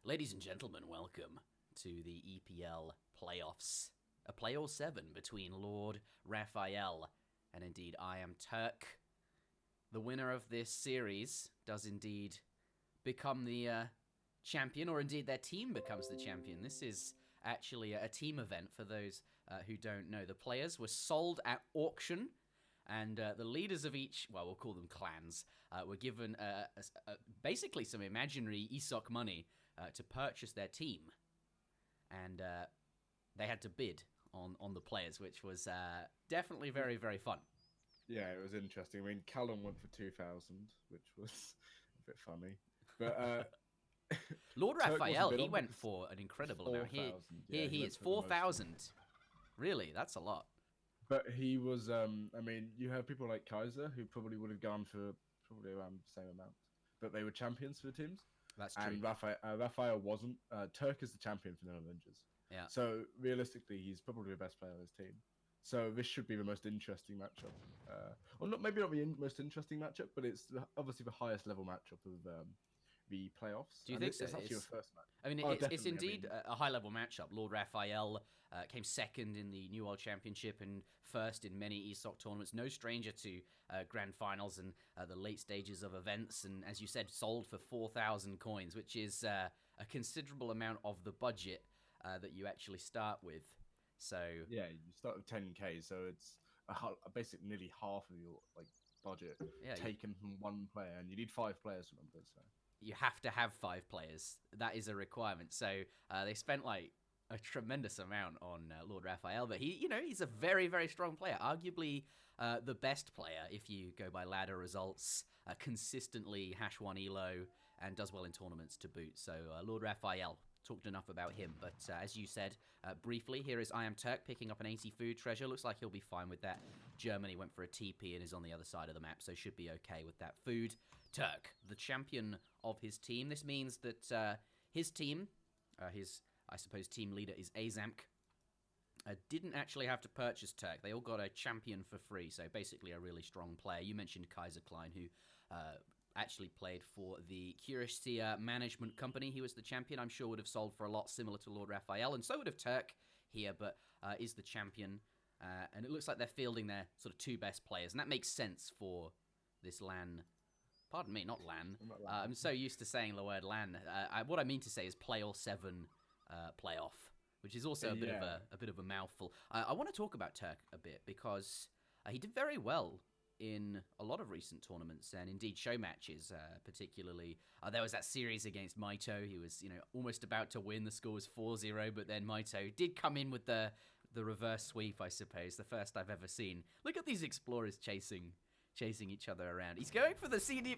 Ladies and gentlemen, welcome to the EPL playoffs. A play-all 7 between Lord Raphael and indeed iamturk. The winner of this series does indeed become the champion, or indeed their team becomes the champion. This is actually a team event for those who don't know. The players were sold at auction, and the leaders of each, well, we'll call them clans, were given basically some imaginary ESOC money to purchase their team. And they had to bid on the players, which was definitely very, very fun. Yeah, it was interesting. I mean, Callum went for 2,000, which was a bit funny. But Lord Raphael, he went for an incredible amount. Here he is, 4,000. Really, that's a lot. But he was, I mean, you have people like Kaiser who probably would have gone for probably around the same amount. But they were champions for the teams. That's true. And Raphael wasn't. Turk is the champion for the Avengers. Yeah. So realistically, he's probably the best player on his team. So this should be the most interesting matchup. Or maybe not the most interesting matchup, but it's obviously the highest level matchup of the playoffs. Do you think it's so? actually your first match. I mean, it's indeed a high-level matchup. Lord Raphael came second in the New World Championship and first in many ESOC tournaments. No stranger to grand finals and the late stages of events. And as you said, sold for 4,000 coins, which is a considerable amount of the budget that you actually start with. So yeah, you start with 10k, so it's basically nearly half of your budget taken from one player, and you need 5 players, remember? So you have to have 5 players. That is a requirement. So they spent like a tremendous amount on Lord Raphael, but he's a very, very strong player. Arguably the best player if you go by ladder results. Consistently #1 elo and does well in tournaments to boot. So Lord Raphael. Talked enough about him, but as you said briefly, here is iamturk picking up an 80 food treasure. Looks like he'll be fine with that. Germany went for a TP and is on the other side of the map, so should be okay with that food. Turk, the champion of his team. This means that his team, his, I suppose, team leader is Azamk, didn't actually have to purchase Turk. They all got a champion for free, so basically a really strong player. You mentioned Kaiser Klein, who actually played for the Curiosia Management Company. He was the champion. I'm sure would have sold for a lot similar to Lord Raphael, and so would have Turk here, but is the champion. And it looks like they're fielding their sort of 2 best players, and that makes sense for this LAN. Pardon me, not LAN. I'm so used to saying the word LAN. What I mean to say is play-all 7 playoff, which is also a bit of a mouthful. I want to talk about Turk a bit because he did very well in a lot of recent tournaments and indeed show matches, particularly. There was that series against Maito. He was, almost about to win. The score was 4-0, but then Maito did come in with the reverse sweep, I suppose, the first I've ever seen. Look at these explorers chasing each other around. He's going for the CD.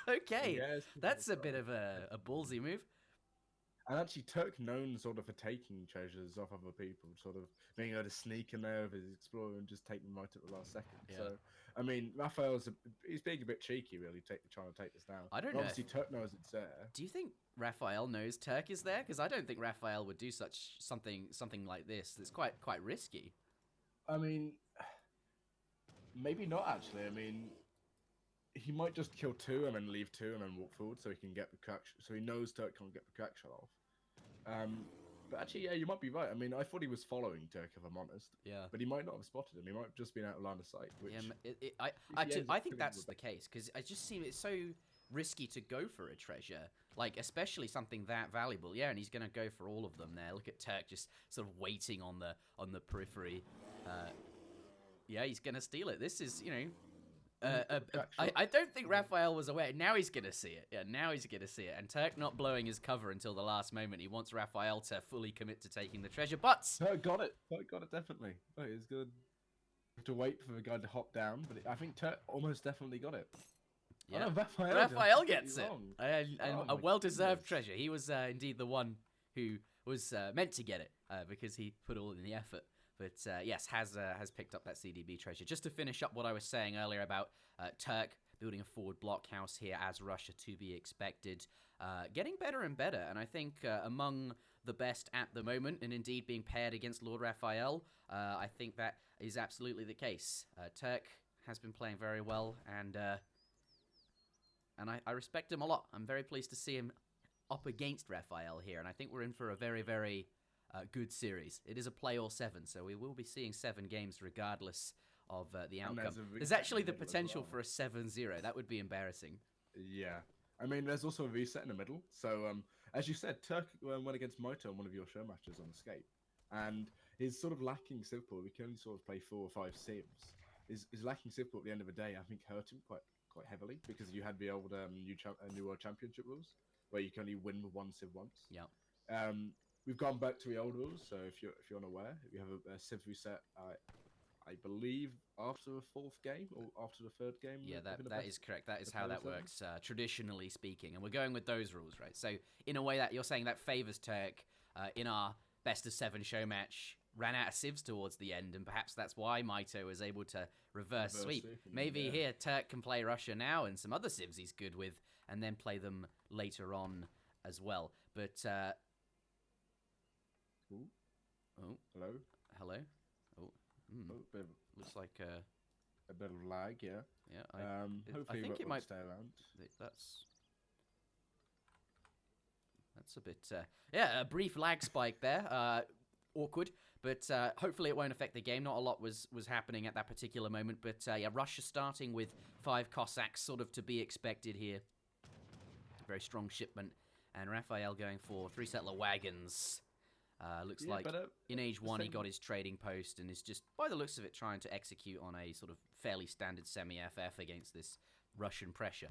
Okay, yes, that's a bit of a ballsy move. And actually, Turk known sort of for taking treasures off other people, sort of being able to sneak in there with his explorer and just take them right at the last second. Yeah. So, I mean, he's being a bit cheeky, really, trying to take this down. I don't know. Obviously, Turk knows it's there. Do you think Raphael knows Turk is there? Because I don't think Raphael would do something like this. It's quite risky. I mean, maybe not actually. I mean, he might just kill 2 and then leave 2 and then walk forward so he can get the crack. So he knows Turk can't get the crack shot off. But actually, yeah, you might be right. I mean, I thought he was following Turk, if I'm honest. Yeah. But he might not have spotted him. He might have just been out of line of sight. Which, I think that's the case because it just seems it's so risky to go for a treasure, especially something that valuable. Yeah, and he's going to go for all of them there. Look at Turk just sort of waiting on the periphery. Yeah, he's going to steal it. This is, I don't think Raphael was aware. Now he's going to see it. Yeah, now he's going to see it. And Turk not blowing his cover until the last moment. He wants Raphael to fully commit to taking the treasure. But Turk got it. Turk got it, definitely. Oh, he's good. To wait for the guy to hop down, but I think Turk almost definitely got it. Yeah, oh, no, Raphael gets it. And a well-deserved treasure. He was indeed the one who was meant to get it because he put all in the effort. But yes, has picked up that CDB treasure. Just to finish up what I was saying earlier about Turk building a forward blockhouse here as Russia to be expected. Getting better and better, and I think among the best at the moment, and indeed being paired against Lord Raphael, I think that is absolutely the case. Turk has been playing very well, and I respect him a lot. I'm very pleased to see him up against Raphael here, and I think we're in for a very, very good series. It is a play all 7, so we will be seeing 7 games regardless of the outcome. There's actually the potential for a 7-0. That would be embarrassing. Yeah. I mean, there's also a reset in the middle. So, as you said, Turk went against Moito in one of your show matches on Escape. And he's sort of lacking Civ pool. We can only sort of play 4 or 5 Civs. His lacking Civ pool at the end of the day, I think, hurt him quite heavily because you had the old New World Championship rules where you can only win with 1 Civ once. Yeah. We've gone back to the old rules. So if you're unaware, we have a Civ reset. I believe after the 4th game or after the 3rd game. Yeah, that is correct. That is how that works, traditionally speaking. And we're going with those rules, right? So in a way that you're saying that favors Turk in our best of 7 show match, ran out of Civs towards the end, and perhaps that's why Moito was able to reverse sweep. Maybe here Turk can play Russia now and some other Civs he's good with, and then play them later on as well. But Hello. Looks like a bit of lag, yeah. Yeah, hopefully I think it might stay around. That's a bit a brief lag spike there. Awkward, but hopefully it won't affect the game. Not a lot was happening at that particular moment, but yeah, Russia starting with 5 Cossacks, sort of to be expected here. Very strong shipment, and Raphael going for 3 settler wagons. Looks like in Age 1 he got his trading post and is just, by the looks of it, trying to execute on a sort of fairly standard semi-FF against this Russian pressure.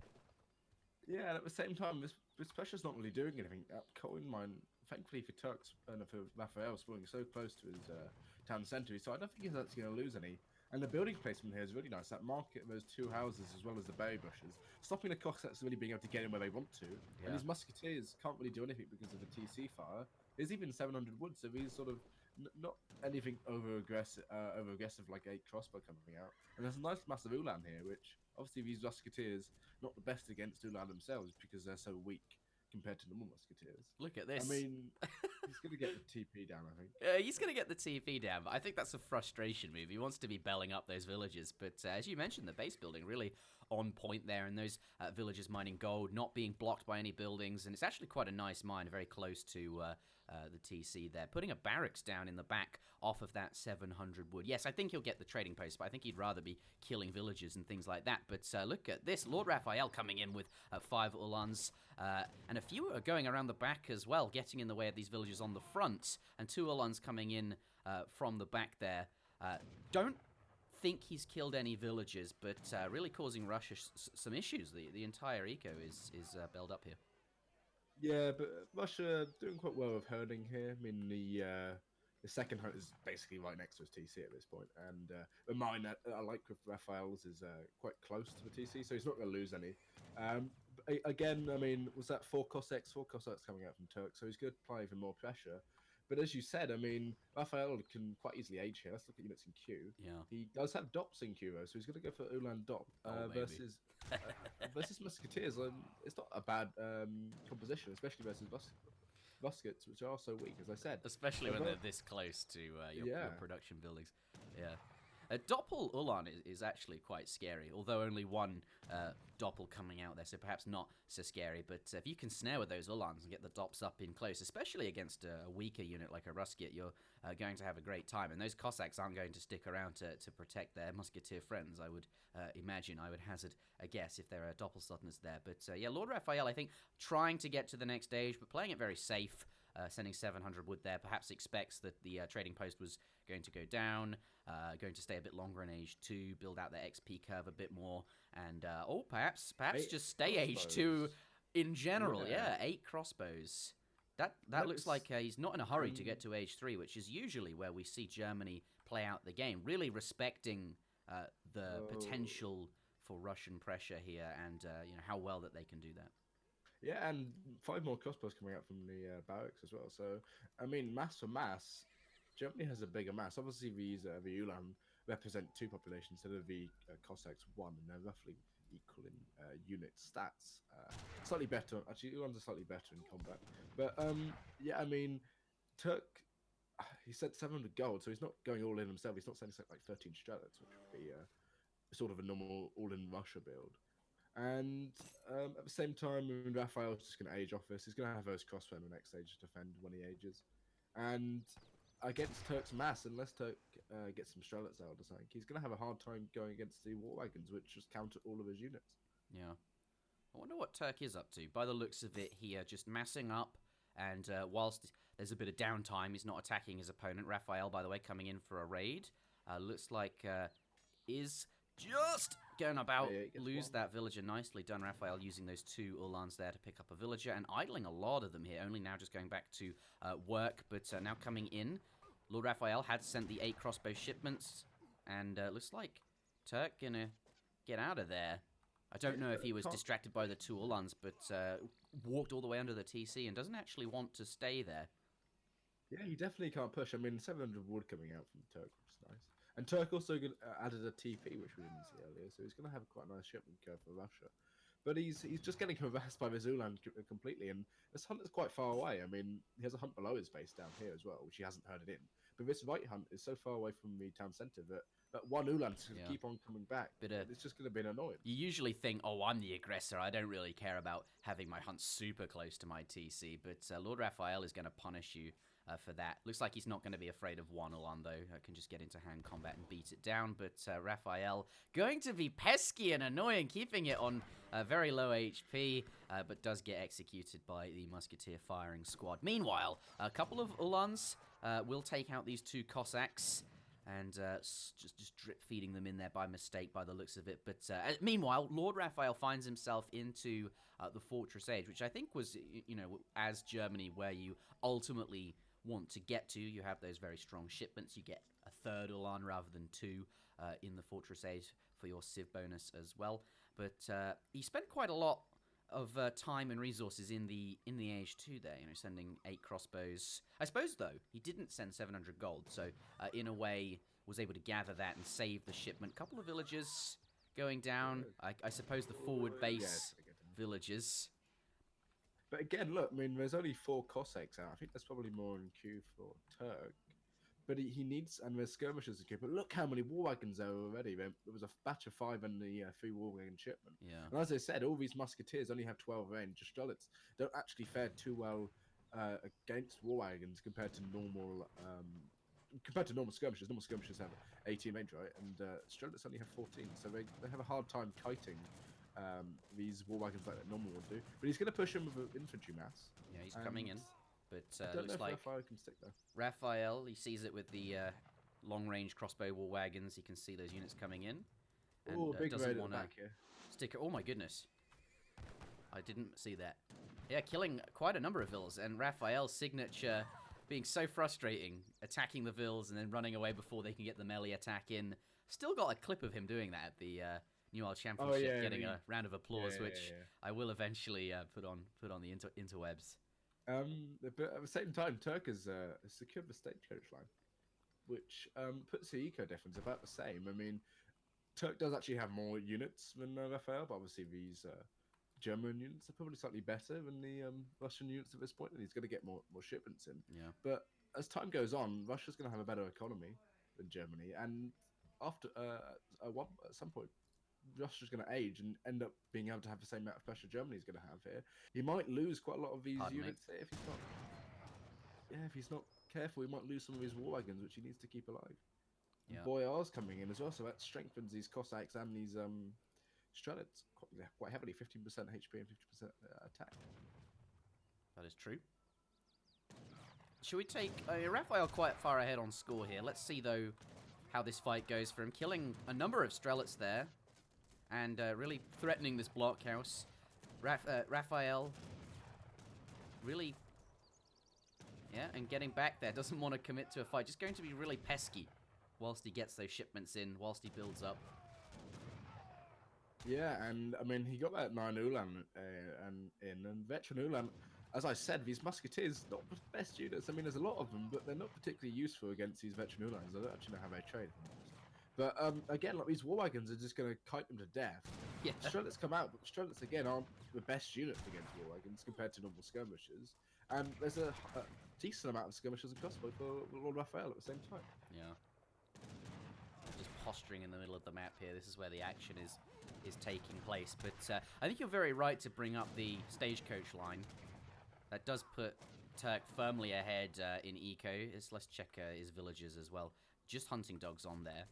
Yeah, and at the same time, this pressure's not really doing anything. Coin mine, thankfully for Turks and for Raphael, spawning so close to his town centre, so I don't think he's actually going to lose any. And the building placement here is really nice. That market, those 2 houses, as well as the berry bushes, stopping the Cossacks really being able to get in where they want to. Yeah. And these musketeers can't really do anything because of the TC fire. There's even 700 wood, so these sort of not anything over aggressive like 8 crossbow coming out. And there's a nice massive Ulan here, which obviously these musketeers not the best against Ulan themselves because they're so weak compared to normal musketeers. Look at this. I mean, he's going to get the TP down, I think. He's going to get the TP down, but I think that's a frustration move. He wants to be belling up those villages, but as you mentioned, the base building really on point there, and those villages mining gold, not being blocked by any buildings, and it's actually quite a nice mine, very close to the TC there. Putting a barracks down in the back off of that 700 wood. Yes, I think he'll get the trading post, but I think he'd rather be killing villages and things like that. But look at this. LordRaphael coming in with 5 Ulans, and a few are going around the back as well, getting in the way of these villages on the front, and 2 Ulans coming in from the back there. Don't think he's killed any villagers, but really causing Russia some issues. The entire eco is built up here. Yeah, but Russia doing quite well with herding here. I mean, the second hunt is basically right next to his TC at this point, and the mine I like with Raphael's is quite close to the TC, so he's not going to lose any. Again, I mean, was that 4 Cossacks? 4 Cossacks coming out from Turk, so he's going to apply even more pressure. But as you said, I mean, Raphael can quite easily age here. Let's look at units in Q. Yeah. He does have Dops in Q, though, so he's going to go for Ulan Dop versus Musketeers. It's not a bad composition, especially versus Muskets, which are so weak, as I said. Especially when they're this close to your production buildings. Yeah. Doppel Ulan is actually quite scary, although only 1 Doppel coming out there, so perhaps not so scary. But if you can snare with those Ulans and get the Dops up in close, especially against a weaker unit like a Rusket, you're going to have a great time. And those Cossacks aren't going to stick around to protect their Musketeer friends, I would imagine. I would hazard a guess if there are Doppelsuttners there. But yeah, LordRaphael, I think, trying to get to the next stage, but playing it very safe. Sending 700 wood there, perhaps expects that the trading post was going to go down, going to stay a bit longer in Age 2, build out the XP curve a bit more, and perhaps just stay Age 2 in general. Yeah, 8 crossbows. That looks like he's not in a hurry to get to Age 3, which is usually where we see Germany play out the game, really respecting the potential for Russian pressure here, and how well that they can do that. Yeah, and 5 more crossbows coming out from the barracks as well. So, I mean, mass for mass, Germany has a bigger mass. Obviously, the Ulan represent 2 populations instead of the Cossacks 1, and they're roughly equal in unit stats. Slightly better. Actually, Ulans are slightly better in combat. But, yeah, I mean, Turk, he said 700 gold, so he's not going all in himself. He's not sending like 13 Strelets, which would be sort of a normal all-in Russia build. And at the same time, Raphael's just going to age off this. He's going to have those crossbow in the next stage to defend when he ages. And against Turk's mass, unless Turk gets some Strelets out or something, he's going to have a hard time going against the War Wagons, which just counter all of his units. Yeah. I wonder what Turk is up to. By the looks of it here, just massing up, and whilst there's a bit of downtime, he's not attacking his opponent. Raphael, by the way, coming in for a raid. Looks like is just going about lose that villager. Nicely done, Raphael, using those 2 Ulans there to pick up a villager and idling a lot of them here. Only now just going back to work, but now coming in. Lord Raphael had sent the 8 crossbow shipments, and looks like Turk gonna get out of there. I don't know if he was distracted by the 2 Ulans, but walked all the way under the TC and doesn't actually want to stay there. Yeah, he definitely can't push. I mean, 700 wood coming out from Turk, which is nice. And Turk also added a TP, which we didn't see earlier, so he's going to have quite a nice shipment curve for Russia. But he's just getting harassed by the Zuland completely, and this hunt is quite far away. I mean, he has a hunt below his base down here as well, which he hasn't herded in. But this right hunt is so far away from the town centre that one Ulan's going to keep on coming back. But it's just going to be an annoyance. You usually think, oh, I'm the aggressor. I don't really care about having my hunt super close to my TC. But Lord Raphael is going to punish you for that. Looks like he's not going to be afraid of one Ulan, though. Can just get into hand combat and beat it down. But Raphael going to be pesky and annoying, keeping it on very low HP, but does get executed by the Musketeer firing squad. Meanwhile, a couple of Ulans will take out these 2 Cossacks. And just drip feeding them in there by mistake by the looks of it. But meanwhile, Lord Raphael finds himself into the Fortress Age, which I think was, as Germany, where you ultimately want to get to. You have those very strong shipments. You get a 3rd Ulan rather than 2 in the Fortress Age for your Civ bonus as well. But he spent quite a lot of time and resources in the Age 2 there, sending 8 crossbows. I suppose, though, he didn't send 700 gold, so in a way was able to gather that and save the shipment. Couple of villagers going down. I suppose the forward base villagers. But again, look, I mean, there's only 4 Cossacks out. I think there's probably more in queue for Turk. But he needs, and there's skirmishers in queue. But look how many war wagons there are already. There was a batch of 5 in the 3 war wagon shipment. Yeah. And as I said, all these musketeers only have 12 range. Strelets don't actually fare too well against war wagons compared to normal skirmishers. Normal skirmishers have 18 range, right? And Strelets only have 14, so they have a hard time kiting these war wagons like that normal would do. But he's going to push him with an infantry mass. Yeah, he's coming in. But looks like Raphael can stick there. Raphael, he sees it with the long-range crossbow war wagons. He can see those units coming in. And big doesn't want to stick. Oh my goodness. I didn't see that. Yeah, killing quite a number of vills. And Raphael's signature being so frustrating, attacking the vills and then running away before they can get the melee attack in. Still got a clip of him doing that at the New World Championship, getting a round of applause, which I will eventually put on the interwebs. But at the same time, Turk has secured the stagecoach line, which puts the eco difference about the same. I mean, Turk does actually have more units than Raphael, but obviously these German units are probably slightly better than the Russian units at this point, and he's going to get more shipments in. Yeah. But as time goes on, Russia's going to have a better economy than Germany, and after at some point, Russia's going to age and end up being able to have the same amount of pressure Germany's going to have here. He might lose quite a lot of these units here if he's not. Yeah, if he's not careful, he might lose some of his war wagons, which he needs to keep alive. Yeah. Boyar's coming in as well, so that strengthens these Cossacks and these Strelets quite heavily. 15% HP and 50% attack. That is true. Should we take Raphael quite far ahead on score here? Let's see though how this fight goes for him, killing a number of Strelets there. And really threatening this blockhouse. Raphael really, and getting back there. Doesn't want to commit to a fight. Just going to be really pesky whilst he gets those shipments in, whilst he builds up. Yeah, and I mean, he got that 9 Ulan and veteran Ulan. As I said, these musketeers, not the best units. I mean, there's a lot of them, but they're not particularly useful against these veteran Ulans. I don't actually know how they trade. But again, like these war wagons are just going to kite them to death. Yeah. Strelets come out, but Strelets again aren't the best units against war wagons compared to normal skirmishers. And there's a decent amount of skirmishers and crossbow for Lord Raphael at the same time. Yeah. Just posturing in the middle of the map here. This is where the action is taking place. But I think you're very right to bring up the stagecoach line. That does put Turk firmly ahead in eco. Let's check his villagers as well. Just hunting dogs on there.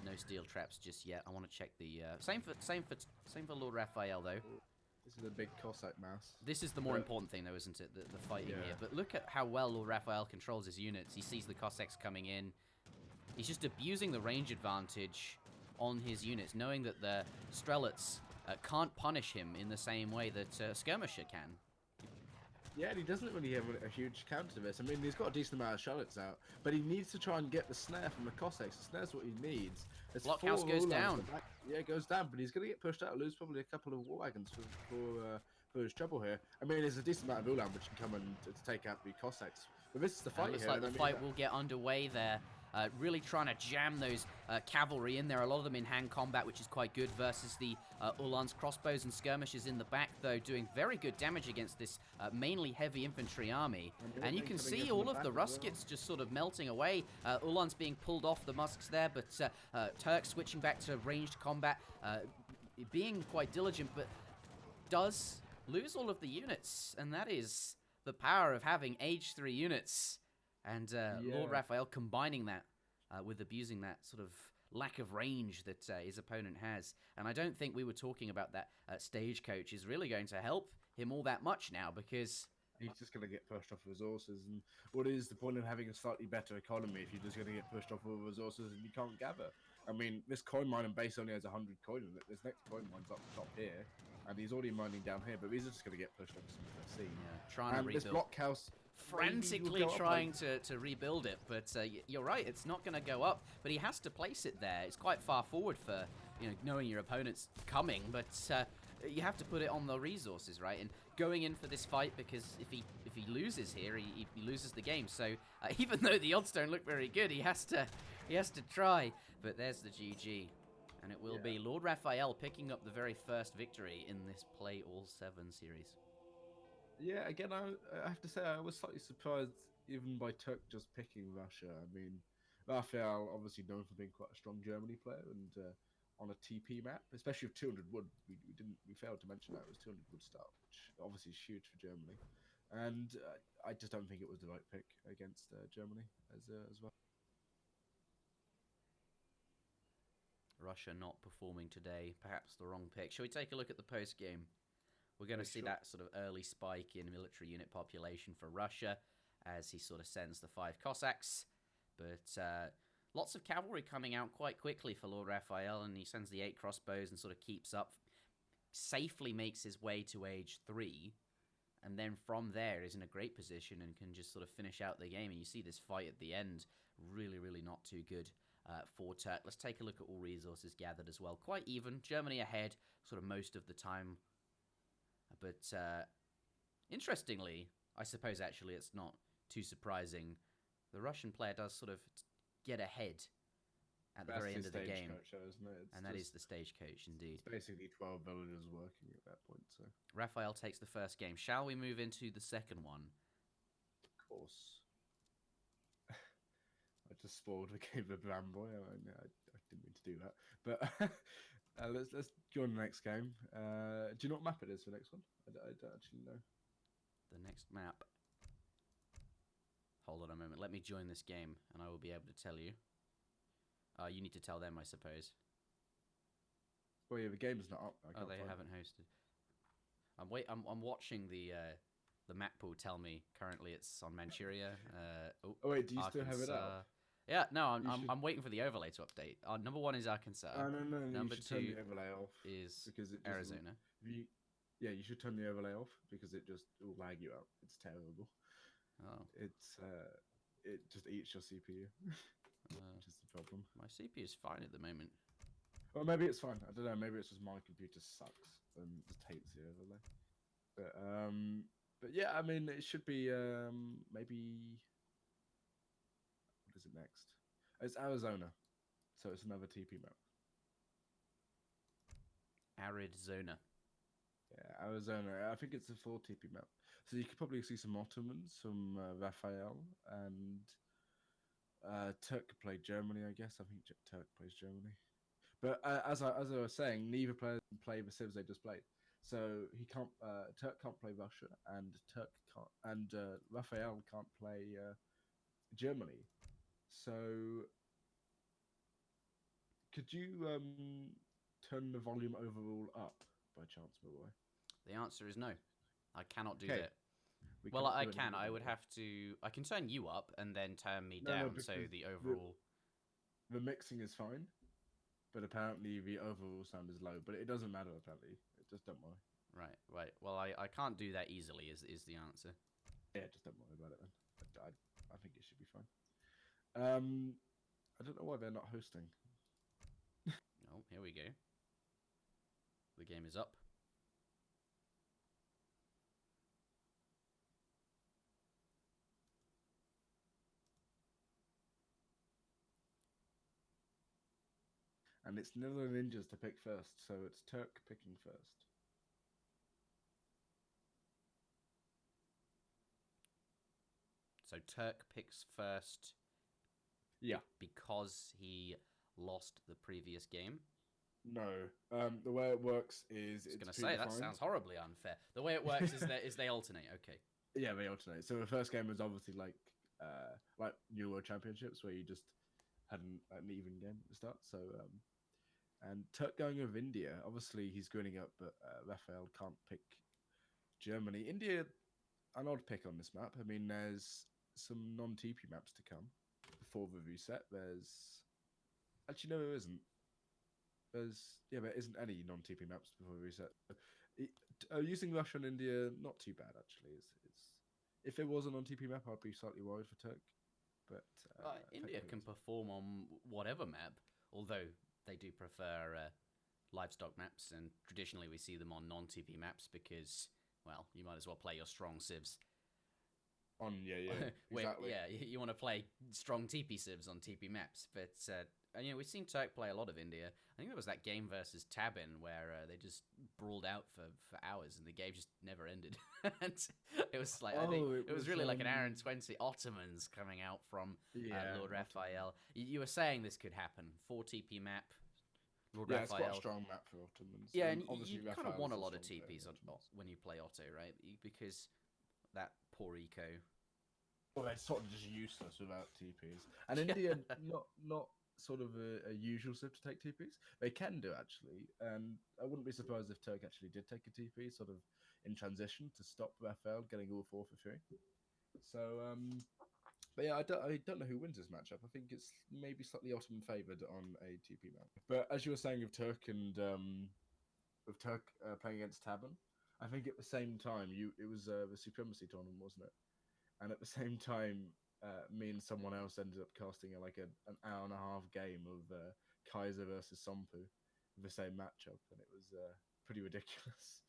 No steel traps just yet. I want to check the same for LordRaphael though. This is a big Cossack mass. This is the more important thing though, isn't it? The fighting here. But look at how well LordRaphael controls his units. He sees the Cossacks coming in. He's just abusing the range advantage on his units, knowing that the Strelets can't punish him in the same way that Skirmisher can. Yeah, and he doesn't really have a huge counter to this. I mean, he's got a decent amount of shallots out, but he needs to try and get the snare from the Cossacks. The snare's what he needs. Blockhouse goes down. Yeah, it goes down, but he's going to get pushed out, lose probably a couple of war wagons for his trouble here. I mean, there's a decent amount of ulan which can come and to take out the Cossacks. But this is the fight looks here. Like the fight will get underway there. Really trying to jam those cavalry in there. A lot of them in hand combat, which is quite good, versus the Ulan's crossbows and skirmishers in the back, though, doing very good damage against this mainly heavy infantry army. And you can see all of the Ruskets just sort of melting away. Ulan's being pulled off the musks there, but Turk switching back to ranged combat, being quite diligent, but does lose all of the units. And that is the power of having Age 3 units. And LordRaphael combining that with abusing that sort of lack of range that his opponent has. And I don't think we were talking about that stagecoach is really going to help him all that much now, because he's just going to get pushed off resources. And what is the point of having a slightly better economy if you're just going to get pushed off of resources and you can't gather? I mean, this coin mining base only has 100 coin in it. This next coin mine's up top here, and he's already mining down here, but these are just going to get pushed off some of the scene. Yeah, trying to rebuild. This blockhouse, frantically trying to rebuild it, but you're right, it's not going to go up, but he has to place it there. It's quite far forward for, you know, knowing your opponent's coming, but you have to put it on the resources, right? And going in for this fight, because if he loses here, he loses the game. So even though the odds don't look very good, he has to try. But there's the GG, and it will be LordRaphael picking up the very first victory in this Play All 7 series. Yeah, again, I have to say I was slightly surprised even by Turk just picking Russia. I mean, Raphael obviously known for being quite a strong Germany player, and on a TP map, especially with 200 wood, we failed to mention that it was 200 wood start, which obviously is huge for Germany. And I just don't think it was the right pick against Germany as well. Russia not performing today, perhaps the wrong pick. Shall we take a look at the post game? We're going to see that sort of early spike in military unit population for Russia as he sort of sends the 5 Cossacks. But lots of cavalry coming out quite quickly for LordRaphael, and he sends the 8 crossbows and sort of keeps up, safely makes his way to Age 3, and then from there is in a great position and can just sort of finish out the game. And you see this fight at the end, really, really not too good for Turk. Let's take a look at all resources gathered as well. Quite even. Germany ahead sort of most of the time. But interestingly, I suppose actually it's not too surprising, the Russian player does sort of get ahead at the very end of the game. And that is the stagecoach, indeed. It's basically 12 villagers working at that point. So Raphael takes the first game. Shall we move into the second one? Of course. I just spoiled the game of Bramboy. I didn't mean to do that. But let's go on the next game. Do you know what map it is for the next one? I don't actually know. The next map. Hold on a moment. Let me join this game, and I will be able to tell you. You need to tell them, I suppose. Well, yeah, the game's not up. They haven't hosted. I'm watching the map pool tell me currently it's on Manchuria. Oh wait, do you still have it up? Yeah, no, I'm waiting for the overlay to update. Number 1 is Arkansas. No. Number you should 2 turn the overlay off is because it Arizona. Yeah, you should turn the overlay off because it will lag you out. It's terrible. Oh. It just eats your CPU, which is the problem. My CPU is fine at the moment. Well, maybe it's fine. I don't know. Maybe it's just my computer sucks and just hates the overlay. But yeah, I mean, it should be maybe. What is it next? It's Arizona, so it's another TP map. Arid Zona. Yeah, Arizona. I think it's a full TP map. So you could probably see some Ottomans, some Raphael, and Turk could play Germany, I guess. I think Turk plays Germany. But as I was saying, neither player can play the civs they just played. So he can't. Turk can't play Russia, and Turk can't, and Raphael can't play Germany. So could you turn the volume overall up by chance, my boy? The answer is no. I cannot do Okay. that. We Well, can't I do can. anything I about would that. have to. I can turn you up and then turn me No, down, so because the overall. the mixing is fine, but apparently the overall sound is low. But it doesn't matter. Apparently, it just don't worry. Right. Well, I can't do that easily. Is the answer? Yeah, just don't worry about it then. I think it should be fine. I don't know why they're not hosting. Oh, here we go. The game is up. And it's never the ninjas to pick first, so it's Turk picking first. So Turk picks first. Yeah. Because he lost the previous game. No. The way it works is I was going to say that sounds horribly unfair. The way it works is they alternate. Okay. Yeah, they alternate. So the first game was obviously like New World Championships where you just had an even game at the start. So and Turk going with India. Obviously he's greening up, but Raphael can't pick Germany. India, an odd pick on this map. I mean, there's some non-TP maps to come before the reset. There's actually no, there isn't. There isn't any non-TP maps before the reset. Using Russia and India, not too bad actually. It's if it was a non-TP map, I'd be slightly worried for Turk. But India can perform on whatever map, although they do prefer livestock maps, and traditionally we see them on non-TP maps because, well, you might as well play your strong civs. Exactly. You want to play strong TP civs on TP maps, but we've seen Turk play a lot of India. I think there was that game versus Tabin where they just brawled out for hours and the game just never ended. And it was like, I think it was really like an hour and 20 Ottomans coming out from LordRaphael. You were saying this could happen. 4 TP map. LordRaphael. It's quite a strong map for Ottomans. Yeah, and you kind of want a lot of TPs when you play Otto, right? Because that poor eco. Well, they're sort of just useless without TPs. And India, not sort of a usual civ to take TPs. They can do actually, and I wouldn't be surprised if Turk actually did take a TP sort of in transition to stop Raphael getting all 4 for 3. So, but yeah, I don't know who wins this matchup. I think it's maybe slightly Ottoman favoured on a TP map. But as you were saying with Turk and with Turk playing against Tabin, I think at the same time it was the Supremacy tournament, wasn't it? And at the same time, me and someone else ended up casting an hour and a half game of Kaiser versus Sompu, the same matchup, and it was pretty ridiculous.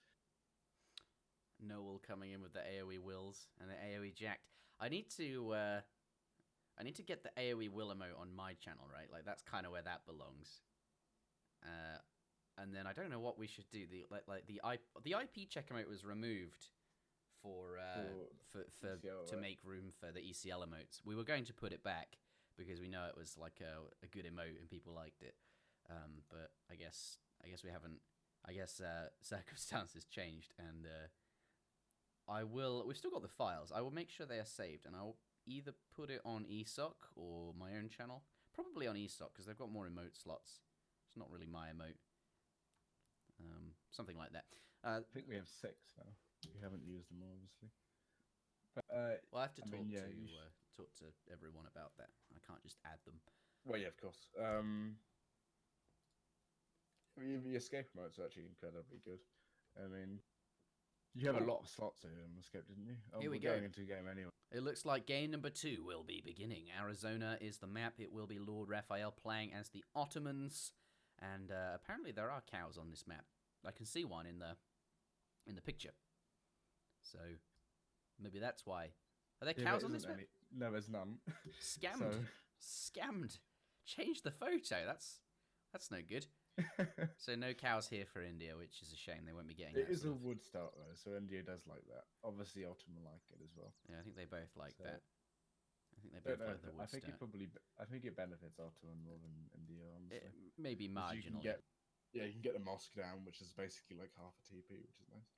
Noel coming in with the AoE wills and the AoE jacked. I need to get the AoE will emote on my channel, right? Like that's kind of where that belongs. And then I don't know what we should do. The IP check emote was removed to make room for the ECL emotes. We were going to put it back because we know it was like a good emote and people liked it. But I guess we haven't. I guess circumstances changed, and we've still got the files. I will make sure they are saved, and I'll either put it on ESOC or my own channel. Probably on ESOC because they've got more emote slots. It's not really my emote. Something like that. I think we have 6 now. We haven't used them, obviously. But, well, I have to talk to everyone about that. I can't just add them. Well, yeah, of course. The escape mode's actually incredibly good. I mean, you have a lot of slots here in escape, didn't you? Here we go. Going into a game anyway. It looks like game number 2 will be beginning. Arizona is the map. It will be LordRaphael playing as the Ottomans, and apparently there are cows on this map. I can see one in the picture. So maybe that's why. Are there cows on this map? No, there's none. Scammed. Scammed. Change the photo. That's no good. So no cows here for India, which is a shame. They won't be getting It is a wood start though, so India does like that. Obviously Ottoman like it as well. Yeah, I think they both like that. I think they don't both know. like the wood I think stat. I think it benefits Ottoman more than India, honestly. Maybe 'Cause you can marginally. get, yeah, you can get the mosque down, which is basically like half a TP, which is nice.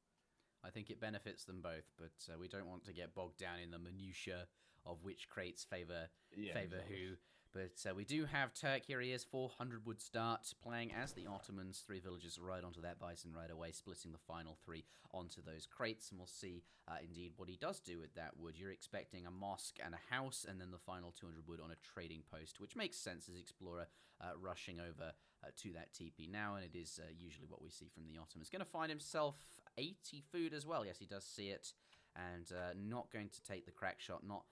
I think it benefits them both, but we don't want to get bogged down in the minutiae of which crates favour Exactly. who. But we do have Turk here. He is 400 wood start, playing as the Ottomans. 3 villagers right onto that bison right away, splitting the final 3 onto those crates. And we'll see indeed what he does do with that wood. You're expecting a mosque and a house, and then the final 200 wood on a trading post, which makes sense as Explorer rushing over to that TP now. And it is usually what we see from the Ottomans. Going to find himself 80 food as well. Yes, he does see it. And not going to take the crack shot, not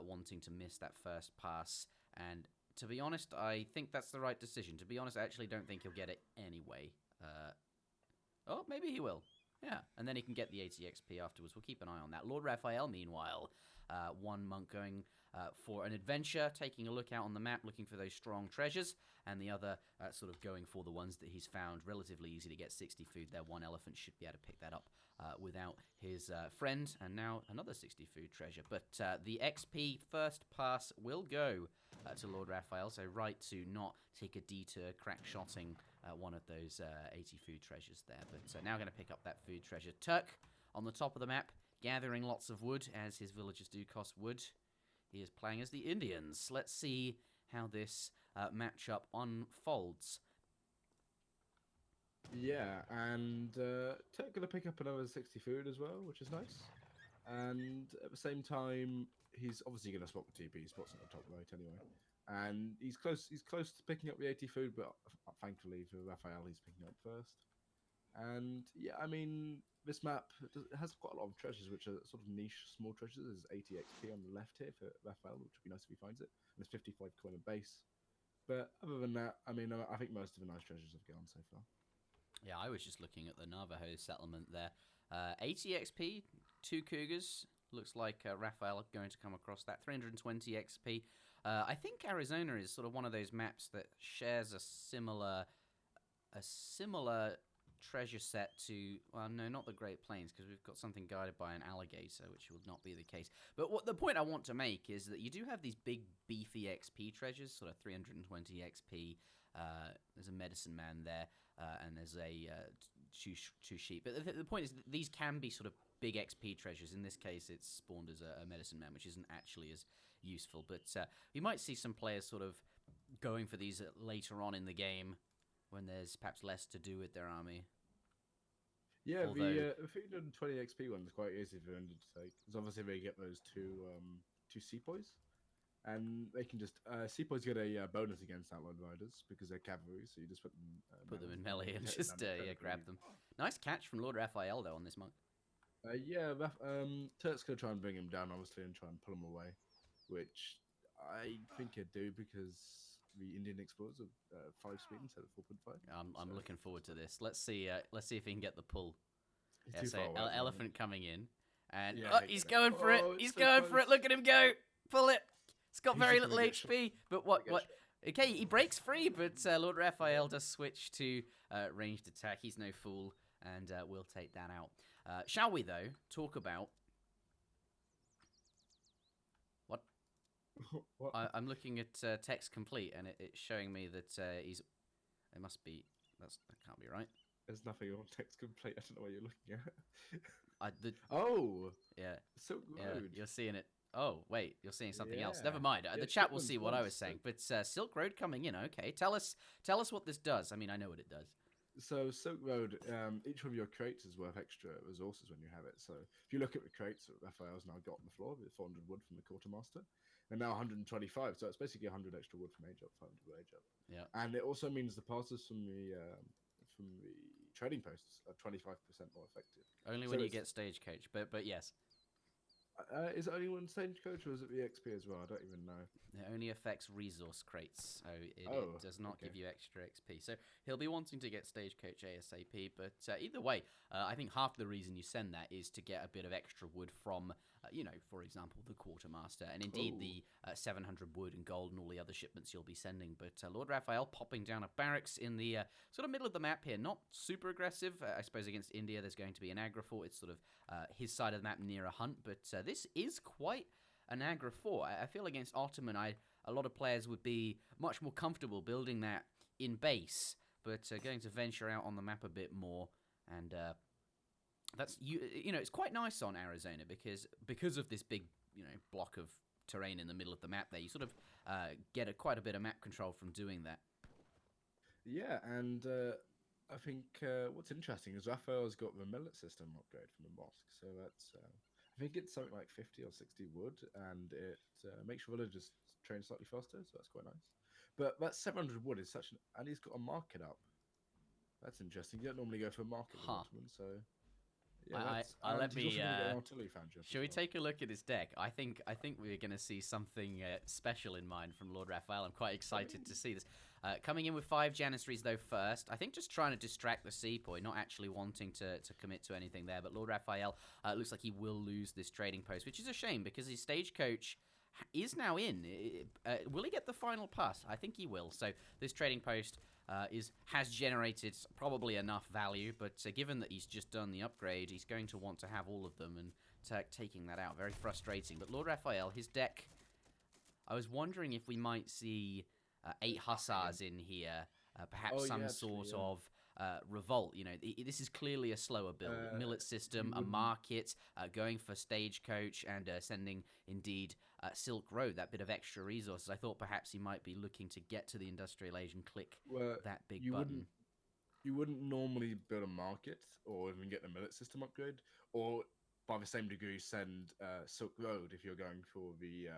wanting to miss that first pass. And to be honest, I think that's the right decision. To be honest, I actually don't think he'll get it anyway. Oh, maybe he will. Yeah, and then he can get the 80 XP afterwards. We'll keep an eye on that. Lord Raphael, meanwhile, one monk going for an adventure, taking a look out on the map, looking for those strong treasures, and the other sort of going for the ones that he's found. Relatively easy to get 60 food there. One elephant should be able to pick that up without his friend, and now another 60 food treasure. But the XP first pass will go to Lord Raphael, so right to not take a detour, crack-shotting one of those 80 food treasures there. But now going to pick up that food treasure. Turk on the top of the map, gathering lots of wood, as his villagers do cost wood. He is playing as the Indians. Let's see how this matchup unfolds. Yeah, and Turk going to pick up another 60 food as well, which is nice. And at the same time, he's obviously going to swap the TP. He spots on the top right anyway. And he's close to picking up the 80 food, but thankfully for Raphael, he's picking up first. And yeah, I mean, this map has quite a lot of treasures, which are sort of niche, small treasures. There's 80 XP on the left here for Raphael, which would be nice if he finds it. And there's 55 coin in base. But other than that, I mean, I think most of the nice treasures have gone so far. Yeah, I was just looking at the Navajo settlement there. 80 XP, 2 cougars. Looks like Raphael going to come across that. 320 XP. I think Arizona is sort of one of those maps that shares a similar treasure set to, well, no, not the Great Plains, because we've got something guided by an alligator, which would not be the case. But what the point I want to make is that you do have these big, beefy XP treasures, sort of 320 XP. There's a medicine man there, and there's a two sheep. But the point is that these can be sort of big XP treasures. In this case, it's spawned as a medicine man, which isn't actually as useful. But you might see some players sort of going for these later on in the game when there's perhaps less to do with their army. Yeah, the 320 XP one is quite easy for India to take. Because obviously they get those two sepoys. And they can just sepoys get a bonus against Outlaw Riders because they're cavalry, so you just put them in melee and just grab them. Nice catch from Lord Raphael though on this monk. Turk's gonna try and bring him down, obviously, and try and pull him away, which I think he'd do because the Indian explorers are 5 speed instead of 4.5. I'm looking forward to this. Let's see if he can get the pull. He's too far away, elephant coming in, and Yeah, he's going for it. He's so going close. for it. Look at him go! Pull it. It's got He's very just little gonna get HP, but what? Okay, he breaks free, but Lord Raphael does switch to ranged attack. He's no fool, and we'll take that out. Shall we, though, talk about... What? What? I'm looking at text complete, and it's showing me that he's... It must be... That can't be right. There's nothing on text complete. I don't know what you're looking at. Oh! Yeah. Silk Yeah, Road. you're seeing it. Oh, wait, you're seeing something else. Yeah. Never mind. Yeah, The chat will shipments see what I was once, saying. But Silk Road coming in. Okay, tell us what this does. I mean, I know what it does. So Silk Road, each one of your crates is worth extra resources when you have it. So if you look at the crates that Raphael's now got on the floor, with 400 wood from the quartermaster, and now 125. So it's basically 100 extra wood from age up, 500 wood age up. Yeah. And it also means the passes from the trading posts are 25% more effective. Only when you get stagecoach. But yes. Is it only one stagecoach or is it the XP as well? I don't even know. It only affects resource crates, so it does not give you extra XP. So he'll be wanting to get stagecoach ASAP, but either way, I think half the reason you send that is to get a bit of extra wood from, for example, the quartermaster, and indeed the 700 wood and gold and all the other shipments you'll be sending. But Lord Raphael popping down a barracks in the sort of middle of the map here, not super aggressive. I suppose against India there's going to be an aggro fort. It's sort of his side of the map near a hunt, but this is quite an Agra fort. I feel against Ottoman, a lot of players would be much more comfortable building that in base, but going to venture out on the map a bit more, and that's you know, it's quite nice on Arizona because of this big, you know, block of terrain in the middle of the map there. You sort of get quite a bit of map control from doing that. Yeah, and I think what's interesting is Raphael's got the millet system upgrade from the mosque, so that's I think it's something like 50 or 60 wood, and it makes your villagers train slightly faster, so that's quite nice. But that 700 wood is such an, and he's got a market up. That's interesting. You don't normally go for a market with Ottoman, so yeah. Let me. Shall we well. take a look at his deck? I think we're going to see something special in mind from LordRaphael. I'm quite excited to see this. Coming in with 5 Janissaries though first. I think just trying to distract the Sepoy, not actually wanting to commit to anything there. But LordRaphael looks like he will lose this trading post, which is a shame because his stagecoach is now in. Will he get the final pass? I think he will. So this trading post has generated probably enough value, but given that he's just done the upgrade, he's going to want to have all of them, and Turk taking that out. Very frustrating. But LordRaphael, his deck, I was wondering if we might see 8 Hussars in here, perhaps some sort of revolt. You know, this is clearly a slower build. Millet system, a market, going for stagecoach, and sending indeed Silk Road, that bit of extra resources. I thought perhaps he might be looking to get to the industrial age and click that big button. You wouldn't normally build a market or even get the millet system upgrade, or by the same degree send Silk Road if you're going for the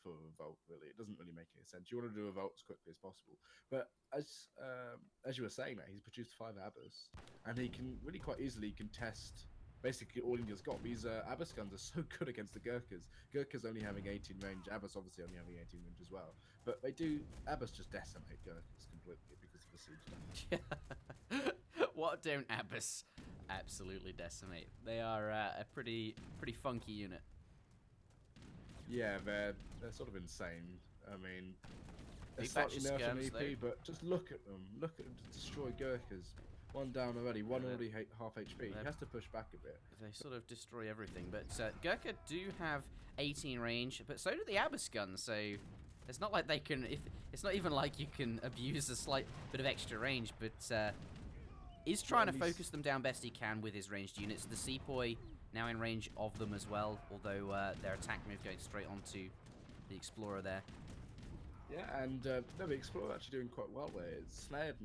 for a revolt. Really, it doesn't really make any sense. You want to do a revolt as quickly as possible. But as you were saying, that he's produced 5 Abbas, and he can really quite easily contest basically all India's got. These Abbas guns are so good against the Gurkhas. Gurkhas only having 18 range, Abbas obviously only having 18 range as well. But they do, Abbas just decimate Gurkhas completely because of the siege damage. What don't Abbas absolutely decimate? They are a pretty funky unit. Yeah, they're sort of insane. I mean, they're slightly nerfed in EP, but just look at them. Look at them to destroy Gurkhas. One down already, one already half HP. He has to push back a bit. They sort of destroy everything. But Gurkha do have 18 range, but so do the Abbas guns, so it's not like they can... It's not even like you can abuse a slight bit of extra range, but he's trying to focus them down best he can with his ranged units. The Sepoy now in range of them as well, although their attack move going straight onto the Explorer there. Yeah, and no, the Explorer actually doing quite well there. It's snared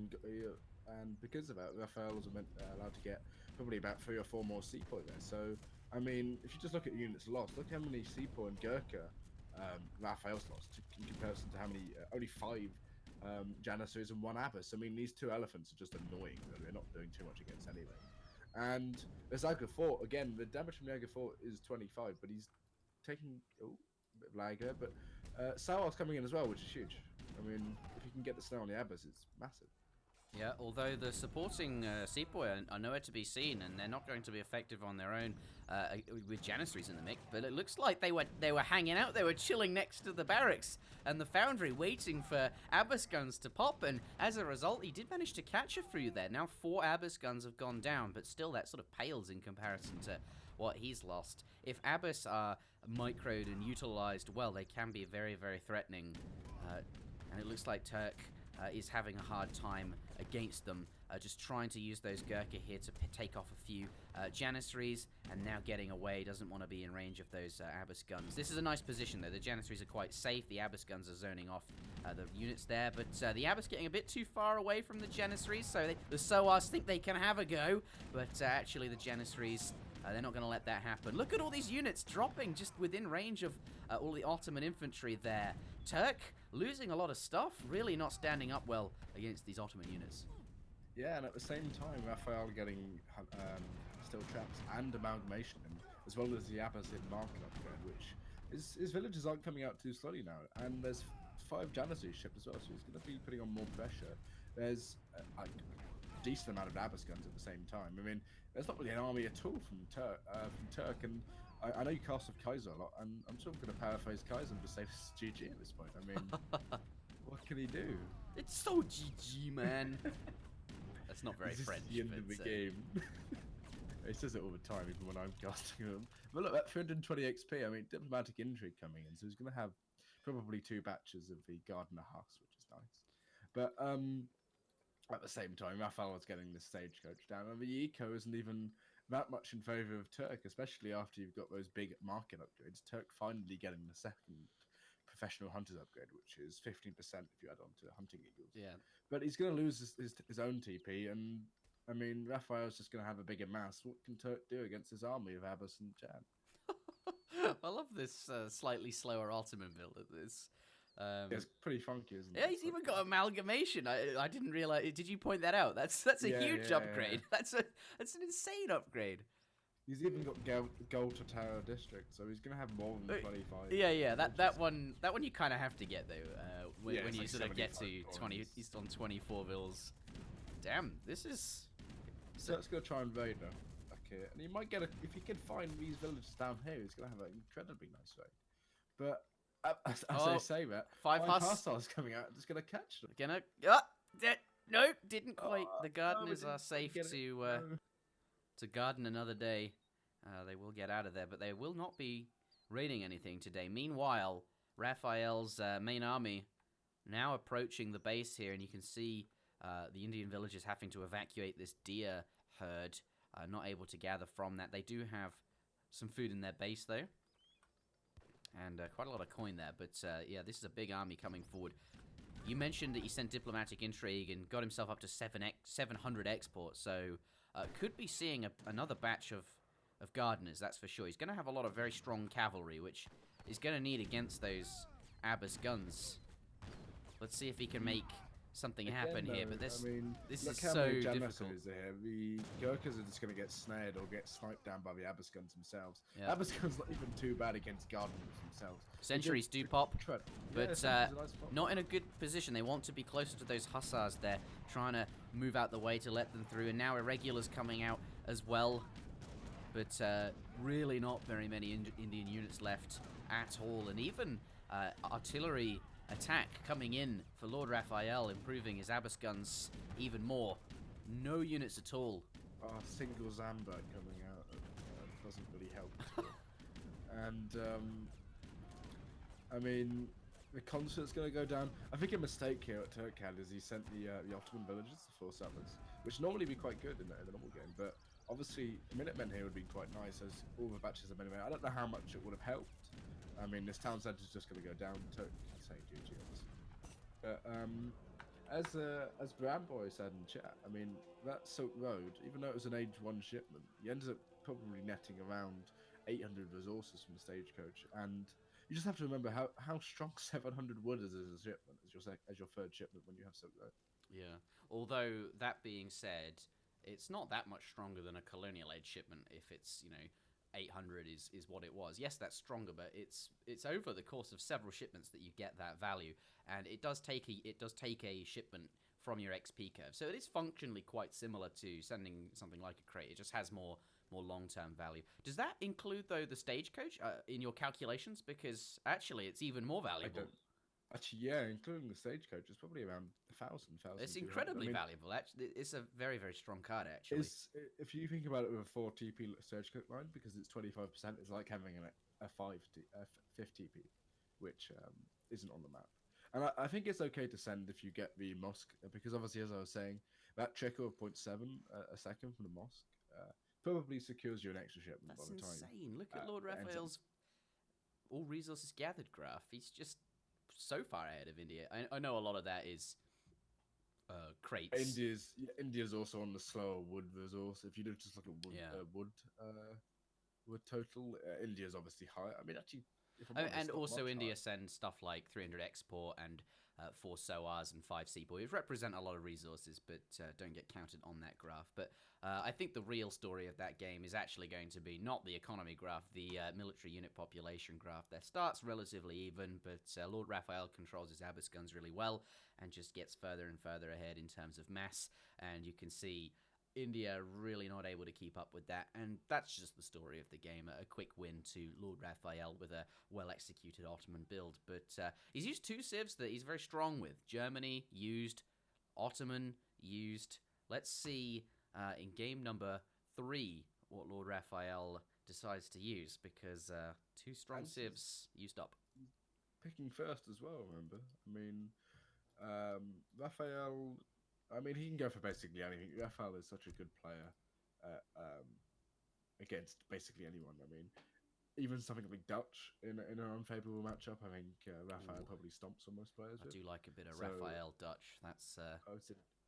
and because of that, Raphael was allowed to get probably about 3 or 4 more Sepoy there. So, I mean, if you just look at units lost, look how many Sepoy and Gurkha Raphael's lost in comparison to how many, only 5 Janissaries and 1 Abbas. I mean, these 2 elephants are just annoying. They're not doing too much against anything. And this Agra Fort, again, the damage from the Agra Fort is 25, but he's taking a bit of lag there. But Sawar's coming in as well, which is huge. I mean, if you can get the snow on the Abbas, it's massive. Yeah, although the supporting Sepoy are nowhere to be seen, and they're not going to be effective on their own with Janissaries in the mix. But it looks like they were hanging out. They were chilling next to the barracks and the foundry, waiting for Abbas guns to pop. And as a result, he did manage to catch a few there. Now 4 Abbas guns have gone down, but still that sort of pales in comparison to what he's lost. If Abbas are microed and utilized well, they can be very, very threatening. And it looks like Turk is having a hard time against them, just trying to use those Gurkha here to take off a few Janissaries, and now getting away, doesn't want to be in range of those Abbas guns. This is a nice position though, the Janissaries are quite safe, the Abbas guns are zoning off the units there, but the Abbas getting a bit too far away from the Janissaries, so the Soas think they can have a go, but actually the Janissaries, they're not going to let that happen. Look at all these units dropping just within range of all the Ottoman infantry there. Turk losing a lot of stuff, really not standing up well against these Ottoman units. Yeah, and at the same time, Raphael getting steel traps and amalgamation, as well as the Abbasid market upgrade, which his villagers aren't coming out too slowly now. And there's 5 Janissaries shipped as well, so he's going to be putting on more pressure. There's a decent amount of Abbas guns at the same time. I mean, there's not really an army at all from Turk, and I know you cast off Kaiser a lot, and I'm sort of going to paraphrase Kaiser and just say this is GG at this point. I mean, what can he do? It's so GG, man. That's not very this French. Is the end of the game. He says it all the time, even when I'm casting him. But look, at 320 XP, I mean, diplomatic intrigue coming in, so he's going to have probably 2 batches of the Gardener Huss, which is nice. But at the same time, Raphael is getting the stagecoach down, and the eco isn't even that much in favour of Turk, especially after you've got those big market upgrades. Turk finally getting the second professional hunters upgrade, which is 15% if you add on to hunting eagles. Yeah. But he's going to lose his own TP, and I mean, Raphael's just going to have a bigger mass. What can Turk do against his army of Abbas and Jan? I love this slightly slower Ottoman build of this. It's pretty funky, isn't it? Yeah, he's even got amalgamation. I didn't realize. Did you point that out? That's a huge upgrade. Yeah. That's an insane upgrade. He's even got gold to Tower District, so he's gonna have more than 25. Yeah. That one you kind of have to get though. When you like sort of get to 20, he's on 24 vills. Damn, this is. So let's go try and raid now. Okay, and he might get if he can find these villages down here, he's gonna have an incredibly nice raid. But as I say that, 5 hostiles coming out, just gonna catch them. No, didn't quite. The gardeners are safe to garden another day. They will get out of there, but they will not be raiding anything today. Meanwhile, Raphael's main army now approaching the base here, and you can see the Indian villagers having to evacuate this deer herd, not able to gather from that. They do have some food in their base, though, and quite a lot of coin there. But yeah, this is a big army coming forward. You mentioned that he sent diplomatic intrigue and got himself up to 700 exports, so could be seeing another batch of gardeners, that's for sure. He's going to have a lot of very strong cavalry, which he's going to need against those Abbas guns. Let's see if he can make something happen here, but this is so difficult. The Gurkhas are just going to get snared or get sniped down by the Abbas guns themselves. Yep. Abbas guns not even too bad against gardeners themselves. Sentries do pop, but not in a good position. They want to be closer to those hussars there, trying to move out the way to let them through, and now irregulars coming out as well. But really not very many Indian units left at all, and even artillery attack coming in for Lord Raphael, improving his Abbas guns even more. No units at all. Single Zamba coming out doesn't really help. And I mean, the concert's going to go down. I think a mistake here at Turk had is he sent the Ottoman villagers, the 4 settlers, which normally be quite good in the normal game, but obviously Minutemen here would be quite nice as all the batches of Minutemen. I don't know how much it would have helped. I mean, this town centre is just going to go down. Turk saying GG, obviously. But as Bramboy said in chat, I mean, that Silk Road, even though it was an Age 1 shipment, you ended up probably netting around 800 resources from the stagecoach, and you just have to remember how strong 700 wood is as a shipment, as your third shipment when you have Silk Road. Yeah, although that being said, it's not that much stronger than a colonial age shipment if it's, 800 is what it was. Yes, that's stronger, but it's over the course of several shipments that you get that value, and it does take a shipment from your XP curve. So it is functionally quite similar to sending something like a crate. It just has more long-term value. Does that include though the stagecoach in your calculations? Because actually, it's even more valuable. Actually, yeah, including the stagecoach, it's probably around 1,000. It's incredibly valuable. Actually, it's a very, very strong card. Actually, if you think about it with a 4 TP stagecoach line, because it's 25%, it's like having a 5 TP, which isn't on the map. And I think it's okay to send if you get the mosque, because obviously, as I was saying, that trickle of 0.7 a second from the mosque probably secures you an extra shipment. That's by the time. That's insane. Look at Lord Raphael's all resources gathered graph. He's just so far ahead of India. I know a lot of that is crates. India's also on the slower wood resource. If you just look at wood total, India's obviously higher. I mean, actually, and also India sends stuff like 300 export and 4 SOARs and 5 seaboy, which represent a lot of resources, but don't get counted on that graph. But I think the real story of that game is actually going to be not the economy graph, the military unit population graph. That starts relatively even, but Lord Raphael controls his Abbas guns really well and just gets further and further ahead in terms of mass. And you can see India really not able to keep up with that, and that's just the story of the game. A quick win to Lord Raphael with a well-executed Ottoman build, but he's used 2 civs that he's very strong with. Germany used, Ottoman used. Let's see in game number 3 what Lord Raphael decides to use, because two strong And civs used up. picking first as well. Remember, I mean, Raphael. I mean, he can go for basically anything. Raphael is such a good player against basically anyone. I mean, even something like Dutch in an unfavorable matchup. I think Raphael Ooh. probably stomps on most players. I with. do like a bit of So, Raphael Dutch. That's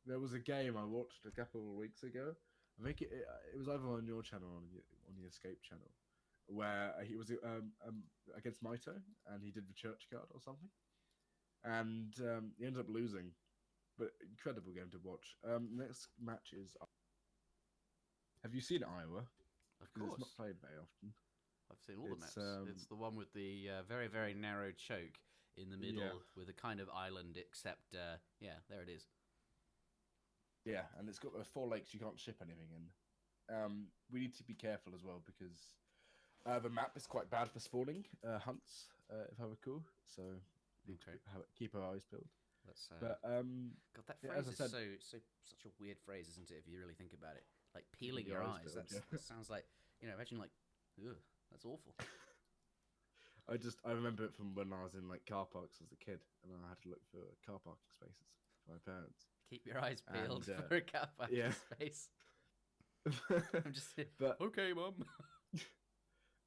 there was a game I watched a couple of weeks ago. I think it was either on your channel or on the Escape channel, where he was against Maito and he did the church card or something, and he ended up losing. But incredible game to watch. Next match is. Have you seen Iowa? of Because course. it's not played very often. I've seen all the It's, maps. It's the one with the very, very narrow choke in the middle Yeah. with a kind of island, except, yeah, there it is. Yeah, and it's got 4 lakes you can't ship anything in. We need to be careful as well because the map is quite bad for spawning hunts, if I recall. So need Okay. to keep our eyes peeled. Let's, But God, that yeah, phrase as I is said, such a weird phrase, isn't it, if you really think about it? Like, peeling your your eyes eyes. peeled, That yeah. sounds like, imagine, like, ugh, that's awful. I remember it from when I was in like car parks as a kid, and I had to look for car parking spaces for my parents. Keep your eyes peeled And, for a car parking yeah. space. I'm just But okay, mum.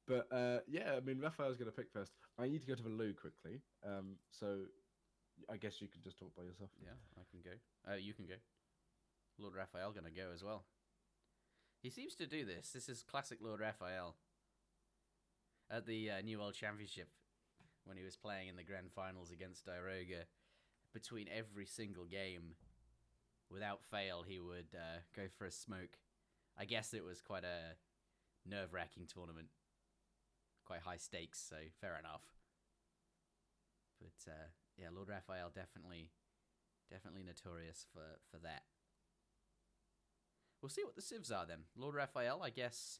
But yeah, I mean, Raphael's going to pick first. I need to go to the loo quickly. So I guess you can just talk by yourself. Yeah, I can go. You can go. Lord Raphael gonna go as well. He seems to do this. This is classic Lord Raphael. At the New World Championship, when he was playing in the grand finals against Iroquois, between every single game, without fail, he would go for a smoke. I guess it was quite a nerve-wracking tournament. Quite high stakes, so fair enough. But yeah, Lord Raphael definitely notorious for that. We'll see what the civs are then. Lord Raphael, I guess,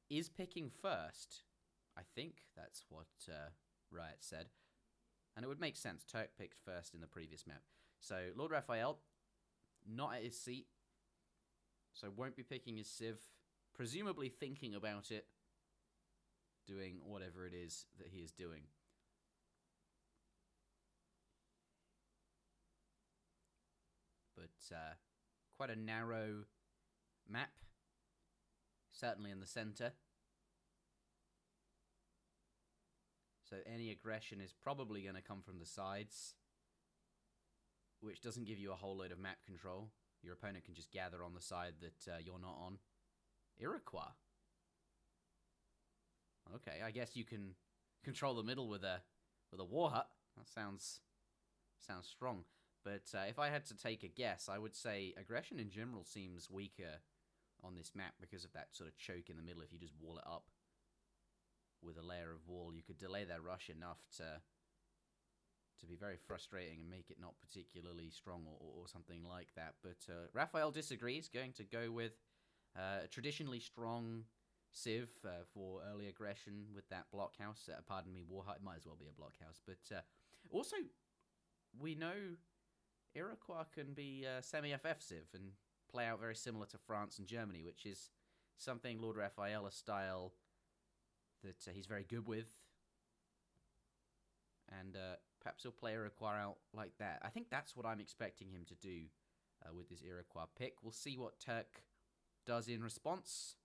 is picking first. I think that's what Riot said. And it would make sense. Turk picked first in the previous map. So Lord Raphael, not at his seat. So won't be picking his civ. Presumably thinking about it. Doing whatever it is that he is doing. But quite a narrow map. Certainly in the center. So any aggression is probably going to come from the sides, which doesn't give you a whole load of map control. Your opponent can just gather on the side that you're not on. Iroquois. Okay, I guess you can control the middle with a war hut. That sounds strong. But if I had to take a guess, I would say aggression in general seems weaker on this map because of that sort of choke in the middle. If you just wall it up with a layer of wall, you could delay their rush enough to be very frustrating and make it not particularly strong or something like that. But Raphael disagrees, going to go with a traditionally strong civ for early aggression with that blockhouse. Pardon me, war hut. It might as well be a blockhouse. But also, we know Iroquois can be semi-FF civ and play out very similar to France and Germany, which is something Lord Raphael, a style that he's very good with. And perhaps he'll play Iroquois out like that. I think that's what I'm expecting him to do with this Iroquois pick. We'll see what Turk does in response.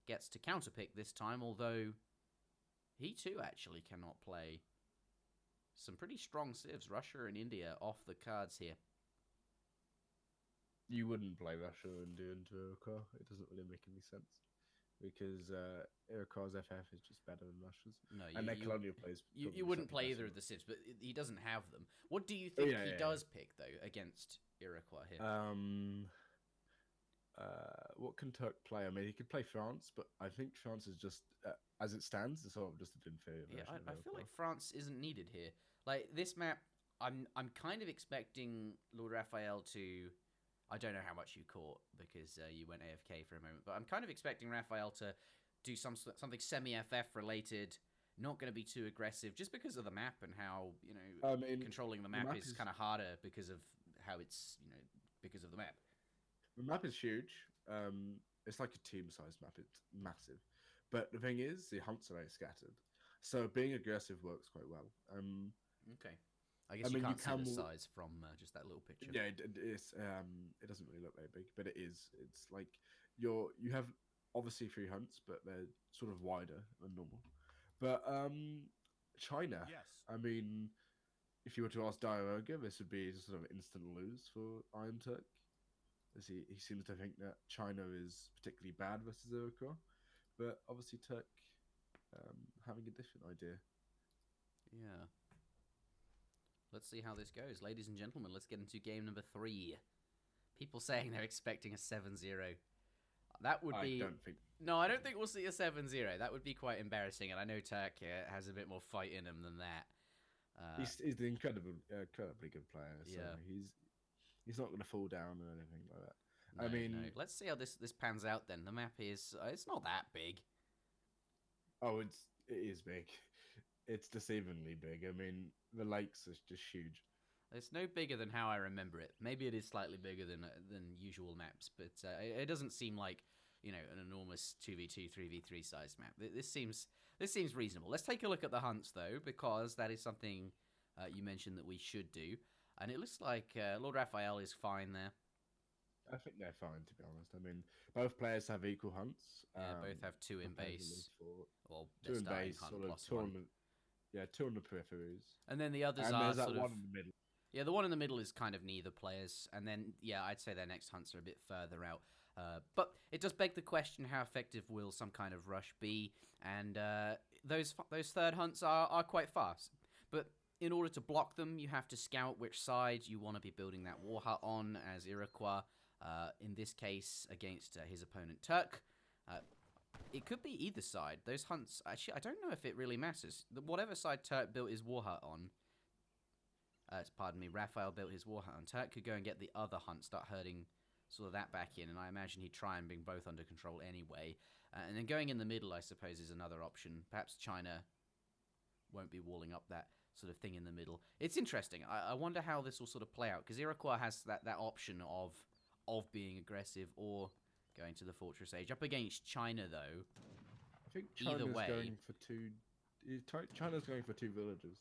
Gets to counterpick this time, although he too actually cannot play some pretty strong civs. Russia and India off the cards here. You wouldn't play Russia and do into Iroquois. It doesn't really make any sense because Iroquois' FF is just better than Russia's. No, and their colonial plays. You wouldn't play either of the civs, but he doesn't have them. What do you think he does pick though against Iroquois here? What can Turk play? I mean, he could play France, but I think France is just, as it stands, it's sort of just an inferior version. Yeah, I feel like France isn't needed here. Like this map, I'm kind of expecting Lord Raphael to. I don't know how much you caught because you went AFK for a moment, but I'm kind of expecting Raphael to do something semi-FF related. Not going to be too aggressive, just because of the map and how controlling the map is kind of harder because of how it's because of the map. The map is huge. it's like a team-sized map. It's massive, but the thing is, the hunts are very scattered, so being aggressive works quite well. Okay. I guess you mean, you can't see the can size from just that little picture. yeah, it doesn't really look very big, but it is. It's like you have obviously 3 hunts, but they're sort of wider than normal. But China, Yes. I mean, if you were to ask Diogo, this would be sort of instant lose for iamturk, as he seems to think that China is particularly bad versus Iroquois, but obviously Turk having a different idea. Yeah. Let's see how this goes. Ladies and gentlemen, let's get into game number 3. People saying they're expecting a 7-0. That would be... I don't think... No, I don't think we'll see a 7-0. That would be quite embarrassing, and I know Turk has a bit more fight in him than that. He's an incredibly good player, so yeah. he's not going to fall down or anything like that. No, I mean... No. Let's see how this pans out then. The map is... it's not that big. Oh, it is big. It's deceivingly big. I mean, the lakes is just huge. It's no bigger than how I remember it. Maybe it is slightly bigger than usual maps, but it doesn't seem like, you know, an enormous 2v2, 3v3 size map. This seems reasonable. Let's take a look at the hunts though, because that is something you mentioned that we should do, and it looks like LordRaphael is fine there. I think they're fine, to be honest. I mean, both players have equal hunts. Yeah, both have 2 in base, or 2 in base, hunt sort of plus 2 1. on the, yeah, 2 on the peripheries. And then the others and are there's that sort one of... in the middle. Yeah, the one in the middle is kind of neither players, and then, yeah, I'd say their next hunts are a bit further out. But it does beg the question, how effective will some kind of rush be? And those third hunts are quite fast. But in order to block them, you have to scout which side you want to be building that war hut on as Iroquois, in this case against his opponent Turk. It could be either side. Those hunts, actually, I don't know if it really matters. Whatever side Turk built his war hut on, pardon me, Raphael built his war hut on, Turk could go and get the other hunt, start herding sort of that back in, and I imagine he'd try and bring both under control anyway. And then going in the middle, I suppose, is another option. Perhaps China won't be walling up that sort of thing in the middle. It's interesting. I wonder how this will sort of play out, because Iroquois has that option of being aggressive or going to the Fortress Age. Up against China, though, I think China's either way... going for China's going for 2 villages.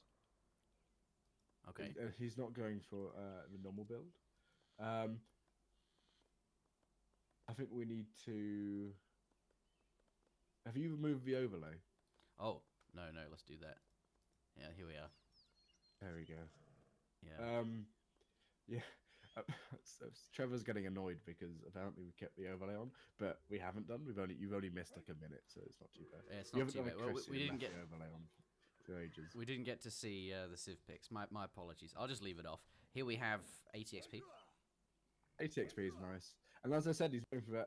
Okay. He's not going for the normal build. I think we need to... Have you removed the overlay? Oh, no, let's do that. Yeah, here we are. There we go. Yeah. Yeah. Trevor's getting annoyed because apparently we kept the overlay on, but we haven't done. You've only missed like a minute, so it's not too bad. Yeah, it's not too bad. Well, we didn't get the overlay on for ages. We didn't get to see the Civ picks. My apologies. I'll just leave it off. Here we have ATXP. ATXP is nice, and as I said, he's going for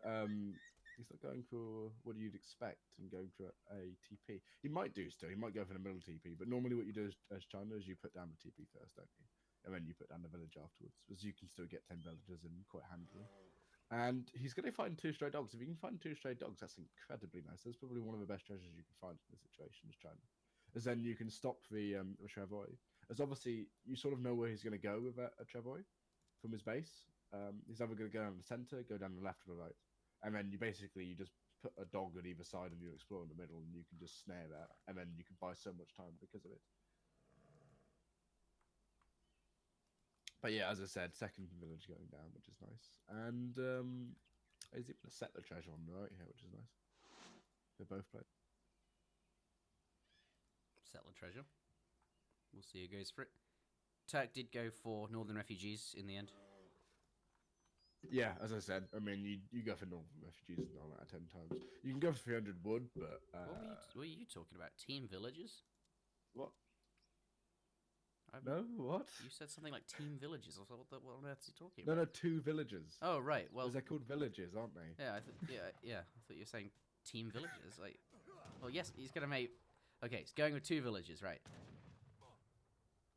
he's not going for what you'd expect and going for a TP. He might do still. He might go for the middle TP, but normally what you do as China is you put down the TP first, don't you? And then you put down the village afterwards, because you can still get 10 villagers in quite handily. And he's going to find 2 stray dogs. If you can find 2 stray dogs, that's incredibly nice. That's probably one of the best treasures you can find in this situation, is China. As then you can stop the Travois. As obviously, you sort of know where he's going to go with a Travois from his base. He's either going to go down the center, go down the left or the right. And then you just put a dog on either side and you explore in the middle, and you can just snare that. And then you can buy so much time because of it. But yeah, as I said, second village going down, which is nice. And he's even set the treasure on the right here, which is nice. They both play. Settler treasure. We'll see who goes for it. Turk did go for Northern Refugees in the end. Yeah, as I said, I mean, you go for Northern Refugees 9 out of 10 times. You can go for 300 wood, but... What were you talking about? Team Villages? What? No, what? You said something like Team Villages. I was like, what on earth is he talking about? No, 2 villages. Oh, right. Well, they're called villages, aren't they? Yeah, I thought you were saying Team Villages. Like, well, yes, he's gonna make. Okay, he's going with 2 villages, right?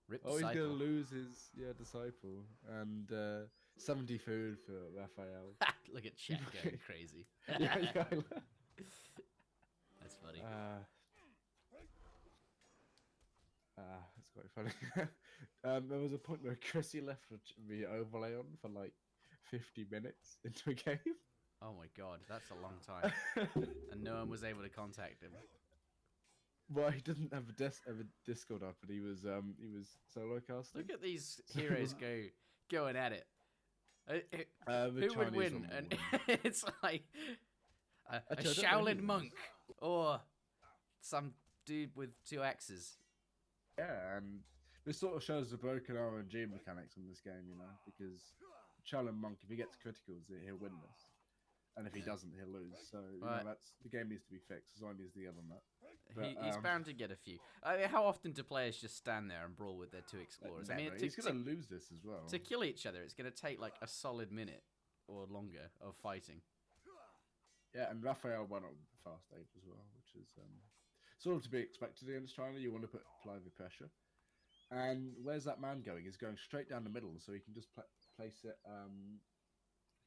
Rip He's disciple. gonna lose his disciple and 70 food for Raphael. Look at chat going crazy. yeah. That's funny. It's quite funny. There was a point where Chrissy left the overlay on for like 50 minutes into a game. Oh my god, that's a long time. And no one was able to contact him. Well, he didn't have a Discord up, but he was solo casting. Look at these heroes going at it. The Who would Chinese win? one And will win. it's like a Actually, I don't know Shaolin who monk or some dude with 2 axes. Yeah, and this sort of shows the broken RNG mechanics in this game, you know, because Shaolin Monk, if he gets criticals, he'll win this. And if he doesn't, he'll lose. So, you know, the game needs to be fixed. As long as the other that. But, He's bound to get a few. I mean, how often do players just stand there and brawl with their 2 explorers? I mean, he's going to lose this as well. To kill each other, it's going to take like a solid minute or longer of fighting. Yeah, and Raphael went on fast age as well, which is sort of to be expected against China. You want to apply the pressure. And where's that man going? He's going straight down the middle, so he can just place it.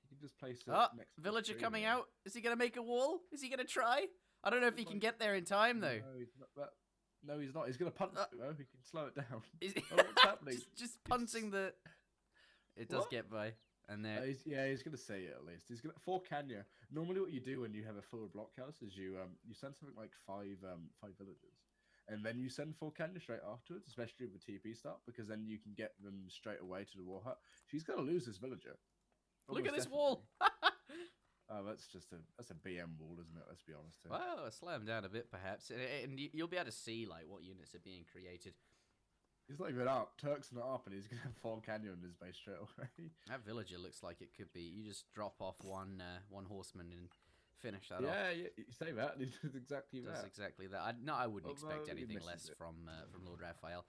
He can just place it. Next villager to coming out. Is he going to make a wall? Is he going to try? I don't know if he can get there in time though. No, he's not. He's going to punt it, though. He can slow it down. What's happening? just punting the. It does get by. And there. He's going to say it at least. He's going to 4 Kenya. Normally, what you do when you have a full block house is you send something like 5 villagers, and then you send 4 Kenya straight afterwards, especially with the TP start, because then you can get them straight away to the war hut. She's going to lose this villager. Look at this wall. That's a BM wall, isn't it? Let's be honest here. Well, slow him down a bit, perhaps, and you'll be able to see like what units are being created. He's not even up. Turk's not up, and he's going to have 4 Kenya on his base straight away. That villager looks like it could be. You just drop off one horseman and finish that off. Yeah, you say that. He does exactly that. Does exactly that. I wouldn't expect anything less from Lord Raphael.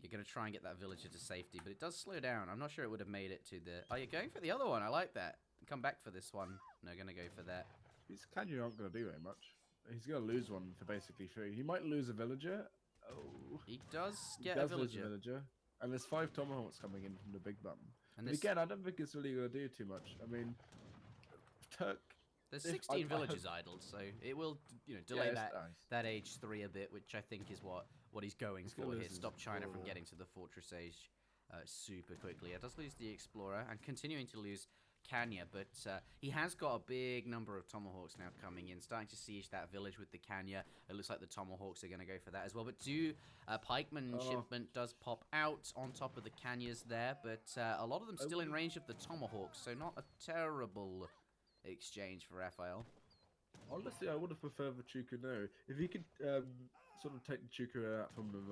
You're going to try and get that villager to safety, but it does slow down. I'm not sure it would have made it to the... Oh, you're going for the other one. I like that. Come back for this one. No, going to go for that. His Kenya aren't going to do very much. He's going to lose one for basically 3. He might lose a villager. Oh. He does get a villager. Lose a villager. And there's 5 tomahawks coming in from the big button. And but again, I don't think it's really going to do too much. I mean, Turk... There's 16 villagers idled, so it will, delay that age 3 a bit, which I think is what he's going for here. Stop China from getting to the fortress age super quickly. It does lose the explorer and continuing to lose Kenya, but he has got a big number of tomahawks now coming in, starting to siege that village with the Kenya. It looks like the tomahawks are going to go for that as well. But pikeman shipment does pop out on top of the Kenyas there, but a lot of them still in range of the tomahawks, so not a terrible exchange for Raphael. Honestly, I would have preferred the Chukuno. If he could sort of take the Chukuno out from the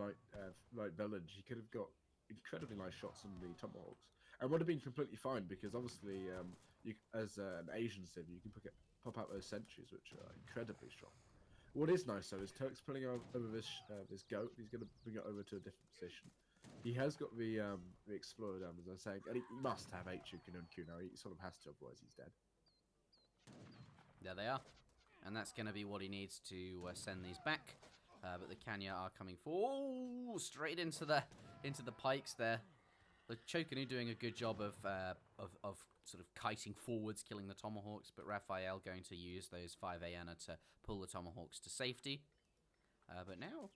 right village, he could have got incredibly nice shots on the tomahawks. And would have been completely fine, because obviously, as an Asian civ, you can pop out those sentries, which are incredibly strong. What is nice, though, is Turk's pulling over this goat. He's going to bring it over to a different position. He has got the explorer down, as I was saying, and he must have 8 Chukuno and Kuno. He sort of has to, otherwise he's dead. There they are. And that's going to be what he needs to send these back. But the Kenya are coming forward, straight into the pikes there. The Chokanu doing a good job of sort of kiting forwards, killing the tomahawks, but Raphael going to use those 5 Ayana to pull the tomahawks to safety. But now,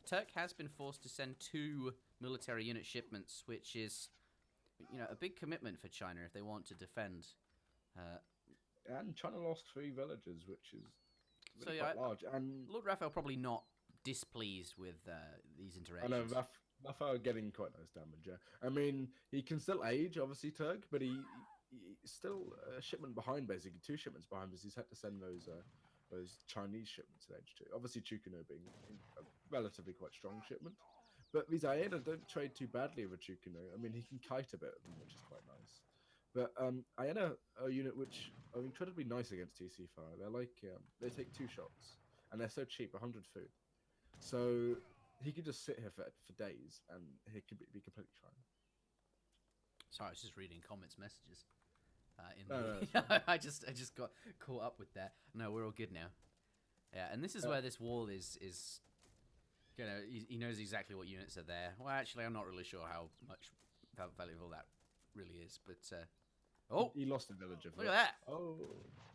Turk has been forced to send 2 military unit shipments, which is, a big commitment for China if they want to defend. And China lost 3 villagers, which is really quite large. And Lord Raphael probably not displeased with these interactions. I know, Raphael getting quite nice damage, yeah. I mean, he can still age, obviously, Turk, but he's still a shipment behind, basically. 2 shipments behind, because he's had to send those Chinese shipments at age 2. Obviously, Chukuno being a relatively quite strong shipment. But these Ayana don't trade too badly with Chukuno. I mean, he can kite a bit of them, which is quite nice. But Ayana are a unit which are incredibly nice against TC fire. They're like, they take 2 shots, and they're so cheap, 100 food. So he could just sit here for days, and he could be completely fine. Sorry, I was just reading comments, messages. No, I just got caught up with that. No, we're all good now. Yeah, and this is where this wall is. He knows exactly what units are there. Well, actually, I'm not really sure how valuable that really is, but. Oh, he lost a villager. Look at that! Oh,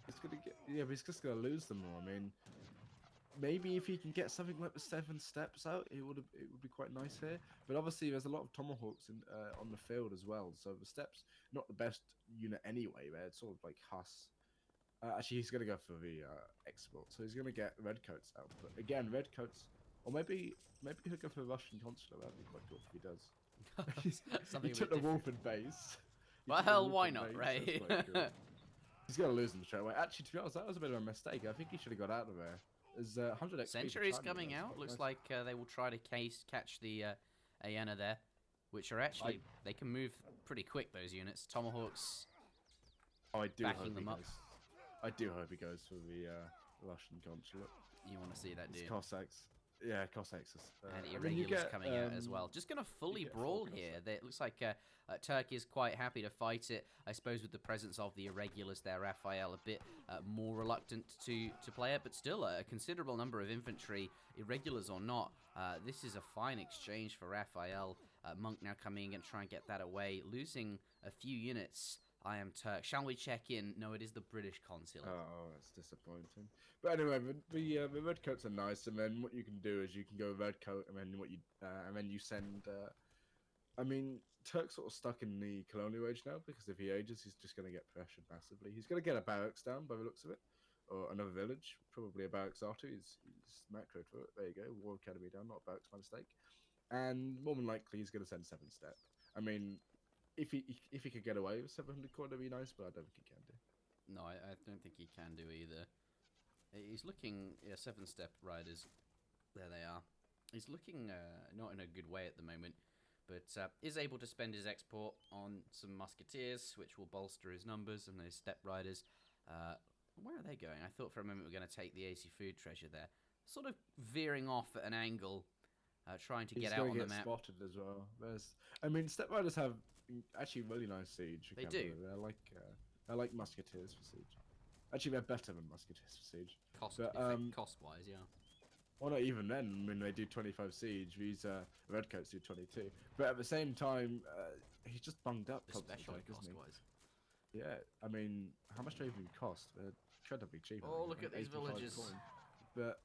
it's gonna get but he's just gonna lose them all. I mean, maybe if he can get something like the 7 steps out, it would be quite nice here. But obviously, there's a lot of tomahawks on the field as well. So the steps, not the best unit anyway. They're sort of like Huss, Actually, he's going to go for the export, so he's going to get Redcoats out. But again, Redcoats, or maybe he'll go for the Russian consular. That'd be quite cool if he does. Something He a took bit the different. Wolfen base. Well, why not, right? He's going to lose them straight away. Actually, to be honest, that was a bit of a mistake. I think he should have got out of there. There's 100 XP. Centuries coming out. Looks like they will try to catch the Aena there, which are actually they can move pretty quick. Those units, Tomahawks. I do backing them up. I do hope he goes for the Russian consulate. You want to see that, do you? Cossacks. Yeah, Cossacks. And irregulars coming out as well. Just going to fully brawl here. It looks like Turkey is quite happy to fight it. I suppose with the presence of the irregulars there, Raphael a bit more reluctant to play it, but still a considerable number of infantry, irregulars or not. This is a fine exchange for Raphael. Monk now coming in and try and get that away, losing a few units. iamturk. Shall we check in? No, it is the British consulate. Oh, that's disappointing. But anyway, the redcoats are nice, and then what you can do is you can go redcoat, and then you send. I mean, Turk's sort of stuck in the colonial age now because if he ages, he's just going to get pressured massively. He's going to get a barracks down by the looks of it, or another village, probably a barracks after. He's macroed for it. There you go, war academy down, not a barracks, my mistake. And more than likely, he's going to send 7-step. I mean, if he could get away with 700 core, that'd be nice, but I don't think he can do. No, I don't think he can do either. He's looking, 7-step riders. There they are. He's looking not in a good way at the moment, but is able to spend his export on some musketeers, which will bolster his numbers, and those step riders. Where are they going? I thought for a moment we were going to take the AC food treasure there. Sort of veering off at an angle, trying to get out on the map. He's spotted as well. I mean, step riders have actually really nice siege. They do. They're like musketeers for siege. Actually, they're better than musketeers for siege. Cost-wise, yeah. Well, not even then. I mean, they do 25 siege. These redcoats do 22. But at the same time, he's just bunged up. Especially cost-wise. Yeah, I mean, how much do they even cost? They're incredibly cheap. Oh, look at these villages. But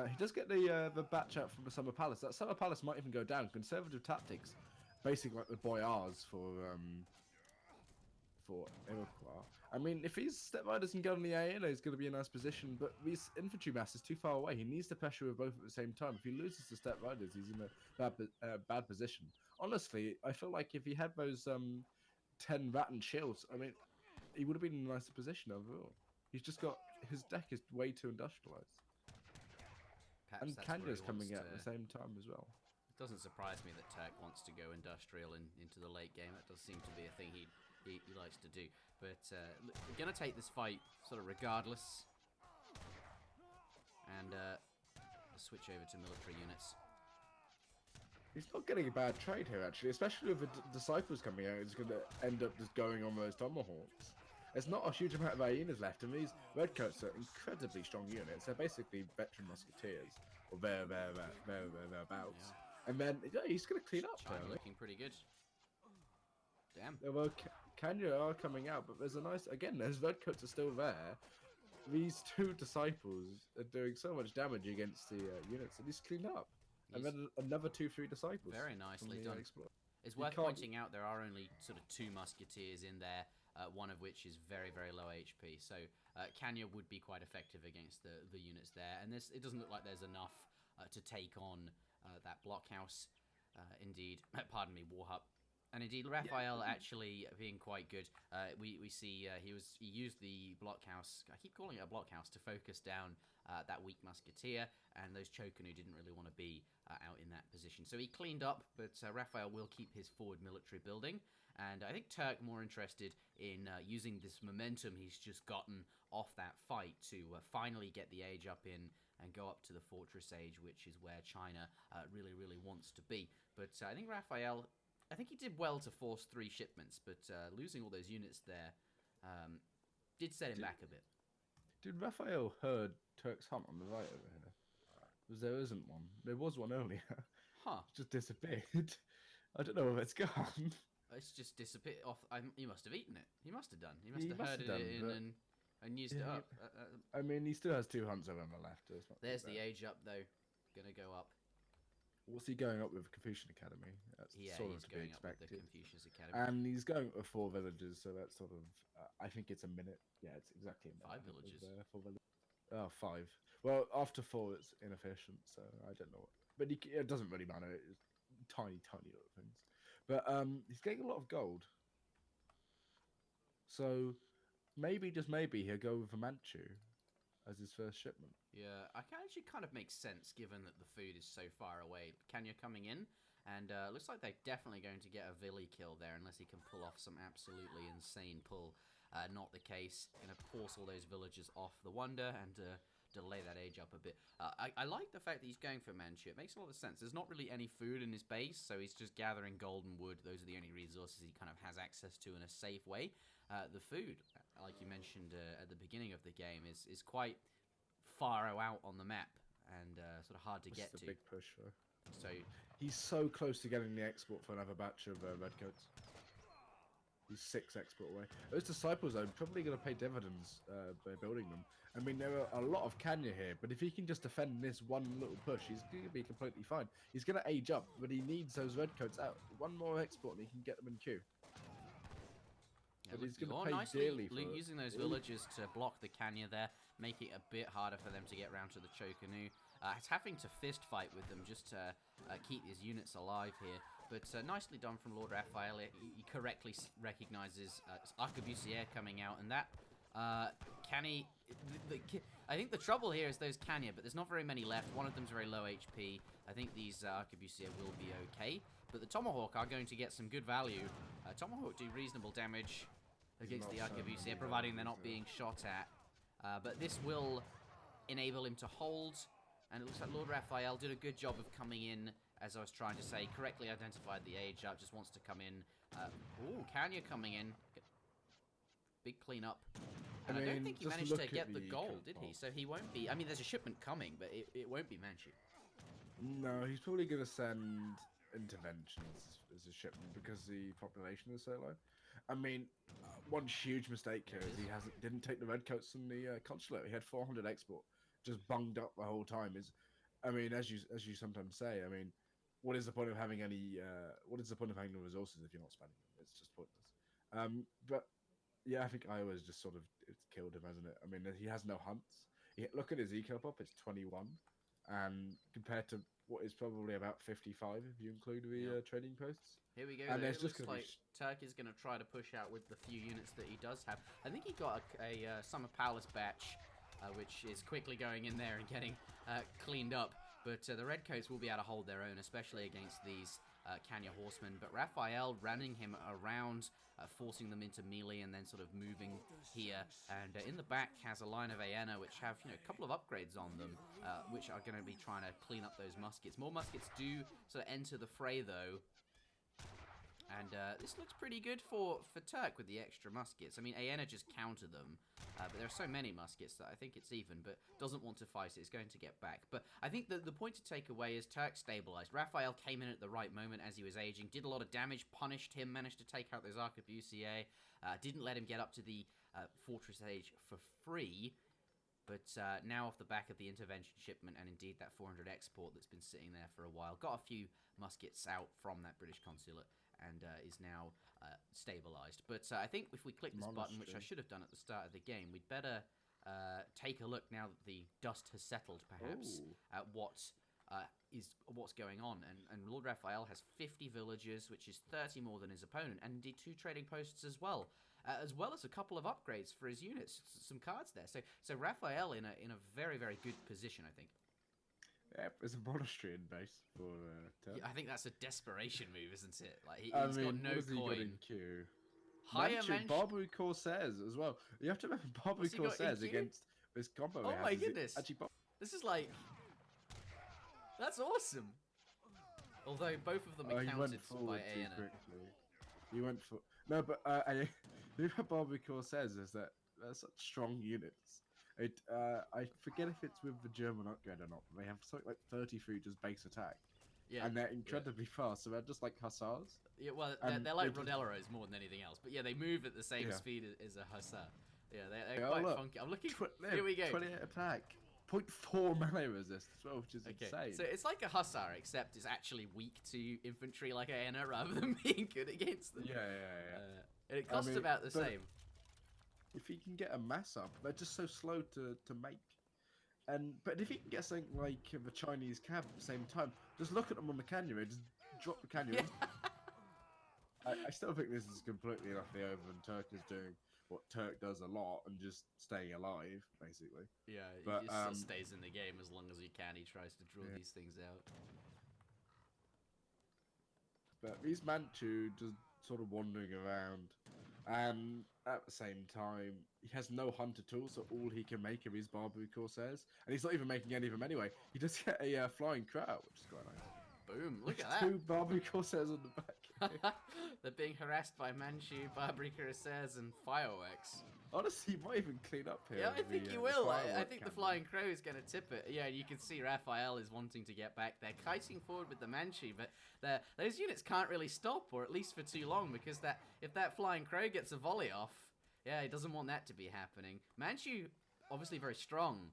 he does get the batch out from the Summer Palace. That Summer Palace might even go down. Conservative tactics, basically like the boyars for Iroquois. I mean, if his step riders can get on the ANA, he's going to be in a nice position. But his infantry mass is too far away. He needs to pressure with both at the same time. If he loses the step riders, he's in a bad position. Honestly, I feel like if he had those 10 Rattan shields, I mean, he would have been in a nicer position overall. He's just got his deck is way too industrialized. Perhaps and Kanya's coming out at the same time as well. It doesn't surprise me that Turk wants to go industrial into the late game. That does seem to be a thing he likes to do. But we're going to take this fight sort of regardless. And switch over to military units. He's not getting a bad trade here, actually, especially with the Disciples coming out. He's going to end up just going on those Tomahawks. There's not a huge amount of hyenas left, and these redcoats are incredibly strong units. They're basically veteran musketeers, or thereabouts. Yeah. And then he's going to clean up. China looking pretty good. Damn. Well, Kenya are coming out, but there's those redcoats are still there. These two Disciples are doing so much damage against the units, and he's cleaned up. And then another 2-3 Disciples. Very nicely done. It's worth pointing out there are only sort of 2 musketeers in there. One of which is very, very low HP. So Kanya would be quite effective against the units there. And it doesn't look like there's enough to take on that blockhouse. Indeed, pardon me, Warhup. And indeed, Raphael actually being quite good. We see he used the blockhouse. I keep calling it a blockhouse to focus down that weak musketeer and those Chokan who didn't really want to be out in that position. So he cleaned up, but Raphael will keep his forward military building. And I think Turk more interested in using this momentum he's just gotten off that fight to finally get the age up in and go up to the fortress age, which is where China really, really wants to be. But I think Raphael, I think he did well to force 3 shipments, but losing all those units there did set him back a bit. Did Raphael herd Turk's hunt on the right over here? Because there isn't one. There was one earlier. Huh. It just disappeared. I don't know where it's gone. It's just disappeared off. He must have eaten it. He must have done. He must have herded it in and used it up. I mean, he still has 2 hunts over on the left. There's the age up, though. Gonna go up. What's he going up with? Confucian Academy. That's Yeah, sort of he's to be going up with expected. the Confucius Academy. And he's going with 4 villages, so that's sort of. I think it's a minute. Yeah, it's exactly a minute. 5 villages. 4 villages. Oh, 5. Well, after 4, it's inefficient, so I don't know. But it doesn't really matter. It's tiny, tiny little things. But he's getting a lot of gold. So maybe, just maybe, he'll go with a Manchu as his first shipment. Yeah, I can actually kind of make sense given that the food is so far away. Kenya coming in, and looks like they're definitely going to get a Villi kill there unless he can pull off some absolutely insane pull. Not the case. Going to force all those villagers off the Wonder and delay that age up a bit. I like the fact that he's going for Manchu. It makes a lot of sense. There's not really any food in his base, so he's just gathering golden wood. Those are the only resources he kind of has access to in a safe way. The food, like you mentioned at the beginning of the game, is quite far out on the map and sort of hard to get to. Big push, though. So he's so close to getting the export for another batch of redcoats. He's 6 export away. Those disciples are probably going to pay dividends by building them. I mean, there are a lot of Kanya here, but if he can just defend this one little push, he's going to be completely fine. He's going to age up, but he needs those redcoats out. One more export and he can get them in queue. Yeah, but he's going to pay dearly for using those villagers to block the Kanya there, make it a bit harder for them to get round to the Chocanu. It's having to fist fight with them just to keep his units alive here. But nicely done from LordRaphael. He correctly recognises Arquebusier coming out, and that Canny. I think the trouble here is those Kanya, but there's not very many left. One of them's very low HP. I think these Arquebusier will be okay, but the Tomahawk are going to get some good value. Tomahawk do reasonable damage against the Arquebusier, providing they're not being shot at. But this will enable him to hold, and it looks like LordRaphael did a good job of coming in. As I was trying to say, correctly identified the age up, just wants to come in. Ooh, Kanya coming in. Big cleanup. And I don't think he managed to get the gold, did he? So he won't be... I mean, there's a shipment coming, but it won't be Manchu. No, he's probably going to send interventions as a shipment because the population is so low. I mean, one huge mistake here is he didn't take the redcoats from the consulate. He had 400 export, just bunged up the whole time. I mean, as you sometimes say, I mean, what is the point of having any? What is the point of having the resources if you're not spending them? It's just pointless. But yeah, I think Iowa's just sort of killed him, hasn't it? I mean, he has no hunts. Look at his eco pop; it's 21, and compared to what is probably about 55 if you include the trading posts. Here we go. And it looks like Turk is going to try to push out with the few units that he does have. I think he got a Summer Palace batch. Which is quickly going in there and getting cleaned up. But the Redcoats will be able to hold their own, especially against these Kanya horsemen. But Raphael running him around, forcing them into melee and then sort of moving here. And in the back has a line of Aena, which have a couple of upgrades on them, which are going to be trying to clean up those muskets. More muskets do sort of enter the fray, though. And this looks pretty good for Turk with the extra muskets. I mean, Aena just counter them, but there are so many muskets that I think it's even, but doesn't want to fight it. It's going to get back. But I think the point to take away is Turk stabilized. Raphael came in at the right moment as he was aging, did a lot of damage, punished him, managed to take out those Arquebusier, didn't let him get up to the fortress age for free. But now off the back of the intervention shipment and indeed that 400 export that's been sitting there for a while, got a few muskets out from that British consulate, and is now stabilized. But I think if we click this button, which I should have done at the start of the game, we'd better take a look now that the dust has settled, perhaps, at what's going on. And LordRaphael has 50 villagers, which is 30 more than his opponent, and indeed 2 trading posts as well as a couple of upgrades for his units, some cards there. So Raphael in a very, very good position, I think. Yeah, there's a monastery in base for Turk. Yeah, I think that's a desperation move, isn't it? Like he's got no coin. He got in queue? Higher Barbary Corsairs as well. You have to remember Barbary Corsairs against this combo. Oh my goodness! This is like that's awesome. Although both of them are counted by Aena. He went for but the Barbary Corsairs is that they're such strong units. I forget if it's with the German upgrade or not, but they have something like 33 just base attack. Yeah, and they're incredibly fast, so they're just like hussars. Yeah, well, they're like Rodelleros more than anything else. But yeah, they move at the same speed as a hussar. Yeah, they're quite funky. I'm looking. Here we go. 28 attack. 0.4 melee resist as well, which is insane. So it's like a hussar, except it's actually weak to infantry like Aena rather than being good against them. Yeah. And it costs about the same. If he can get a mass up, they're just so slow to make. But if he can get something like the Chinese cab at the same time, just look at them on the canyon, just drop the canyon. Yeah. I still think this is completely enough the over, and Turk is doing what Turk does a lot and just staying alive, basically. Yeah, but, he just sort of stays in the game as long as he can. He tries to draw these things out. But these Manchu just sort of wandering around, and at the same time, he has no hunter tools, so all he can make of his Barbary Corsairs, and he's not even making any of them anyway. He does get a flying crow, which is quite nice. Boom, look at that. 2 Barbary Corsairs on the back. They're being harassed by Manchu, Barbary Corsairs, and fireworks. Honestly, he might even clean up here. Yeah, I think he will. I think the Flying Crow is going to tip it. Yeah, you can see Raphael is wanting to get back. They're kiting forward with the Manchu, but those units can't really stop, or at least for too long, because if that Flying Crow gets a volley off, yeah, he doesn't want that to be happening. Manchu, obviously very strong.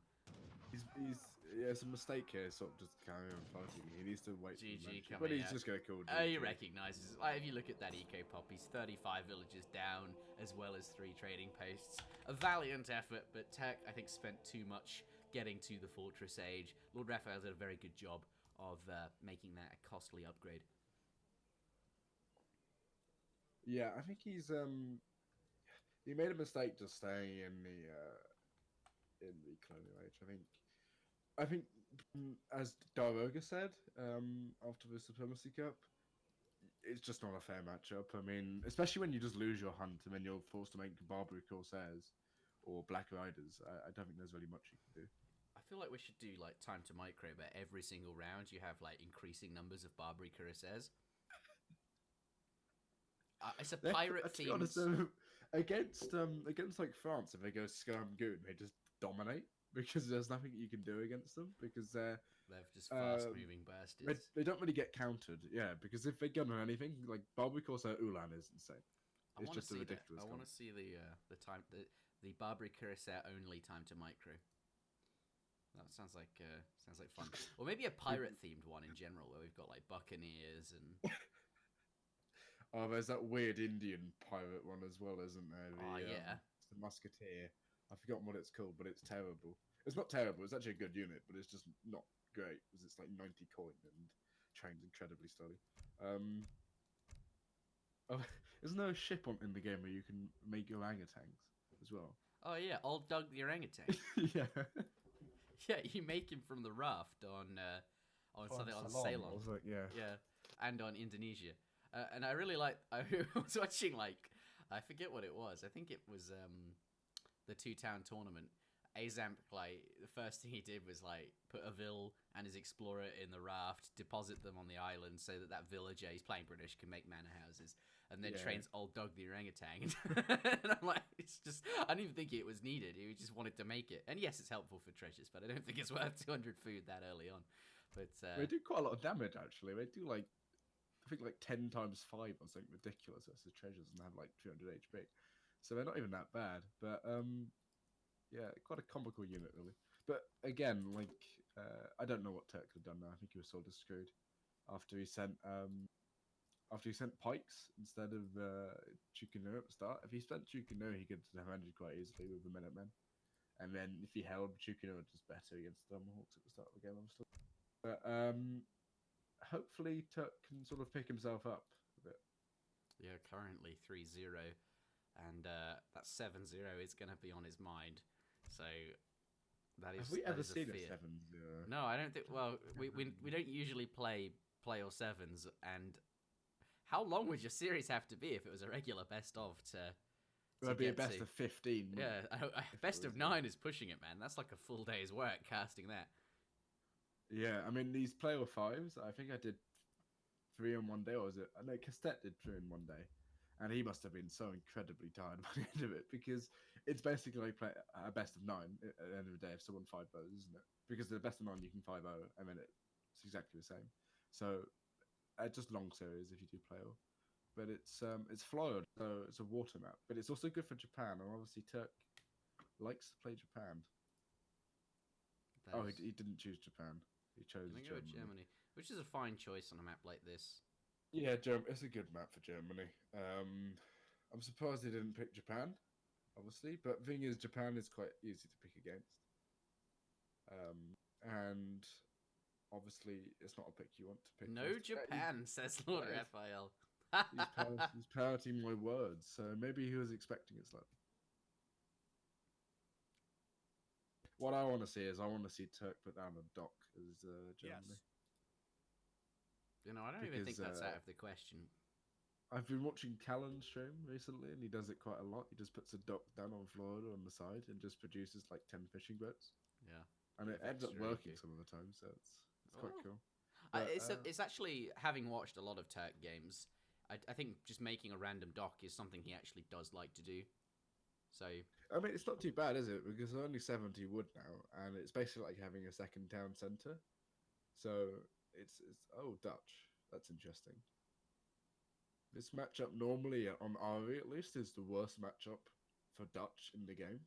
It's a mistake here, sort of just carrying on fighting. He needs to wait. GG but he's just going to kill GG. He recognises. Like, if you look at that eco pop, he's 35 villages down, as well as 3 trading posts. A valiant effort, but Turk, I think, spent too much getting to the Fortress Age. LordRaphael did a very good job of making that a costly upgrade. Yeah, I think he made a mistake just staying in the Colonial Age. I think, as Daroga said after the Supremacy Cup, it's just not a fair matchup. I mean, especially when you just lose your hunt and then you're forced to make Barbary Corsairs or Black Riders. I don't think there's really much you can do. I feel like we should do like time to micro, but every single round you have like increasing numbers of Barbary Corsairs. It's a pirate theme. Against like France, if they go Skirmgoon, they just dominate. Because there's nothing you can do against them, because they're just fast-moving bastards. They don't really get countered, yeah. Because if they gun on anything, like Barbary Corsair Ulan is insane. It's just a ridiculous. I want to see the Barbary Corsair only time to micro. That sounds like fun. Or maybe a pirate-themed one in general, where we've got like buccaneers and. Oh, there's that weird Indian pirate one as well, isn't there? Yeah. It's the Musketeer. I've forgotten what it's called, but it's terrible. It's not terrible. It's actually a good unit, but it's just not great because it's like 90 coin and trains incredibly slowly. Isn't there a ship in the game where you can make orangutans as well? Oh yeah, Old Doug the orangutan. Yeah. Yeah, you make him from the raft on something on Ceylon. Like, yeah, and on Indonesia. And I really like. I was watching I forget what it was. I think it was the 2-town tournament. Azamp, the first thing he did was put a Vil and his explorer in the raft, deposit them on the island so that villager, he's playing British, can make manor houses, and then trains Old Doug the orangutan. And I'm like, it's just, I didn't even think it was needed. He just wanted to make it. And yes, it's helpful for treasures, but I don't think it's worth 200 food that early on. But they do quite a lot of damage actually. They do I think 10 times 5 or something ridiculous versus treasures, and have 200 HP. So they're not even that bad, but yeah, quite a comical unit really. But again, I don't know what Turk could have done now. I think he was sort of screwed after he sent pikes instead of Chukino at the start. If he spent Chukino, he could have ended quite easily with the Minutemen. And then if he held Chukino, just better against Stormhawks at the start of the game, obviously. But hopefully Turk can sort of pick himself up a bit. Yeah, currently 3-0. And that 7-0 is going to be on his mind. So that is. Have we ever seen a 7-0? No, I don't think. Well, we don't usually play all sevens. And how long would your series have to be if it was a regular best of to? It'd be a best of 15. Yeah, best of 9 is pushing it, man. That's like a full day's work casting that. Yeah, I mean these playoff 5s. I think I did 3 in one day, or was it? I know Castet did 3 in one day. And he must have been so incredibly tired by the end of it, because it's basically like a best of 9 at the end of the day if someone 5-0, isn't it? Because the best of 9 you can 5-0, and then it's exactly the same. So just long series if you do playoff. But it's Florida, so it's a water map. But it's also good for Japan, and obviously Turk likes to play Japan. Oh, There's... he didn't choose Japan. He chose Gonna go with Germany. Germany, which is a fine choice on a map like this. Yeah, it's a good map for Germany. I'm surprised they didn't pick Japan, obviously, but thing is, Japan is quite easy to pick against. And obviously, it's not a pick you want to pick. No first. Japan, says Lord Raphael. He's parroting my words, so maybe he was expecting it slightly. What I want to see is I want to see Turk put down a dock as Germany. Yes. You know, I don't even think that's out of the question. I've been watching Callan's stream recently, and he does it quite a lot. He just puts a dock down on Florida on the side and just produces like 10 fishing boats. Yeah. And it ends up working some of the time, so it's quite cool. But, it's actually, having watched a lot of Turk games, I think just making a random dock is something he actually does like to do. So I mean, it's not too bad, is it? Because there's only 70 wood now, and it's basically like having a second town centre. So it's Dutch. That's interesting. This matchup normally on RE at least is the worst matchup for Dutch in the game.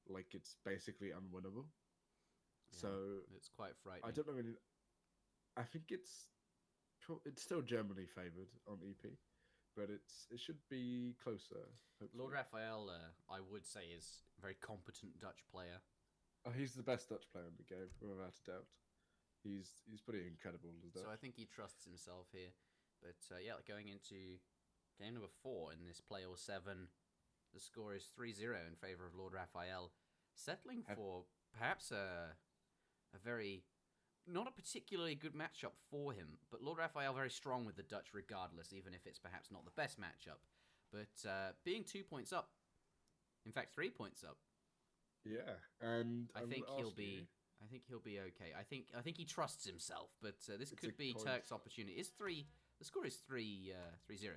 Like, it's basically unwinnable. yeah, So it's quite frightening. I don't know really. I think it's still Germany favoured on EP, but it should be closer. Hopefully. Lord Raphael, I would say, is a very competent Dutch player. Oh, he's the best Dutch player in the game, without a doubt. He's pretty incredible as Dutch. So I think he trusts himself here. But yeah, going into game number 4 in this play all 7, the score is 3-0 in favour of Lord Raphael, settling for perhaps a very, not a particularly good matchup for him, but Lord Raphael very strong with the Dutch regardless, even if it's perhaps not the best matchup. But being 2 points up, in fact 3 points up. Yeah, and I think he'll be okay. I think he trusts himself, but this could be Turk's opportunity. The score is 3-0. 3-0.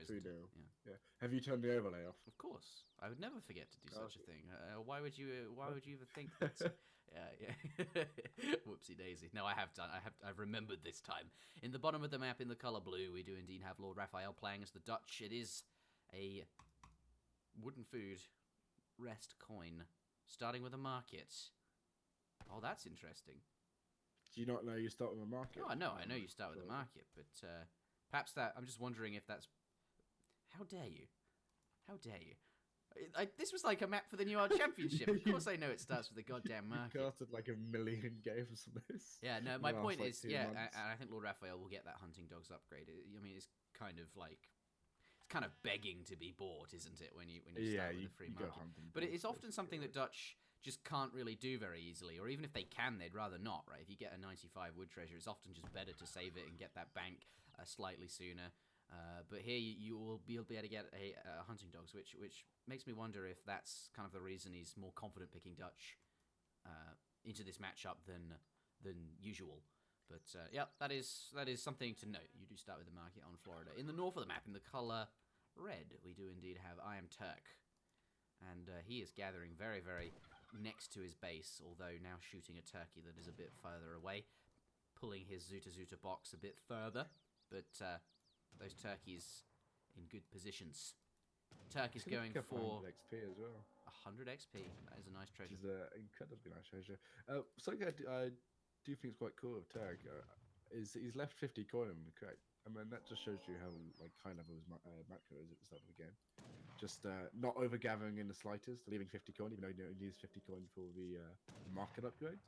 Yeah. Have you turned the overlay off? Of course, I would never forget to do such a thing. Why would you even think that? Yeah. Whoopsie daisy. No, I have done. I've remembered this time. In the bottom of the map, in the color blue, we do indeed have Lord Raphael playing as the Dutch. It is a wooden food rest coin, starting with a market. Oh, that's interesting. Do you not know you start with a market? Oh, I know you start with a market, but perhaps that... I'm just wondering if that's... How dare you? How dare you? This was like a map for the New World Championship. Of course I know it starts with a goddamn market. You casted like 1,000,000 games on this. Yeah, no, my point is, and I think Lord Raphael will get that hunting dogs upgrade. I mean, it's kind of like... It's kind of begging to be bought, isn't it, when you start with a free market? But it's often something that Dutch just can't really do very easily, or even if they can, they'd rather not, right? If you get a 95 wood treasure, it's often just better to save it and get that bank slightly sooner. But here you'll be able to get a hunting dogs, which makes me wonder if that's kind of the reason he's more confident picking Dutch into this matchup than usual. But yeah, that is something to note. You do start with the market on Florida. In the north of the map, in the color red, we do indeed have iamturk, and he is gathering very, very next to his base, although now shooting a turkey that is a bit further away, pulling his Zuta box a bit further, but those turkeys in good positions. Turk is going for 100 XP as well. 100 XP. That is a nice treasure. Which is an incredibly nice treasure. Something I do think is quite cool of Turk is he's left 50 coin on the crate. I mean, that just shows you how like high level his macro is at the start of the game. Just not over gathering in the slightest, leaving 50 coin, even though he needs 50 coin for the market upgrade.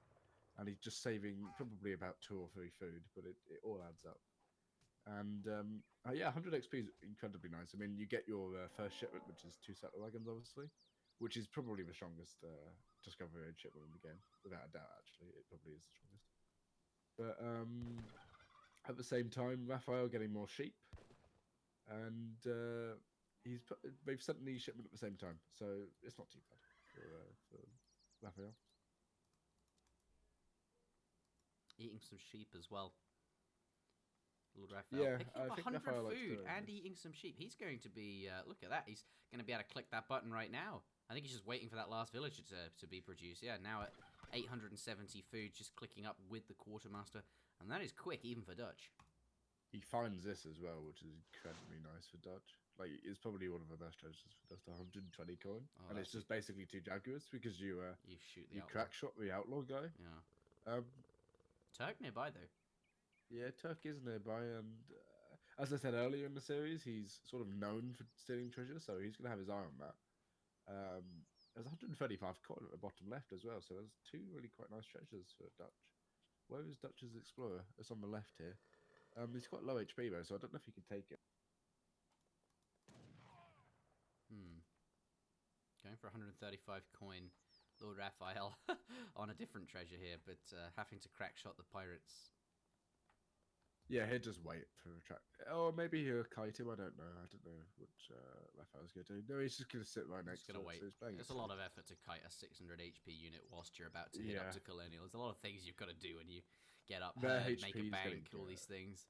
And he's just saving probably about 2 or 3 food, but it all adds up. And yeah, 100 XP is incredibly nice. I mean, you get your first shipment, which is 2 settler wagons, obviously, which is probably the strongest discovery age shipment in the game, without a doubt. Actually, it probably is the strongest. But at the same time, Raphael getting more sheep, and they've sent the shipment at the same time, so it's not too bad for Raphael. Eating some sheep as well. Lord Raphael picking up 100 Raphael food and eating some sheep. He's going to be, look at that, he's going to be able to click that button right now. I think he's just waiting for that last villager to be produced. Yeah, now at 870 food, just clicking up with the quartermaster. And that is quick, even for Dutch. He finds this as well, which is incredibly nice for Dutch. Like, it's probably one of the best treasures for Dutch, 120 coin. And it's just basically 2 Jaguars, because you shoot the outlaw. crack shot the outlaw guy. Yeah. Um, Turk nearby though. yeah, Turk is nearby, and as I said earlier in the series, he's sort of known for stealing treasure, so he's going to have his eye on that. There's 135 coin at the bottom left as well, so there's two really quite nice treasures for Dutch. Where is Dutch's Explorer? It's on the left here. He's quite low HP though, so I don't know if he can take it. Going for 135 coin. Lord Raphael on a different treasure here, but having to crack shot the pirates. Yeah, he'll just wait for a track. Or maybe he'll kite him. I don't know. I don't know what Raphael's going to do. No, he's just going to sit right next to him. it. Wait. So it's a lot of effort to kite a 600 HP unit whilst you're about to hit up to Colonial. There's a lot of things you've got to do when you get up, make a bank, all these things.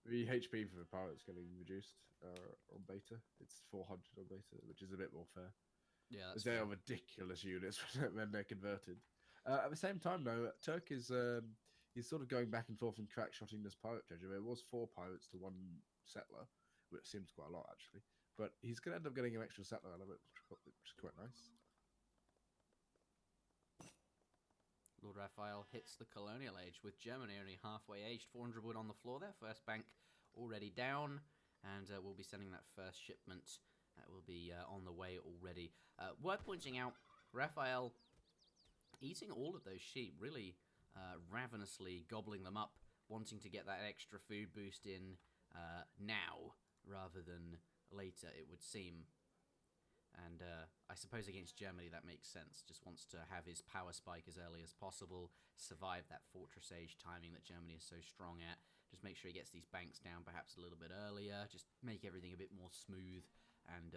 The HP for the pirate's getting reduced on beta. It's 400 on beta, which is a bit more fair. Yeah, that's They are ridiculous units when they're converted. At the same time, though, Turk is he's sort of going back and forth and crack shotting this pirate treasure. It was 4 pirates to 1 settler, which seems quite a lot actually. But he's going to end up getting an extra settler element, which is quite nice. Lord Raphael hits the colonial age with Germany only halfway aged. 400 wood on the floor there. First bank already down, and we'll be sending that first shipment. That will be on the way already. Worth pointing out, Raphael eating all of those sheep, really ravenously gobbling them up, wanting to get that extra food boost in now rather than later, it would seem. And I suppose against Germany that makes sense. Just wants to have his power spike as early as possible, survive that Fortress Age timing that Germany is so strong at. Just make sure he gets these banks down perhaps a little bit earlier. Just make everything a bit more smooth and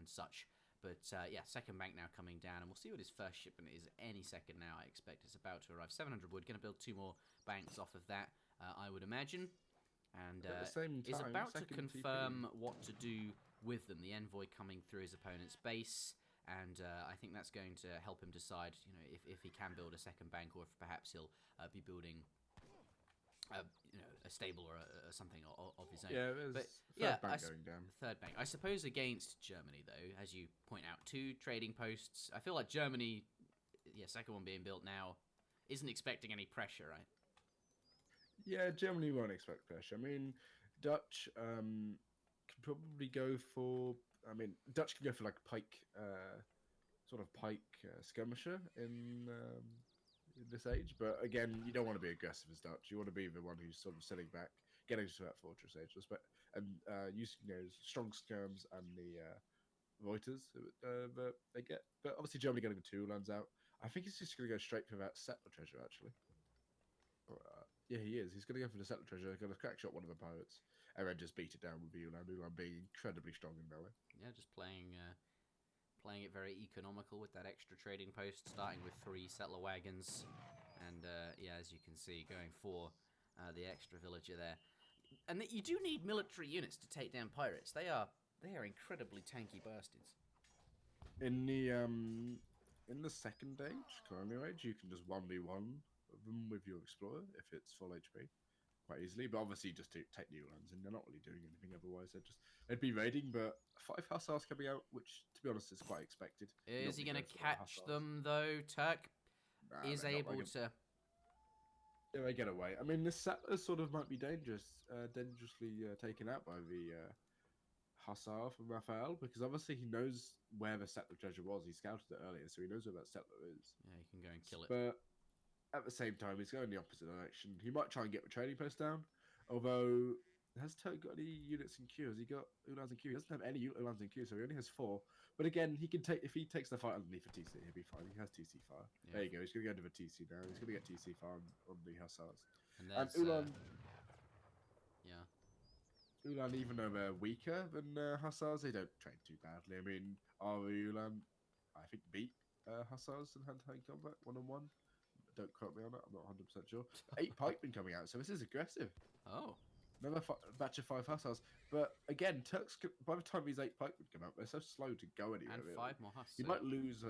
such. But yeah, second bank now coming down, and we'll see what his first shipment is any second now. I expect it's about to arrive. 700 wood, going to build 2 more banks off of that, I would imagine. And at the same time, is about to confirm what to do with them. The envoy coming through his opponent's base, and I think that's going to help him decide, you know, if he can build a second bank, or if perhaps he'll be building you know, a stable or something of his own. Yeah, third bank going down. Third bank. I suppose against Germany, though, as you point out, 2 trading posts. I feel like Germany, yeah, second one being built now, isn't expecting any pressure, right? Yeah, Germany won't expect pressure. I mean, Dutch can probably go for. I mean, Dutch can go for like pike, sort of pike skirmisher in this age, but again, you don't want to be aggressive as Dutch. You want to be the one who's sort of sitting back, getting to that Fortress Age, and using those strong skirms and the Reuters that they get. But obviously, Germany getting the 2 lands out. I think he's just going to go straight for that settler treasure, actually. Yeah, he is. He's going to go for the settler treasure, going to crack shot one of the pirates, and then just beat it down with Ulan. Ulan being incredibly strong in melee. Yeah, just playing it very economical with that extra trading post, starting with 3 settler wagons, and yeah, as you can see, going for the extra villager there. And you do need military units to take down pirates. They are incredibly tanky bastards. In the second age, colonial age, you can just 1v1 them with your explorer if it's full HP quite easily. But obviously, just to take new lands, and they're not really doing anything otherwise. They'd be raiding, but 5 hussars coming out, which to be honest is quite expected. Is he going to catch them though? Turk is able to. Yeah, they get away. I mean, the settler sort of might be dangerously taken out by the hussar from Raphael, because obviously he knows where the settler treasure was. He scouted it earlier, so he knows where that settler is. Yeah, he can go and kill it. But at the same time, he's going the opposite direction. He might try and get the trading post down, although has Turk got any units in queue? Has he got Ulans in queue? He doesn't have any Ulans in queue, so he only has 4. But again, he can take, if he takes the fight underneath for TC, he'll be fine. He has TC fire. Yeah. There you go. He's going to go into the TC now. He's going to get TC fire on the hussars. And Ulan, yeah. Ulan, even though they're weaker than hussars, they don't train too badly. I mean, our Ulan, I think, beat hussars in hand-to-hand combat 1-on-1. Don't quote me on it. I'm not 100% sure. 8 pikemen coming out, so this is aggressive. Oh. Another batch of 5 hussars. But again, Turks, by the time these 8 pikemen come out, they're so slow to go anywhere. And really. 5 more hussars. He might lose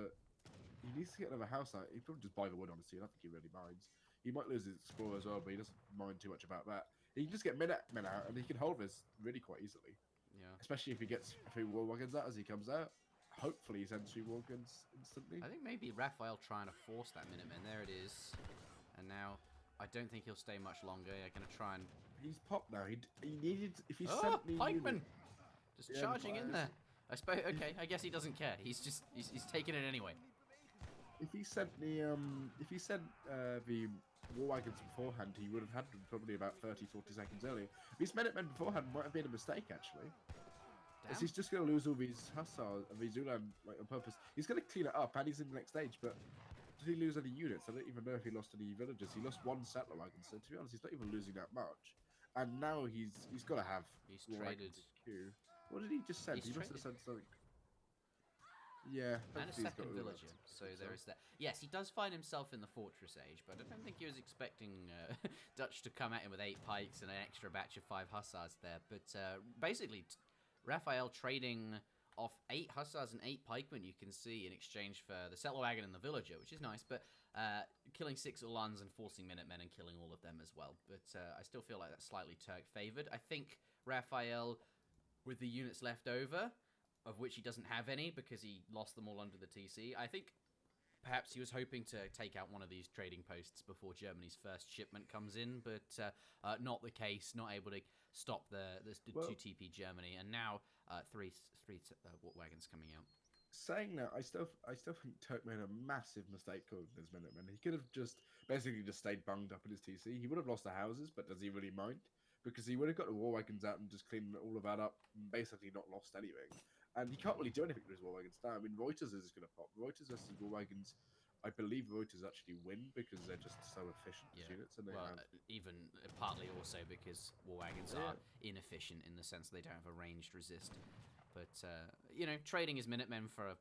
he needs to get another house out. He'd probably just buy the wood, honestly. I don't think he really minds. He might lose his explorer as well, but he doesn't mind too much about that. He can just get men out, and he can hold this really quite easily. Yeah. Especially if he gets 3 war wagons out as he comes out. Hopefully he sends 3 war wagons instantly. I think maybe Raphael trying to force that Minuteman. There it is. And now, I don't think he'll stay much longer. They're going to try and... He's popped now. He needed... If he Oh, sent me... pikeman! Just Yeah, charging in but there. I suppose... Okay, I guess he doesn't care. He's taking it anyway. If he sent the war wagons beforehand, he would have had them probably about 30, 40 seconds earlier. These Minutemen beforehand might have been a mistake, actually. As he's just going to lose all these Hussars and these Ulan on purpose. He's going to clean it up, and he's in the next stage, but did he lose any units? I don't even know if he lost any villagers. He lost one settler wagon, so to be honest, he's not even losing that much. And now he's got to have... He's traded. What did he just send? He must have sent something. Yeah. And a second villager, so there is that. Yes, he does find himself in the Fortress Age, but I don't think he was expecting Dutch to come at him with 8 pikes and an extra batch of 5 Hussars there. But basically, Raphael trading off 8 Hussars and 8 pikemen, you can see, in exchange for the settler wagon and the villager, which is nice, but killing 6 Ulans and forcing Minutemen and killing all of them as well. But I still feel like that's slightly Turk-favoured. I think Raphael, with the units left over, of which he doesn't have any because he lost them all under the TC. I think perhaps he was hoping to take out one of these trading posts before Germany's first shipment comes in, but not the case, not able to stop the 2 TP Germany, and now three wagons coming out. Saying that, I still think Turk made a massive mistake calling those Minutemen. He could have basically just stayed bunged up in his TC. He would have lost the houses, but does he really mind? Because he would have got the war wagons out and just cleaned all of that up and basically not lost anything. And he can't really do anything with his war wagons now. I mean, Reuters is going to pop. Reuters versus war wagons, I believe Reuters actually win because they're just so efficient as units. And they even partly also because war wagons are inefficient in the sense they don't have a ranged resist. But, you know, trading his Minutemen for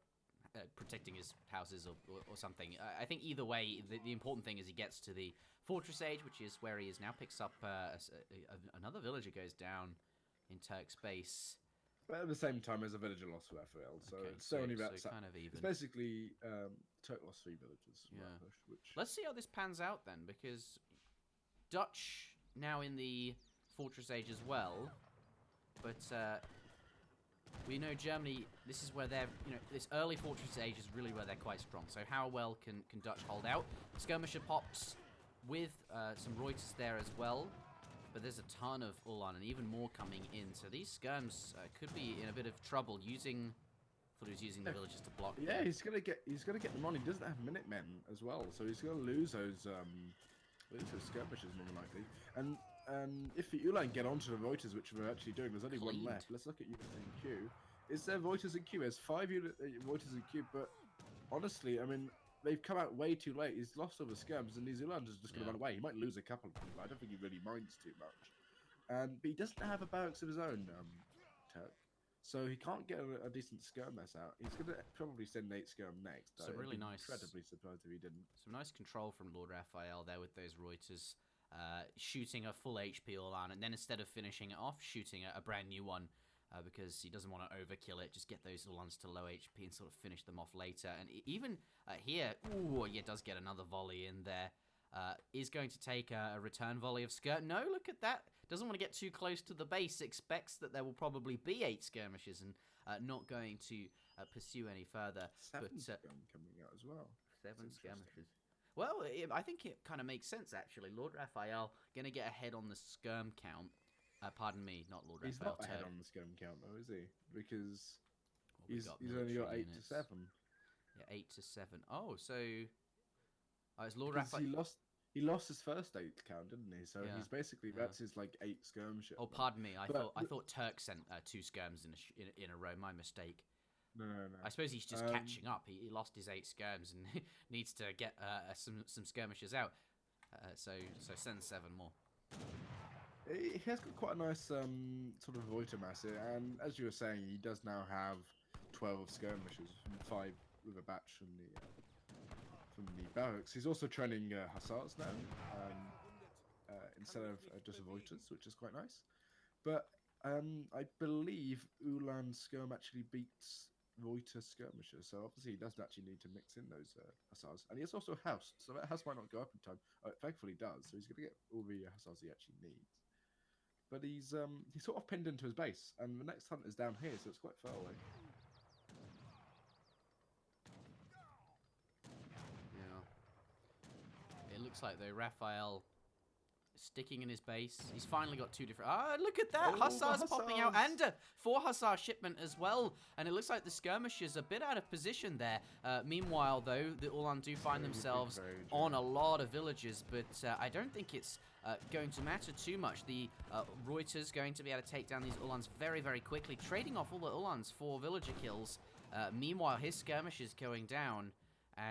protecting his houses or something. I think either way, the important thing is he gets to the Fortress Age, which is where he is now, picks up another villager goes down in Turk's base. But at the same time, as a villager lost for Raphael, so okay, it's only about kind of even. It's basically Turk lost 3 villagers. Yeah. Which... Let's see how this pans out then, because Dutch now in the Fortress Age as well, but we know Germany. This is where they're, this early Fortress Age is really where they're quite strong. So how well can Dutch hold out? Skirmisher pops with some Reuters there as well. But there's a ton of Ulan and even more coming in. So these skirms could be in a bit of trouble using... I thought he was using the villagers to block. Yeah, he's gonna get them on. He doesn't have Minutemen as well, so he's gonna lose those skirmishers more than likely. And if the Ulan get onto the Reuters, which we're actually doing, there's only one left. Let's look at units in queue. Is there Reuters in queue? There's 5 Reuters in queue, but honestly, I mean, they've come out way too late. He's lost all the skirms, and these Ulans are just going to run away. He might lose a couple of them, but I don't think he really minds too much. But he doesn't have a barracks of his own, Turk. So he can't get a decent skirm mess out. He's going to probably send 8 skirm next. So really nice. Incredibly surprised if he didn't. Some nice control from LordRaphael there with those Reuters. Shooting a full HP Ulan, and then instead of finishing it off, shooting a brand new one. Because he doesn't want to overkill it, just get those Ulans to low HP and sort of finish them off later. And even here, does get another volley in there. Is going to take a return volley of skirt. No, look at that. Doesn't want to get too close to the base. Expects that there will probably be 8 skirmishes and not going to pursue any further. 7 skirm coming out as well. 7 skirmishes. Well, I think it kind of makes sense, actually. LordRaphael going to get ahead on the skirm count. Pardon me, not LordRaphael. He's not ahead on the skirm count, though, is he? Because he's only got 8 to 7. Yeah, 8 to 7. Oh, so it's LordRaphael. He lost his first 8 count, didn't he? So he's basically that's his 8 skirmish. Oh, pardon me. I thought Turk sent 2 skirms in a row. My mistake. No. I suppose he's just catching up. He lost his 8 skirms and needs to get some skirmishes out. So send 7 more. He has got quite a nice sort of Reuter mass here, and as you were saying, he does now have 12 skirmishers, 5 with a batch from the barracks. He's also training Hussars now, instead of just Reuters, which is quite nice. But I believe Ulan skirm actually beats Reuter skirmishers, so obviously he doesn't actually need to mix in those Hussars. And he has also house, so that house might not go up in time. Thankfully he does, so he's going to get all the Hussars he actually needs. But he's sort of pinned into his base, and the next hunt is down here, so it's quite far away. Yeah. looks like, though, Raphael sticking in his base. He's finally got 2 different... Ah, look at that! Oh, Hussars the popping out, Hussars. and a 4 Hussar shipment as well. And it looks like the skirmishers are a bit out of position there. Meanwhile, though, the Ulan do find themselves on a lot of villages, but I don't think it's going to matter too much. The Reuters going to be able to take down these Ulans very, very quickly, trading off all the Ulans for villager kills. Meanwhile, his skirmish is going down.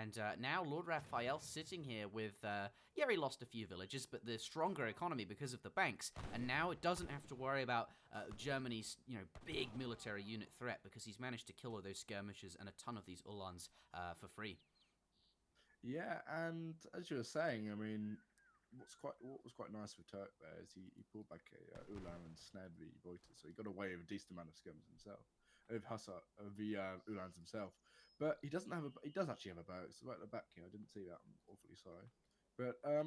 And now LordRaphael sitting here with, yeah, he lost a few villages, but the stronger economy because of the banks. And now it doesn't have to worry about Germany's, big military unit threat because he's managed to kill all those skirmishers and a ton of these Ulans for free. Yeah, and as you were saying, I mean, what was quite nice with Turk there is he pulled back a Ulan and snared the Reuters, so he got away with a decent amount of skirmishers himself, of the Ulans himself. But he doesn't have he does actually have a bow. It's right at the back here. I didn't see that. I'm awfully sorry. But I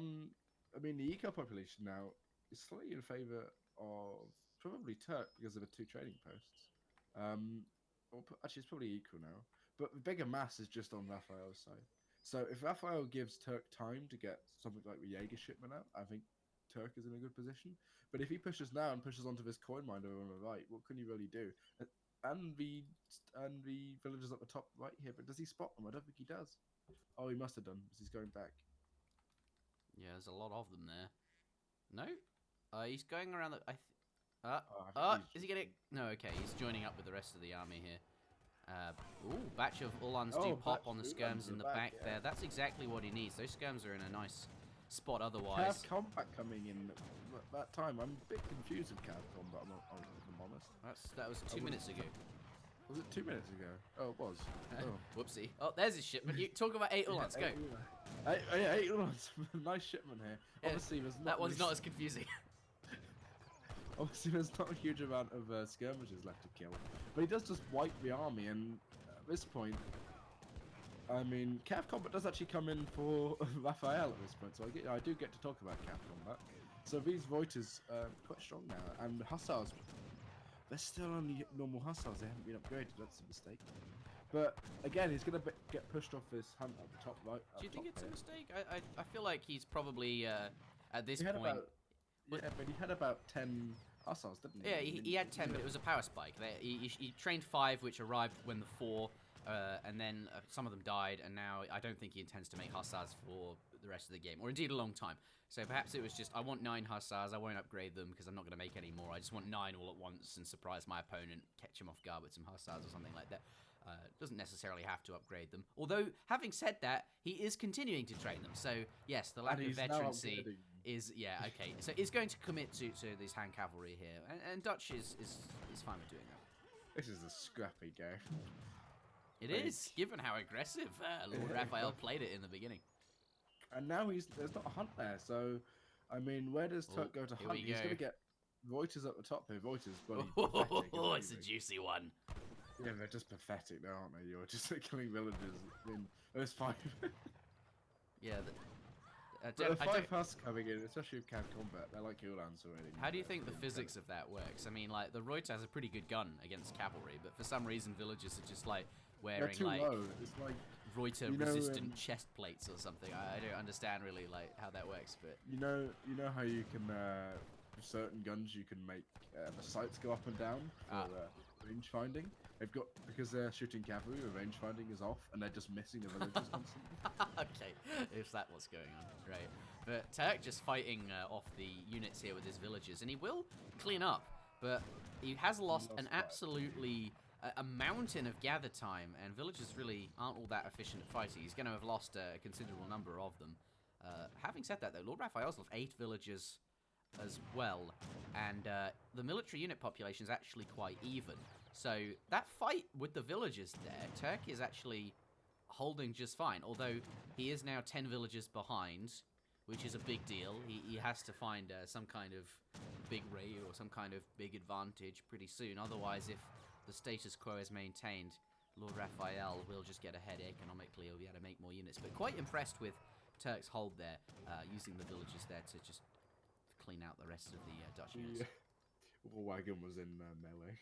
mean, the eco population now is slightly in favour of probably Turk because of the 2 trading posts. Actually, it's probably equal now. But the bigger mass is just on Raphael's side. So if Raphael gives Turk time to get something like the Jaeger shipment out, I think Turk is in a good position. But if he pushes now and pushes onto this coin miner on the right, what can he really do? And the villagers at the top right here, but does he spot them? I don't think he does. Oh, he must have done, because he's going back. Yeah, there's a lot of them there. No? He's going around the... is he getting... No, okay, he's joining up with the rest of the army here. Batch of Ulans do pop on the skirms in the back there. That's exactly what he needs. Those skirms are in a nice spot otherwise. Cav combat coming in at that time. I'm a bit confused with Cav combat, if I'm honest. That was 2 minutes ago. Was it 2 minutes ago? Oh, it was. Oh. Whoopsie. Oh, there's his shipment. You talk about 8 Ulans. Go. 8 Ulans. Nice shipment here. Yeah, obviously, there's not... That one's not as confusing. Obviously, there's not a huge amount of skirmishers left to kill. But he does just wipe the army, and at this point... I mean, Cav combat does actually come in for Raphael at this point, so I do get to talk about Cav combat. So these Reuters are quite strong now, and the Hussars... They're still only normal Hussars, they haven't been upgraded, that's a mistake. But again, he's going to get pushed off this hunt at the top right. Do you think it's a mistake? I feel like he's probably, at this point... Yeah, but he had about 10 Hussars, didn't he? Yeah, he had 10, but it was a power spike. He trained 5, which arrived when the 4, and then some of them died, and now I don't think he intends to make Hussars for the rest of the game, or indeed a long time. So perhaps it was just, I want 9 Hussars, I won't upgrade them because I'm not going to make any more. I just want 9 all at once and surprise my opponent, catch him off guard with some Hussars or something like that. Doesn't necessarily have to upgrade them. Although, having said that, he is continuing to train them. So, yes, the lack of veterancy is... Yeah, okay. So he's going to commit to these hand cavalry here. And Dutch is fine with doing that. This is a scrappy game. It is, given how aggressive LordRaphael played it in the beginning. And now there's not a hunt there, so... I mean, where does Turk go to hunt? He's going to get Reuters at the top here. Reuters, bloody pathetic. Oh, it's a juicy one. Yeah, they're just pathetic, though, aren't they? You're just killing villagers. I mean, there's 5. Yeah. The 5 Huss coming in, especially with Cav combat, they're like Ulans already. How do you think the physics of that works? I mean, like, the Reuter has a pretty good gun against cavalry, but for some reason villagers are just, like, wearing, like, it's like Reuter-resistant chest plates or something. I don't understand, really, like, how that works, but... You know how you can, with certain guns, you can make the sights go up and down for range finding? They've got, because they're shooting cavalry, the range finding is off, and they're just missing the villagers constantly. Okay, if that's what's going on, right. But Turk just fighting off the units here with his villagers, and he will clean up, but he has lost an absolutely... a mountain of gather time, and villagers really aren't all that efficient at fighting. He's going to have lost a considerable number of them. Having said that, though, LordRaphael's lost 8 villagers as well, and the military unit population is actually quite even. So that fight with the villagers there, Turk is actually holding just fine, although he is now 10 villagers behind, which is a big deal. He has to find some kind of big raid or some kind of big advantage pretty soon. Otherwise, if the status quo is maintained, LordRaphael will just get ahead economically. He'll be able to make more units. But quite impressed with Turk's hold there, using the villagers there to just clean out the rest of the Dutch units. Yeah. War wagon was in melee.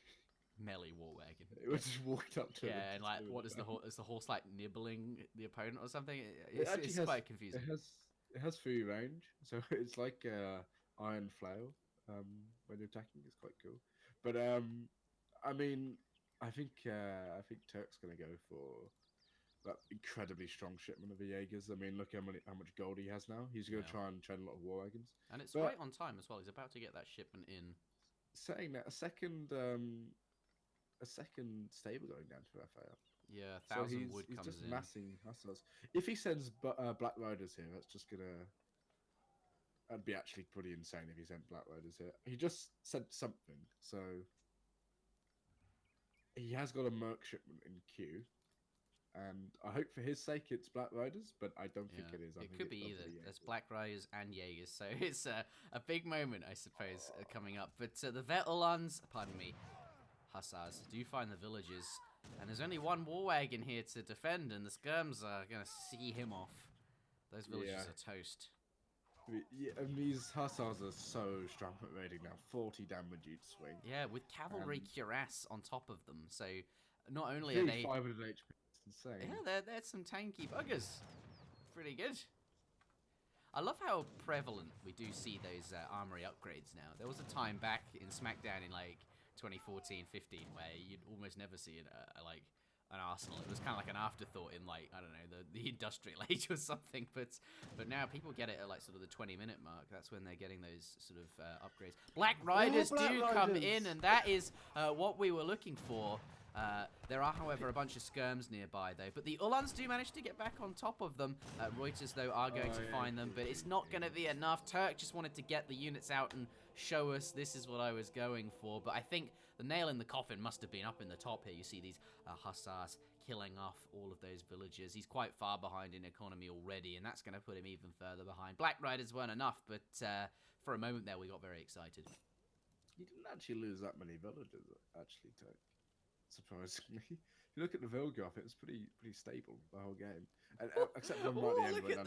Melee war wagon. It was just walked up to yeah, and like, what is the horse? Is the horse like nibbling the opponent or something? It's quite confusing. it has free range, so it's like iron flail. When you're attacking, it's quite cool. But I mean, I think Turk's gonna go for that incredibly strong shipment of the Jaegers. I mean, look how much gold he has now. He's gonna Yeah. try and train a lot of war wagons. And it's But right on time as well. He's about to get that shipment in. saying that, a second stable going down to Raphael. Yeah, So 1,000 wood he's comes just in. massing hustlers. If he sends Black Riders here, that's just gonna. That'd be actually pretty insane if he sent Black Riders here. He just sent something, so he has got a merc shipment in queue, and I hope for his sake it's Black Riders, but I don't think Yeah, it is. I it think could it's be either. probably There's Jaegers. Black Riders and Jaegers, so it's a big moment, I suppose, coming up. But the Veterans, pardon me, Hussars, do find the villages, and there's only one war wagon here to defend, and the skirms are going to see him off. Those villages Yeah. are toast. Yeah, and these hussars are so strong at raiding now. 40 damage each swing. Yeah, with cavalry And cuirass on top of them, so not only are they... 500 HP. It's insane. Yeah, they're some tanky buggers. Pretty good. I love how prevalent we do see those armory upgrades now. There was a time back in SmackDown in like 2014-15 where you'd almost never see it like an arsenal. It was kind of like an afterthought in like, I don't know, the industrial age or something. But now people get it at like sort of the 20-minute mark. That's when they're getting those sort of upgrades. Black Riders Black do come Riders! in, and that is what we were looking for. There are, however, a bunch of skirms nearby, though. But the Uhlans do manage to get back on top of them. Reuters, though, are going to find them, but it's not going to be enough. Turk just wanted to get the units out and show us this is what I was going for. But I think the nail in the coffin must have been up in the top here. You see these hussars killing off all of those villagers. He's quite far behind in economy already, and that's going to put him even further behind. Black Riders weren't enough, but for a moment there, we got very excited. He didn't actually lose that many villagers, actually, Turk. Surprisingly, if you look at the Vil graph, it's pretty stable the whole game, and except for right at the end when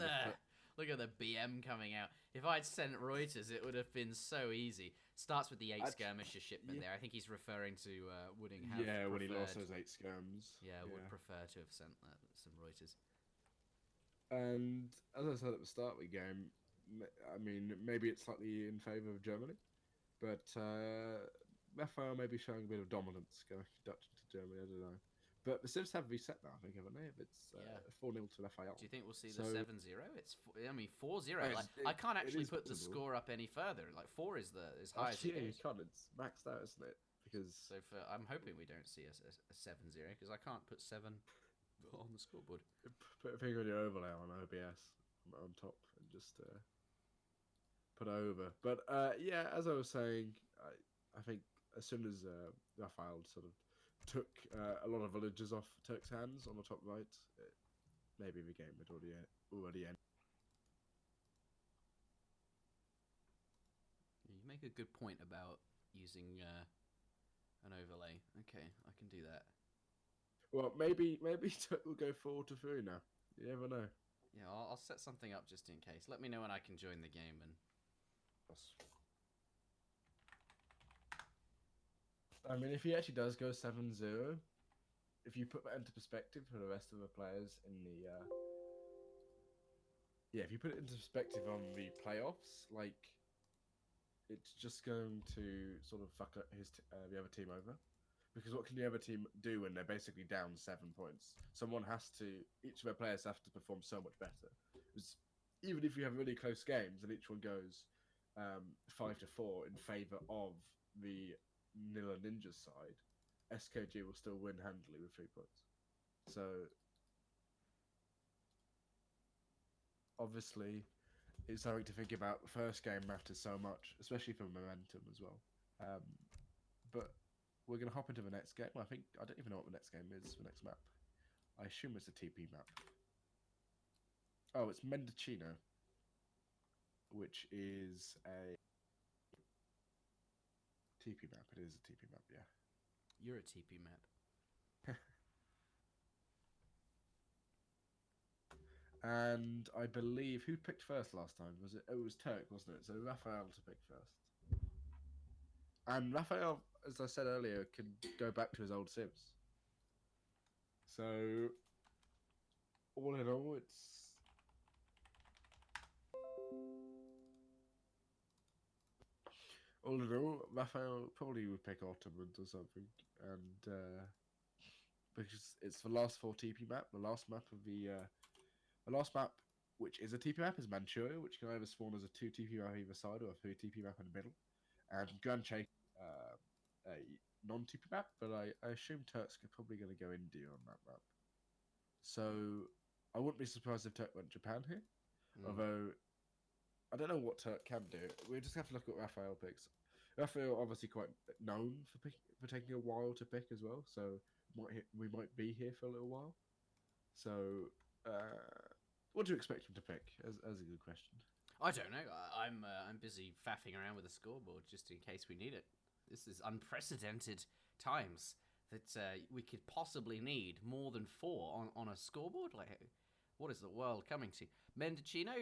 Look at the BM coming out. If I'd sent Reuters, it would have been so easy. Starts with the 8 skirmisher shipment there. I think he's referring to Wooding. Yeah, when he lost those 8 skirms. Yeah, would prefer to have sent some Reuters. And as I said at the start of the game, I mean, maybe it's slightly in favour of Germany, but Raphael may be showing a bit of dominance going Dutch into Germany, I don't know. But the Civs have reset now, I think, haven't they? It's 4-0 to Raphael. Do you think we'll see the 7-0? It's 4-0. Like, I can't actually put the score up any further. Like 4 is as high as it you goes. can't. It's maxed out, isn't it? Because so I'm hoping we don't see a 7-0 because I can't put 7 on the scoreboard. Put a finger on your overlay on OBS on top and just put over. But yeah, as I was saying, I think as soon as Raphael sort of took a lot of villagers off Turk's hands on the top right, maybe the game had already ended. You make a good point about using an overlay. Okay, I can do that. Well, maybe Turk will go 4-3 now. You never know. Yeah, I'll set something up just in case. Let me know when I can join the game and. I mean, if he actually does go 7-0, if you put that into perspective for the rest of the players in the... if you put it into perspective on the playoffs, like, it's just going to sort of fuck up the other team over. Because what can the other team do when they're basically down 7 points? Each of their players have to perform so much better. Because even if you have really close games and each one goes 5-4 in favour of the Nilla Ninja's side, SKG will still win handily with 3 points. So obviously it's something to think about. The first game matters so much, especially for momentum as well. But we're going to hop into the next game. I don't even know what the next game is, the next map. I assume it's a TP map. Oh, it's Mendocino, which is a TP map. It is a TP map, yeah. You're a TP map. And I believe who picked first last time? Was it? Oh, it was Turk, wasn't it? So Raphael to pick first. And Raphael, as I said earlier, can go back to his old Civs. So all in all, it's All in all, Raphael probably would pick Ottomans or something, and because it's the last 4 TP map, the last map which is a TP map is Manchuria, which can either spawn as a 2 TP map either side or a 3 TP map in the middle, and Grand Chase a non-TP map, but I assume Turks are probably going to go India on that map. So I wouldn't be surprised if Turk went Japan here, although I don't know what Turk can do. We just have to look at Raphael picks. Raphael obviously quite known for taking a while to pick as well, so we might be here for a little while. So, what do you expect him to pick? As a good question. I don't know. I'm busy faffing around with the scoreboard just in case we need it. This is unprecedented times that we could possibly need more than 4 on a scoreboard. Like, what is the world coming to? Mendocino,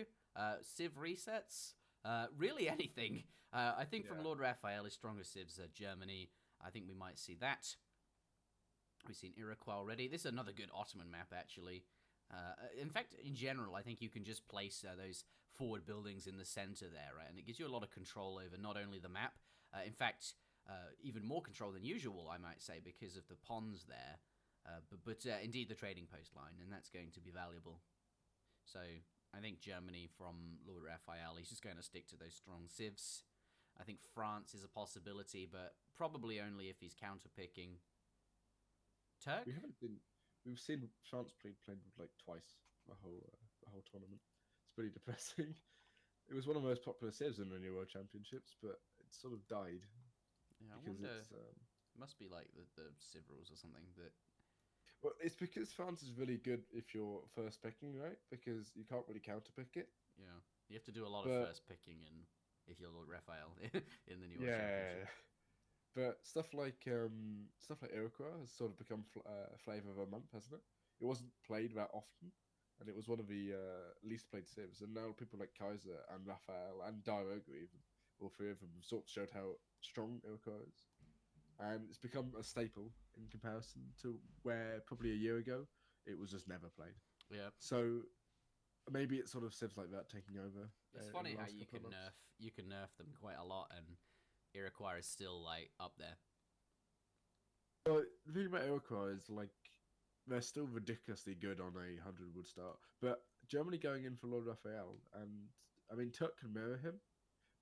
Civ resets, really anything. I think from Lord Raphael, his strongest Civs are Germany. I think we might see that. We've seen Iroquois already. This is another good Ottoman map, actually. In fact, in general, I think you can just place those forward buildings in the center there, right? And it gives you a lot of control over not only the map, in fact, even more control than usual, I might say, because of the ponds there. But indeed, the trading post line, and that's going to be valuable. So I think Germany from Lord Raphael, he's just going to stick to those strong civs. I think France is a possibility, but probably only if he's counterpicking Turk. We've seen France played like twice the whole tournament. It's pretty depressing. It was one of the most popular civs in the New World Championships, but it sort of died. Yeah, I wonder. It must be like the civ rules or something that. Well, it's because France is really good if you're first picking, right? Because you can't really counterpick it. Yeah, you have to do a lot of first picking, and if you're Lord Raphael in the New World Championship. But stuff like Iroquois has sort of become flavor of a month, hasn't it? It wasn't played that often, and it was one of the least played civs. And now people like Kaiser and Raphael and Diogo, even all 3 of them, have sort of showed how strong Iroquois is, and it's become a staple in comparison to where probably a year ago it was just never played. Yeah. So maybe it's sort of civs like that taking over. It's funny how you can nerf them quite a lot, and Iroquois is still like up there. Well, the thing about Iroquois is like they're still ridiculously good on a 100 wood start, but Germany going in for Lord Raphael, and I mean Turk can mirror him,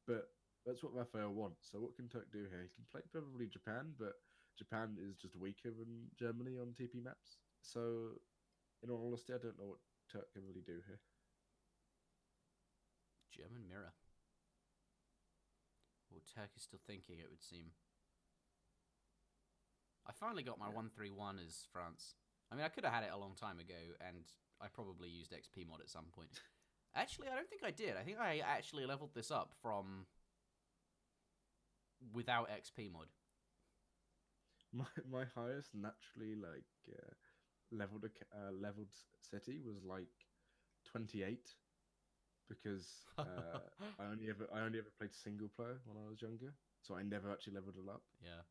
but that's what Raphael wants. So what can Turk do here? He can play probably Japan, but Japan is just weaker than Germany on TP maps. So, in all honesty, I don't know what Turk can really do here. German mirror. Well, Turk is still thinking, it would seem. I finally got my 131 as France. I mean, I could have had it a long time ago, and I probably used XP mod at some point. Actually, I don't think I did. I think I actually leveled this up from without XP mod. My highest naturally leveled city was like 28 because I only ever played single player when I was younger, so I never actually leveled it up. Yeah,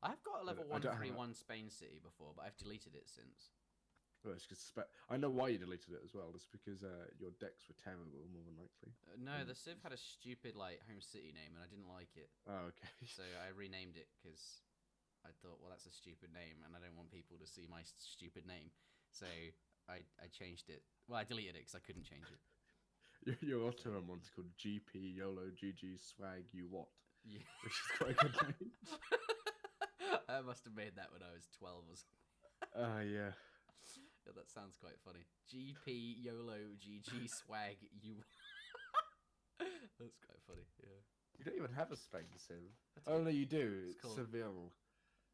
I've got a level 131 Spain city before, but I've deleted it since. Well, it's just I know why you deleted it as well. It's because your decks were terrible, more than likely. No, the Civ had a stupid like home city name, and I didn't like it. Oh, okay. So I renamed it because I thought, well, that's a stupid name, and I don't want people to see my stupid name. So I changed it. Well, I deleted it because I couldn't change it. Your Ottoman one's called GP YOLO GG Swag You What? Yeah, which is quite a good name. I must have made that when I was 12 or something. Yeah. Yeah, that sounds quite funny. GP YOLO GG Swag You. That's quite funny. Yeah. You don't even have a Spain Civ. Oh no, you do. It's called Seville.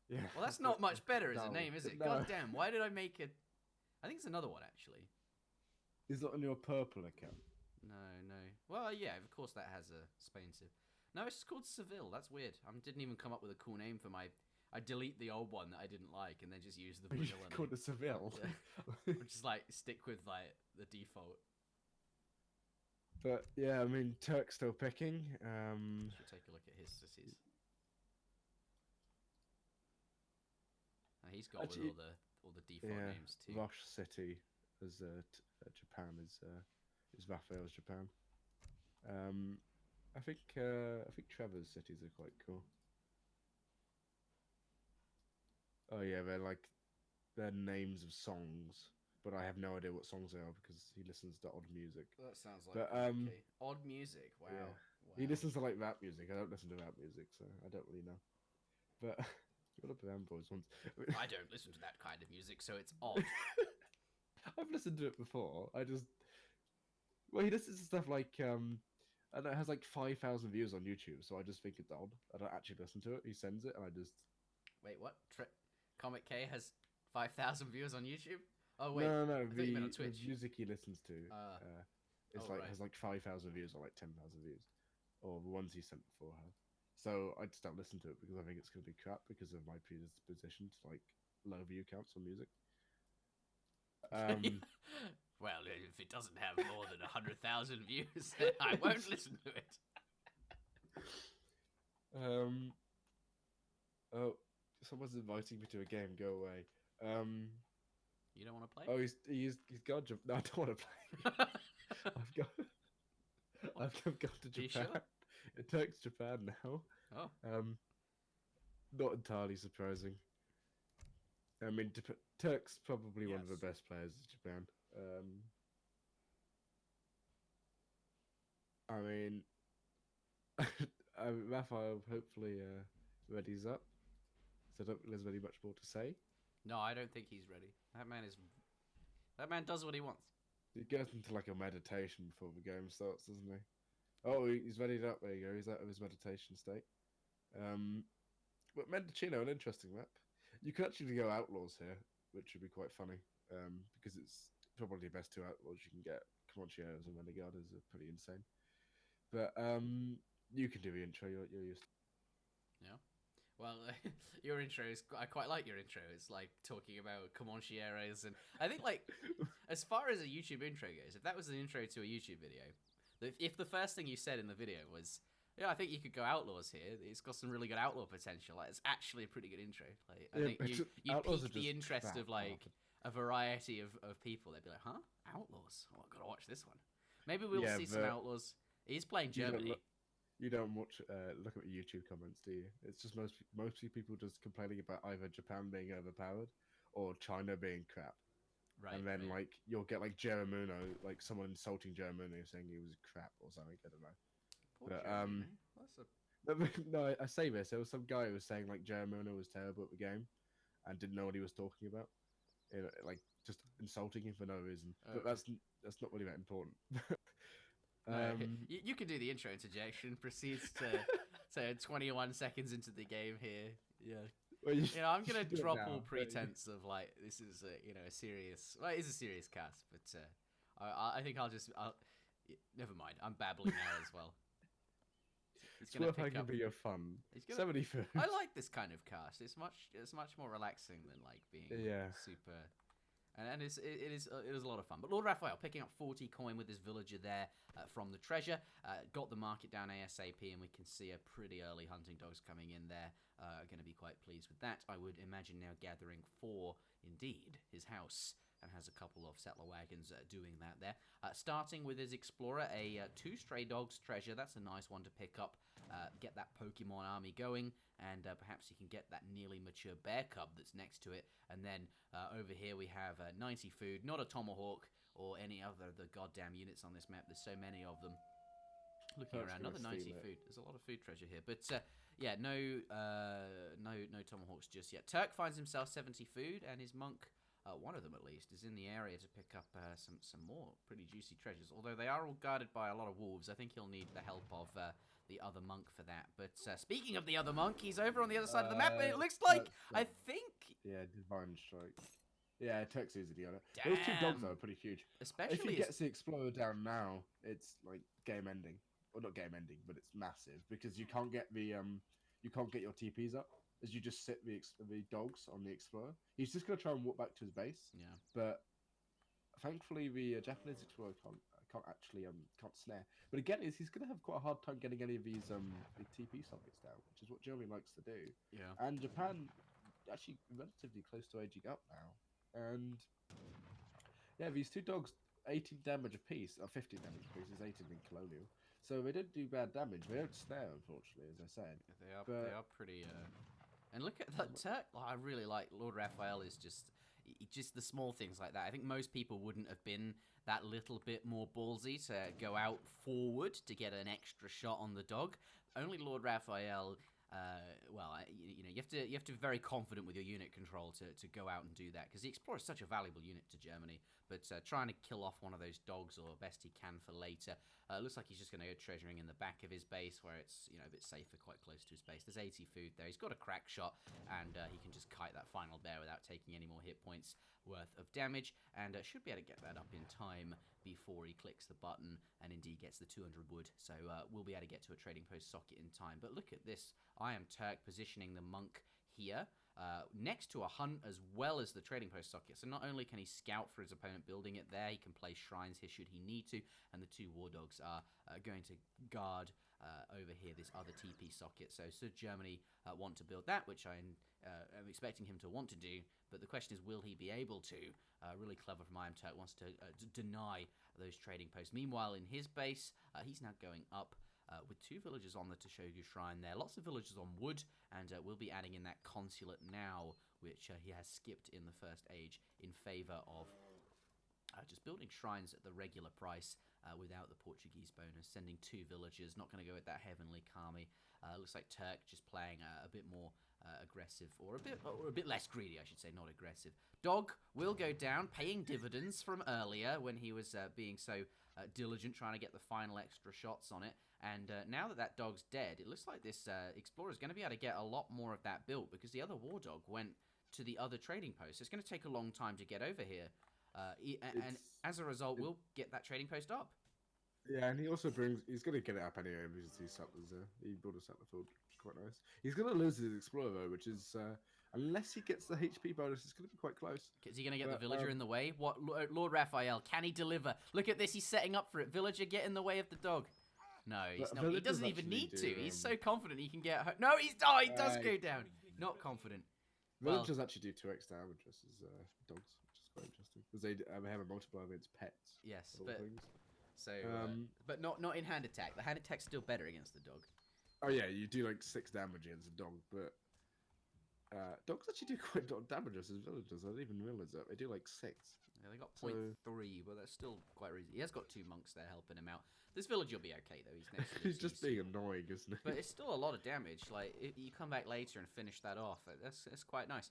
Yeah. Well, that's not much better as a No, name, is it? no. God damn! Why did I make it? I think it's another one actually. Is that on your purple account? No. Well, yeah, of course that has a Spain Civ. No, it's just called Seville. That's weird. I didn't even come up with a cool name for my. I delete the old one that I didn't like and then just use the vanilla name. Called it Seville. Yeah. Or just like stick with like the default. But yeah, I mean Turk's still picking. Should take a look at his cities. He's got Actually, with all the default names too. Rosh City as Japan is Raphael's Japan. I think Trevor's cities are quite cool. Oh yeah, they're names of songs, but I have no idea what songs they are because he listens to odd music. That sounds like But okay. Odd music. Wow. yeah, Wow. he listens to like rap music. I don't listen to rap music, so I don't really know. But got up with them boys once. I don't listen to that kind of music, so it's odd. I've listened to it before. Well, he listens to stuff like and it has like 5,000 views on YouTube, so I just think it's odd. I don't actually listen to it. He sends it, and I just Wait, what? Comic K has 5,000 viewers on YouTube? Oh wait, no. I thought you meant on The Twitch. music he listens to, it's right. has like 5,000 views or like 10,000 views, or the ones he sent before have. So I just don't listen to it because I think it's gonna be crap because of my predisposition to like low view counts on music. Well, if it doesn't have more than 100,000 views, then I won't listen to it. Oh, someone's inviting me to a game. Go away. You don't want to play? Oh, he's gone. No, I don't want to play. I've gone to Japan. Sure? It takes Japan now. Oh. Not entirely surprising. I mean, Turk's probably one of the best players in Japan. I mean, Raphael hopefully readies up. So I don't think there's really much more to say. No, I don't think he's ready. That man does what he wants. He goes into like a meditation before the game starts, doesn't he? Oh, he's readied up. There you go. He's out of his meditation state. But Mendocino, an interesting map. You could actually go Outlaws here, which would be quite funny. Because it's probably the best two Outlaws you can get. Comancheros and Renegados are pretty insane. But you can do the intro. You're used to. Yeah. Well, your intro is. I quite like your intro. It's like talking about Comancheros, and I think like as far as a YouTube intro goes, if that was an intro to a YouTube video, if the first thing you said in the video was, "Yeah, I think you could go Outlaws here. It's got some really good outlaw potential." Like, it's actually a pretty good intro. Like, I think you pique the interest of like a variety of people. They'd be like, "Huh, Outlaws? Oh, I've got to watch this one." Maybe we'll see some Outlaws. He's playing Germany. You don't look at the YouTube comments, do you? It's just mostly people just complaining about either Japan being overpowered or China being crap. Right. And then like you'll get like Jeramuno, like someone insulting Jeramuno saying he was crap or something. I don't know. But, no, I say this. There was some guy who was saying like Jeramuno was terrible at the game and didn't know what he was talking about. Like just insulting him for no reason. Okay. But that's not really that important. You can do the intro interjection. Proceeds to 21 seconds into the game here. Yeah. Well, I'm gonna drop all pretense of like this is a serious. Well, it is a serious cast, but I think I'll never mind. I'm babbling now as well. It's worth having be your fun. 70 food. I like this kind of cast. It's much more relaxing than like being super. And it is a lot of fun. But LordRaphael picking up 40 coin with his villager there from the treasure. Got the market down ASAP, and we can see a pretty early hunting dogs coming in there. Going to be quite pleased with that. I would imagine now gathering for, indeed, his house. And has a couple of settler wagons doing that there. Starting with his explorer, a 2 stray dogs treasure. That's a nice one to pick up. Get that Pokemon army going, and perhaps you can get that nearly mature bear cub that's next to it. And then over here we have 90 food, not a tomahawk or any other of the goddamn units on this map. There's so many of them. Looking around, another 90 food. There's a lot of food treasure here, but yeah, no tomahawks just yet. Turk finds himself 70 food, and his monk. One of them, at least, is in the area to pick up some more pretty juicy treasures. Although they are all guarded by a lot of wolves, I think he'll need the help of the other monk for that. But speaking of the other monk, he's over on the other side of the map, and it looks like, I think... Yeah, Divine Strike. Yeah, Turk's easily on it. Those 2 dogs are pretty huge. Especially if he gets the Explorer down now, it's like game ending. Well, not game ending, but it's massive, because you can't get the your TPs up. As you just sit the dogs on the Explorer. He's just going to try and walk back to his base. Yeah. But thankfully, the Japanese Explorer can't snare. But again, he's going to have quite a hard time getting any of these big TP sockets down, which is what Germany likes to do. Yeah. And Japan actually relatively close to aging up now. And yeah, these 2 dogs, 18 damage apiece, or 15 damage apiece, is 18 in Colonial. So they don't do bad damage. They don't snare, unfortunately, as I said. They are pretty. And look at that Turk. Oh, I really like Raphael. Is just the small things like that. I think most people wouldn't have been that little bit more ballsy to go out forward to get an extra shot on the dog. Only Raphael. You have to be very confident with your unit control to go out and do that, because the Explorer is such a valuable unit to Germany. But trying to kill off one of those dogs, or best he can for later, looks like he's just going to go treasuring in the back of his base, where it's a bit safer, quite close to his base. There's 80 food there. He's got a crack shot, and he can just kite that final bear without taking any more hit points worth of damage, and should be able to get that up in time before he clicks the button and indeed gets the 200 wood. So we'll be able to get to a trading post socket in time. But look at this. iamturk positioning the monk here next to a hunt as well as the trading post socket. So not only can he scout for his opponent building it there, he can place shrines here should he need to, and the two war dogs are going to guard over here this other TP socket. So should Germany want to build that, which I'm expecting him to want to do, but the question is, will he be able to? Really clever from iamturk, wants to deny those trading posts. Meanwhile, in his base, he's now going up with two villagers on the Toshogu Shrine there. Lots of villagers on wood, and we'll be adding in that consulate now, which he has skipped in the first age in favour of just building shrines at the regular price without the Portuguese bonus. Sending two villagers, not going to go with that Heavenly Kami. Looks like Turk just playing a bit more aggressive, or a bit less greedy, I should say, not aggressive. Dog will go down, paying dividends from earlier when he was being so diligent trying to get the final extra shots on it. And now that dog's dead, it looks like this Explorer is going to be able to get a lot more of that built, because the other war dog went to the other trading post. It's going to take a long time to get over here. And as a result, we'll get that trading post up. Yeah, and he also he's going to get it up anyway, because he built a settler field, which is quite nice. He's going to lose his Explorer, though, which is, unless he gets the HP bonus, it's going to be quite close. Is he going to get the villager in the way? What, Raphael, can he deliver? Look at this, he's setting up for it. Villager, get in the way of the dog. No, he's not. He doesn't even need to. He's so confident he can get... No, he does go down. Not confident. Villagers actually do 2x damage versus dogs, which is quite interesting, because they have a multiplier against pets. Yes, but not in hand attack. The hand attack's still better against the dog. Oh yeah, you do like 6 damage against a dog, but dogs actually do quite a lot of damage versus villagers. I didn't even realize that. They do like 6. Yeah, they got 0.3, but that's still quite easy. He has got 2 monks there helping him out. This villager will be okay though. He's next to the He's just being annoying, isn't he? But it's still a lot of damage. Like you come back later and finish that off. That's quite nice.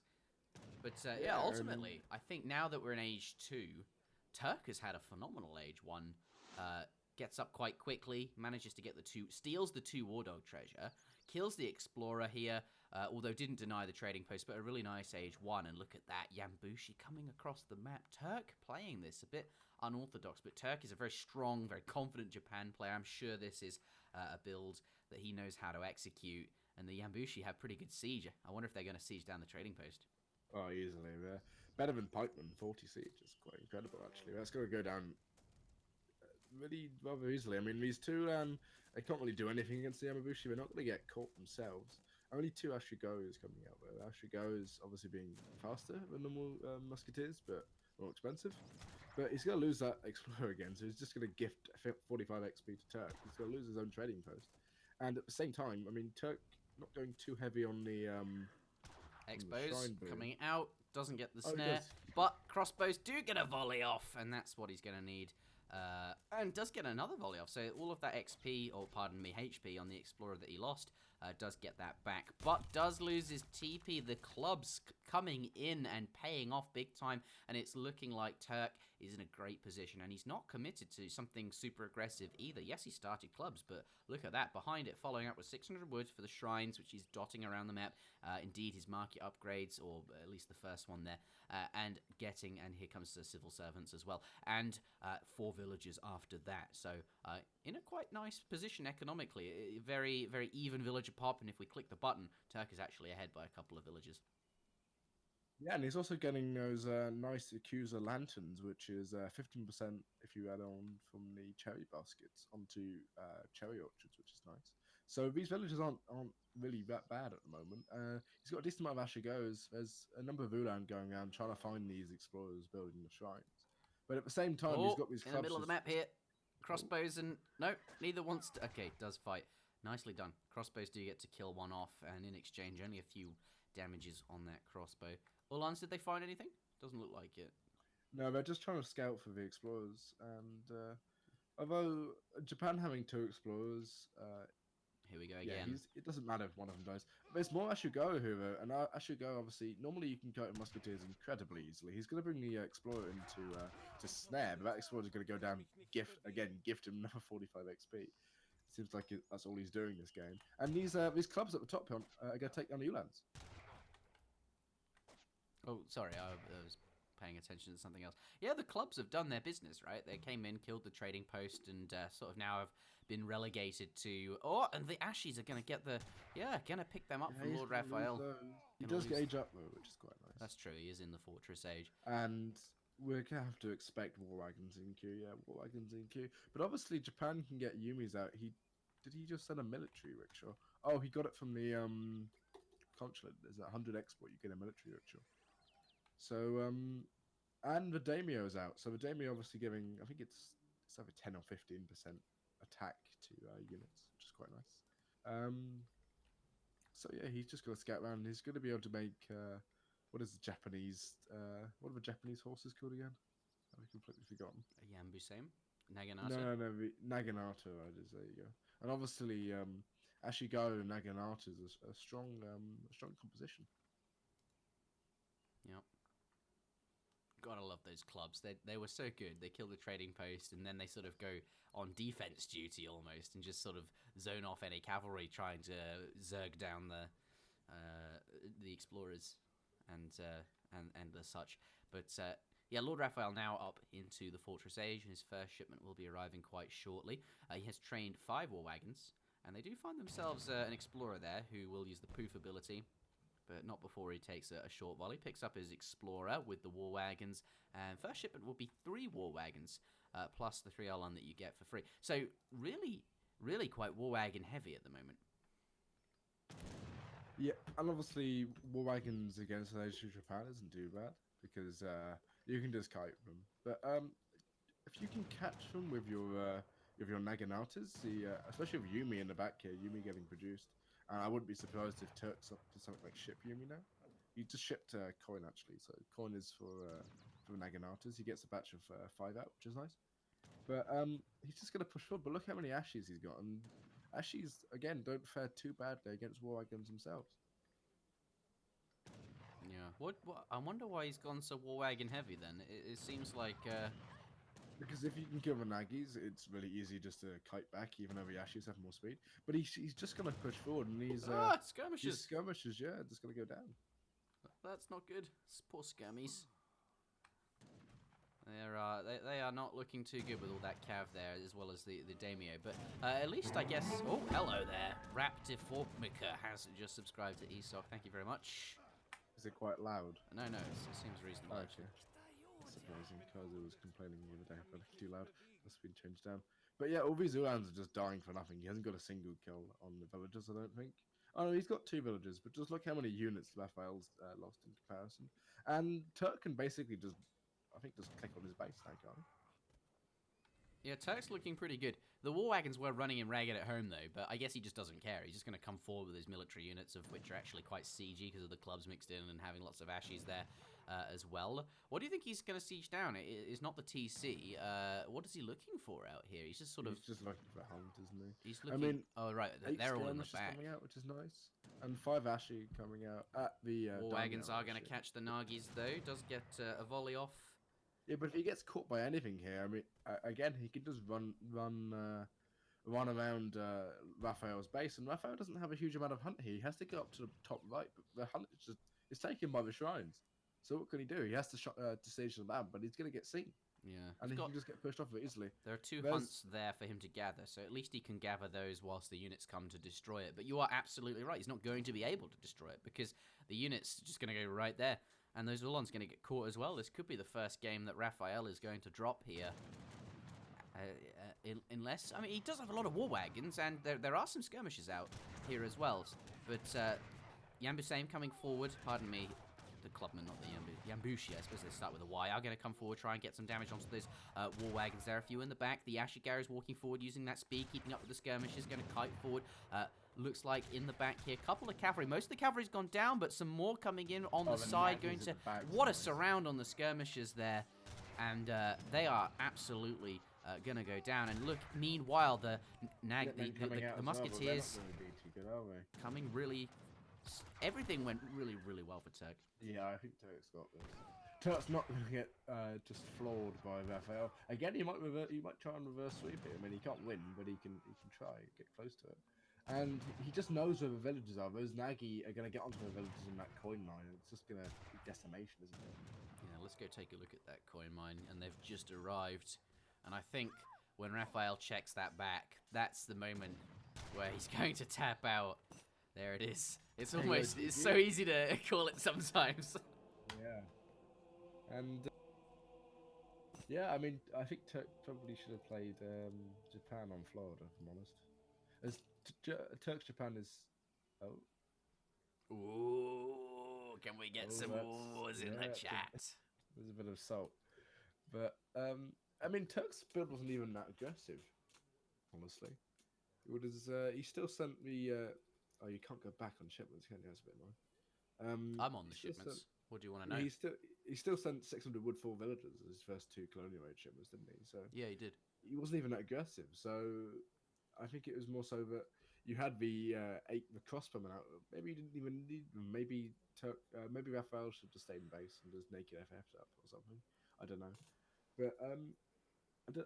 But yeah, ultimately, I think now that we're in age 2, Turk has had a phenomenal age 1. Gets up quite quickly, manages to get steals the 2 war dog treasure, kills the Explorer here, although didn't deny the trading post, but a really nice age 1. And look at that, Yambushi coming across the map. Turk playing this a bit unorthodox, but Turk is a very strong, very confident Japan player. I'm sure this is a build that he knows how to execute, and the Yambushi have pretty good siege. I wonder if they're going to siege down the trading post. Oh, easily. Better than Pikeman, 40 siege is quite incredible, actually. That's going to go down really rather easily. I mean, these two, they can't really do anything against the Yamabushi. They're not going to get caught themselves. Only 2 Ashigos coming out there. Ashigos obviously being faster than normal musketeers, but more expensive. But he's going to lose that Explorer again, so he's just going to gift 45 XP to Turk. He's going to lose his own trading post. And at the same time, I mean, Turk not going too heavy on the... Expos coming out, doesn't get the snare, but crossbows do get a volley off, and that's what he's going to need. And does get another volley off, so all of that XP, or pardon me, HP on the Explorer that he lost, does get that back, but does lose his TP. The clubs coming in and paying off big time, and it's looking like Turk is in a great position, and he's not committed to something super aggressive either. Yes, he started clubs, but look at that. Behind it, following up with 600 wood for the shrines, which he's dotting around the map. Indeed, his market upgrades, or at least the first one there, and here comes the civil servants as well, and 4 villagers after that. So in a quite nice position economically. Very, very even villager pop, and if we click the button, Turk is actually ahead by a couple of villagers. Yeah, and he's also getting those nice accuser lanterns, which is 15% if you add on from the cherry baskets onto cherry orchards, which is nice. So these villagers aren't really that bad at the moment. He's got a decent amount of Ashigos. There's a number of Ulan going around trying to find these explorers building the shrines. But at the same time, he's got these clubs... in the middle of the map here. Crossbows and... No, neither wants to... Okay, does fight. Nicely done. Crossbows do get to kill one off, and in exchange, only a few damages on that crossbow. Ulans, did they find anything? Doesn't look like it. No, they're just trying to scout for the explorers, and although Japan having 2 explorers, Here we go yeah, again. it doesn't matter if one of them dies. But it's more Ashugo who, and Ashugo obviously normally you can cut musketeers incredibly easily. He's going to bring the explorer into to snare, but that explorer is going to go down. Gift him another 45 XP. Seems like that's all he's doing this game. And these clubs at the top are going to take down the Ulans. Oh, sorry, I was paying attention to something else. Yeah, the clubs have done their business, right? They came in, killed the trading post, and sort of now have been relegated to... Oh, and the Ashies are going to get the... Yeah, going to pick them up from LordRaphael. He does get age up, though, which is quite nice. That's true, he is in the Fortress Age. And we're going to have to expect war wagons in queue, yeah, war wagons in queue. But obviously Japan can get Yumis out. Did he just send a military rickshaw? Oh, he got it from the consulate. There's a 100 export, you get a military rickshaw. So, and the daimyo's out. So the daimyo obviously giving, I think it's over 10 or 15% attack to units, which is quite nice. So yeah, he's just going to scout around. He's going to be able to make, what are the Japanese horses called again? I've completely forgotten. Yambusame? Naginata? No, Naginata riders, there you go. And obviously, Ashigo and Naginata is a strong composition. Yep. Gotta love those clubs. They were so good. They kill the trading post, and then they sort of go on defense duty almost, and just sort of zone off any cavalry trying to zerg down the explorers and the such. But yeah, LordRaphael now up into the Fortress Age, and his first shipment will be arriving quite shortly. He has trained 5 war wagons, and they do find themselves an explorer there who will use the poof ability, but not before he takes a short volley. Picks up his explorer with the war wagons, and first shipment will be 3 war wagons, plus the 3 Ulan that you get for free. So really, really quite war wagon heavy at the moment. Yeah, and obviously war wagons against Asian Japan isn't too bad, because you can just kite them. But if you can catch them with your Naginatas, especially with Yumi in the back here, Yumi getting produced. And I wouldn't be surprised if Turk's up to something like ship Yumi now. He just shipped Coin actually, so Coin is for Naginatas. He gets a batch of 5 out, which is nice. But he's just going to push forward. But look how many Ashies he's got, and Ashies again don't fare too badly against war wagons themselves. Yeah. What? I wonder why he's gone so war wagon heavy then. It seems like. Because if you can kill the Nagis, it's really easy just to kite back, even though the Ashies have more speed. But he's just going to push forward, and these skirmishes. Skirmishes, yeah, just going to go down. That's not good. Poor skirmies. They are not looking too good with all that cav there, as well as the daimyo. But at least I guess. Oh, hello there. Raptiformica has just subscribed to ESOC. Thank you very much. Is it quite loud? No, it seems reasonable. Oh, okay. Surprising, Kazu was complaining the other day, but too loud. That's been changed down. But yeah, all these Ulans are just dying for nothing. He hasn't got a single kill on the villagers, I don't think. Oh no, he's got 2 villagers, but just look how many units Raphael's lost in comparison. And Turk can basically just, I think, just click on his base now, can't he? Yeah, Turk's looking pretty good. The war wagons were running him ragged at home, though, but I guess he just doesn't care. He's just going to come forward with his military units, of which are actually quite siegey because of the clubs mixed in and having lots of Ashies there as well. What do you think he's going to siege down? It's not the TC. What is he looking for out here? He's just sort of... He's just looking for a hunt, isn't he? He's looking... I mean, oh, right, they're all in the back. Coming out, which is nice. And 5 Ashi coming out at the... war wagons are going to catch the Nagis, though. Does get a volley off. Yeah, but if he gets caught by anything here, I mean, again, he could just run around Raphael's base, and Raphael doesn't have a huge amount of hunt here. He has to go up to the top right, but the hunt is just it's taken by the shrines. So what can he do? He has to siege the land, but he's going to get seen. Yeah, and he can just get pushed off of it easily. There are 2 hunts there for him to gather, so at least he can gather those whilst the units come to destroy it. But you are absolutely right. He's not going to be able to destroy it because the unit's just going to go right there. And those Ulan's going to get caught as well. This could be the first game that Raphael is going to drop here. Unless... I mean, he does have a lot of war wagons, and there are some skirmishes out here as well. But Yambusame coming forward. Pardon me, the clubman, not the Yambu. Yambushi, I suppose they start with a Y, are going to come forward, try and get some damage onto those war wagons. There are a few in the back. The Ashigar is walking forward using that speed, keeping up with the skirmishers, going to kite forward. Looks like in the back here, a couple of cavalry. Most of the cavalry's gone down, but some more coming in on the side, going to... What a surround on the skirmishers there. And they are absolutely going to go down. And look, meanwhile, the musketeers coming really... Everything went really, really well for Turk. Yeah, I think Turk's got this. Turk's not going to get just floored by Raphael. Again, he might try and reverse sweep it. I mean, he can't win, but he can try get close to it. And he just knows where the villages are. Those Nagi are going to get onto the villages in that coin mine. It's just going to be decimation, isn't it? Yeah, let's go take a look at that coin mine. And they've just arrived. And I think when Raphael checks that back, that's the moment where he's going to tap out. There it is. It's almost, it's so easy to call it sometimes. Yeah. And, yeah, I mean, I think Turk probably should have played Japan on Florida, if I'm honest. As Turks Japan is... Oh. Ooh, can we get some wars in the chat? There's a bit of salt. But, I mean, Turk's build wasn't even that aggressive, honestly. He still sent me... Oh, you can't go back on shipments, can you? That's a bit annoying. I'm on the shipments. What do you want to know? He still sent 600 Woodfall villagers as his first 2 colonial raid shipments, didn't he? So yeah, he did. He wasn't even that aggressive. So I think it was more so that you had the crossbowmen out. Maybe you didn't even need them. Maybe Raphael should just stay in base and just naked FFs up or something. I don't know. But